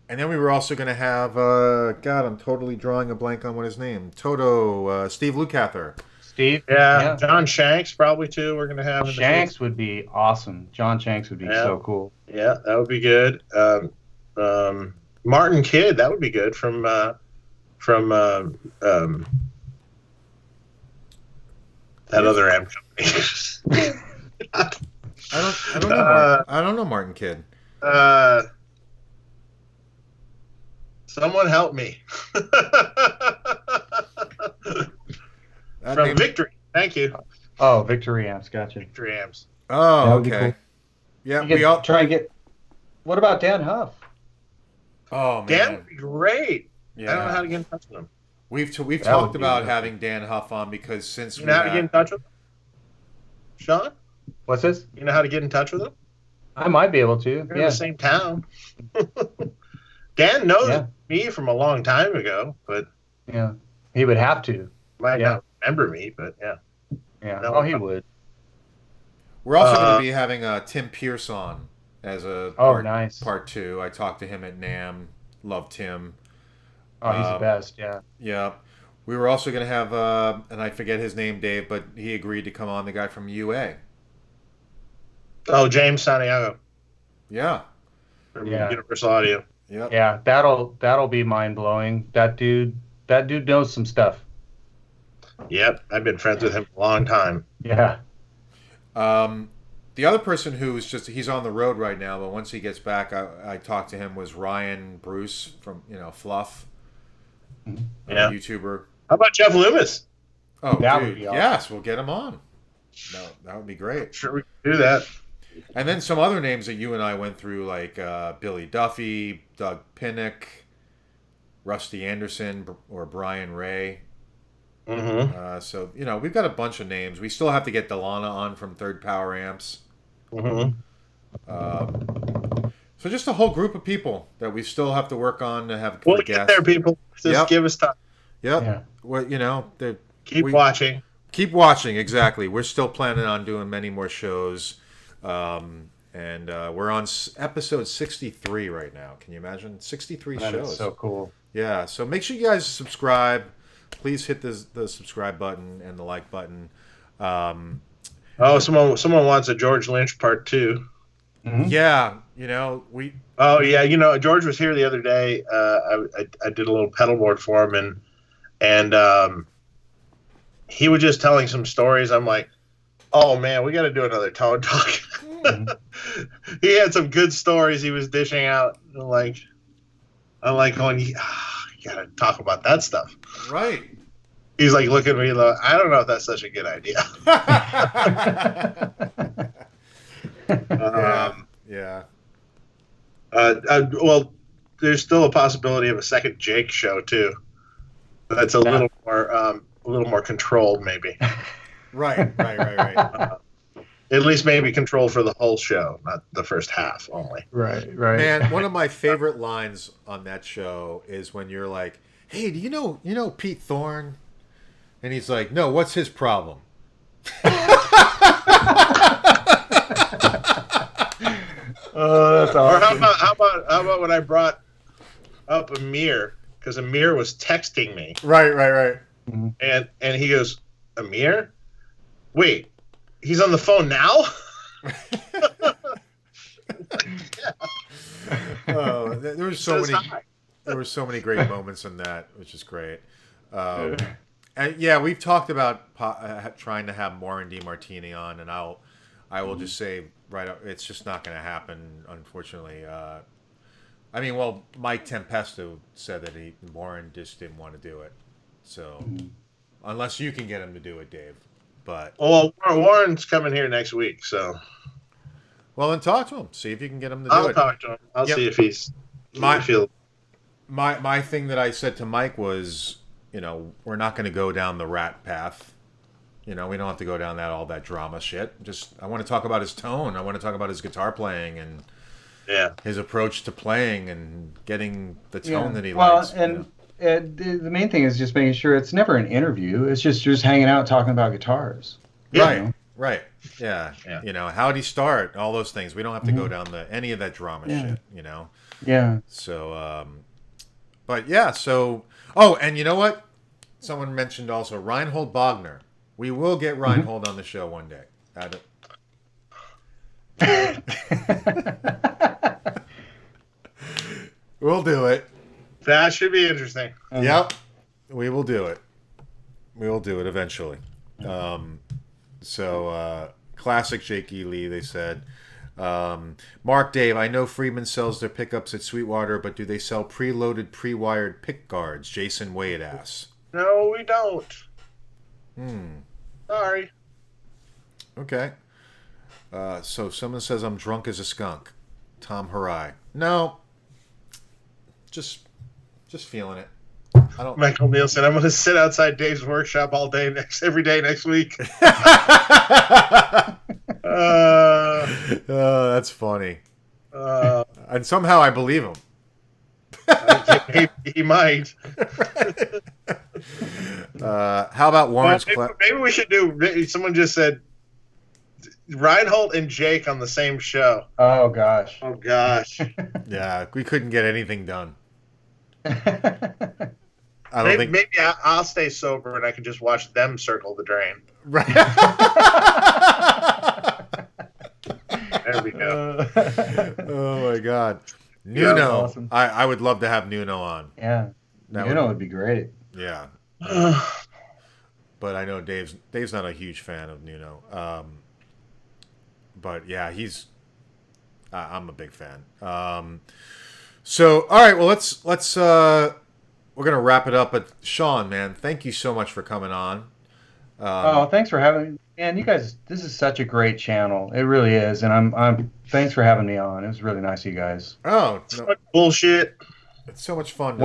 And then we were also going to have, God, I'm totally drawing a blank on what his name. Steve Lukather. Steve? Yeah. John Shanks probably too. We're going to have. Shanks would be awesome. John Shanks would be so cool. Yeah, that would be good. Martin Kidd, that would be good from that other amp company. I don't know Martin Kidd. Someone help me. From Victory. Thank you. Oh, Victory amps. Gotcha. Victory amps. Oh, okay. Cool. Yeah, we all try and get. What about Dan Huff? Oh man, Dan would be great. Yeah. I don't know how to get in touch with him. We've talked about having Dan Huff on because since you know how to get in touch with him, Sean. What's this? You know how to get in touch with him? I might be able to. You're in the same town. Dan knows me from a long time ago, but he would have to. Might not remember me, but yeah. No, he would. We're also going to be having Tim Pierce on as a part 2. I talked to him at NAMM. Love Tim. Oh, he's the best. Yeah. Yeah. We were also going to have, and I forget his name, Dave, but he agreed to come on. The guy from UA. Oh, James Santiago. Yeah. From Universal Audio. Yep. Yeah, that'll be mind blowing. That dude knows some stuff. Yep, I've been friends with him a long time. Yeah. The other person he's on the road right now, but once he gets back, I talked to him was Ryan Bruce from Fluff, YouTuber. How about Jeff Loomis? Oh, that would be awesome. Yes, we'll get him on. No, that would be great. Sure, we can do that. And then some other names that you and I went through, like Billy Duffy, Doug Pinnock, Rusty Anderson, or Brian Ray. Mm-hmm. So, we've got a bunch of names. We still have to get Delana on from Third Power Amps. Mm-hmm. So just a whole group of people that we still have to work on to have we'll get there, people. Just give us time. Yep. Yeah. Well, keep watching. Keep watching, exactly. We're still planning on doing many more shows. And we're on episode 63 right now. Can you imagine? 63 shows. That's so cool. Yeah, so make sure you guys subscribe. Please hit the subscribe button and the like button. Someone wants a George Lynch part 2. Mm-hmm. Yeah, we. Oh yeah, George was here the other day. I did a little pedal board for him, and he was just telling some stories. I'm like, oh man, we got to do another Tone Talk. He had some good stories he was dishing out. I'm like going, you gotta talk about that stuff. Right. He's like looking at me like, I don't know if that's such a good idea. Yeah. Well, there's still a possibility of a second Jake show too. That's a little more controlled, maybe. Right. At least maybe controlled for the whole show, not the first half only. Right. Man, one of my favorite lines on that show is when you're like, "Hey, do you know Pete Thorne?" And he's like, "No, what's his problem?" Oh, that's awesome. Or how about when I brought up Amir, because Amir was texting me. Right. Mm-hmm. And he goes, Amir? Wait, he's on the phone now? Oh, there were so many great moments in that, which is great. And yeah, we've talked about trying to have Warren DeMartini on, and I will just say it's just not going to happen, unfortunately. Mike Tempesto said that Warren just didn't want to do it. So, unless you can get him to do it, Dave. But Warren's coming here next week, so. Well, then talk to him. See if you can get him to do it. I'll talk to him. I'll see if he's. My thing that I said to Mike was, we're not going to go down the rat path. We don't have to go down all that drama shit. I want to talk about his tone. I want to talk about his guitar playing, and his approach to playing and getting the tone that he likes. Well, and the main thing is just making sure it's never an interview. It's just you're just hanging out talking about guitars. Right. Right. Yeah. You know, how'd he start? All those things. We don't have to go down any of that drama shit, you know? Yeah. So, but yeah, so, oh, and you know what? Someone mentioned also Reinhold Bogner. We will get Reinhold on the show one day. We'll do it. That should be interesting. Yep. We will do it. We will do it eventually. So, classic Jake E. Lee, they said. Mark, Dave, I know Friedman sells their pickups at Sweetwater, but do they sell preloaded, pre-wired pick guards? Jason Wade asks. No, we don't. Sorry. Okay. So someone says I'm drunk as a skunk. Tom Harai. No. Just feeling it. I don't. Michael Nielsen. I'm going to sit outside Dave's workshop every day next week. That's funny. And somehow I believe him. He might. How about Warren's? Maybe we should do. Someone just said Reinhold and Jake on the same show. Oh gosh. Oh gosh. Yeah, we couldn't get anything done. I don't think. Maybe I'll stay sober and I can just watch them circle the drain. Right. There we go. Oh my God. Nuno. Awesome. I would love to have Nuno on. Yeah. Nuno would be great. Yeah. But I know Dave's not a huge fan of Nuno. But yeah, I'm a big fan. So all right, well let's we're gonna wrap it up. But Shawn, man, thank you so much for coming on. Thanks for having me. Man, you guys, this is such a great channel. It really is, and I'm thanks for having me on. It was really nice of you guys. Oh, no. Bullshit. It's so much fun.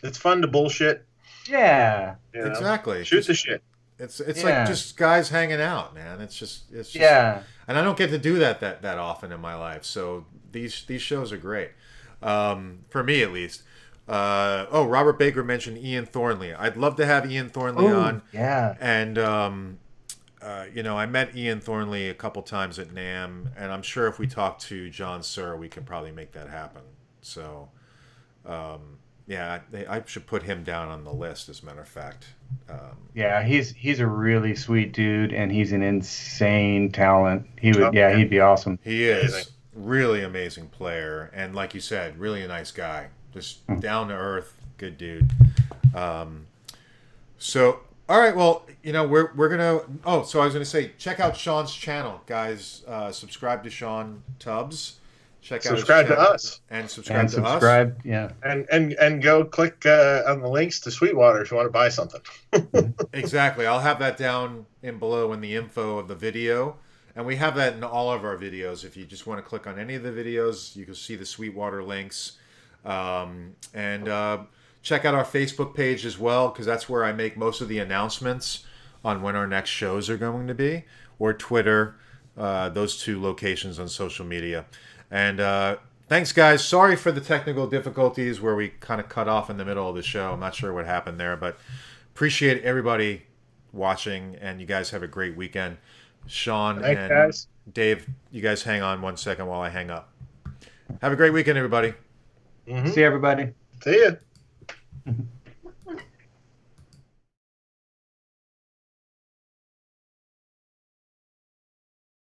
It's fun to bullshit. Yeah. You know? Exactly. Shoot the shit. It's like just guys hanging out, man. It's just yeah. And I don't get to do that often in my life. So these shows are great. For me at least. Robert Baker mentioned Ian Thornley. I'd love to have Ian Thornley on. Yeah. And I met Ian Thornley a couple times at NAMM, and I'm sure if we talk to John Suhr, we can probably make that happen. So I should put him down on the list, as a matter of fact. Yeah, he's a really sweet dude, and he's an insane talent. He'd be awesome. He is really amazing player, and like you said, really a nice guy, just down to earth, good dude. So all right, well, we're gonna. Oh, so I was gonna say, check out Shawn's channel, guys. Subscribe to Shawn Tubbs. Subscribe to us. And subscribe to us. Yeah. And go click on the links to Sweetwater if you want to buy something. Exactly. I'll have that down below in the info of the video. And we have that in all of our videos. If you just want to click on any of the videos, you can see the Sweetwater links. And check out our Facebook page as well, because that's where I make most of the announcements on when our next shows are going to be. Or Twitter, those two locations on social media. And thanks, guys. Sorry for the technical difficulties where we kind of cut off in the middle of the show. I'm not sure what happened there, but appreciate everybody watching, and you guys have a great weekend. Shawn and guys. Dave, you guys hang on 1 second while I hang up. Have a great weekend, everybody. See you, everybody. See ya.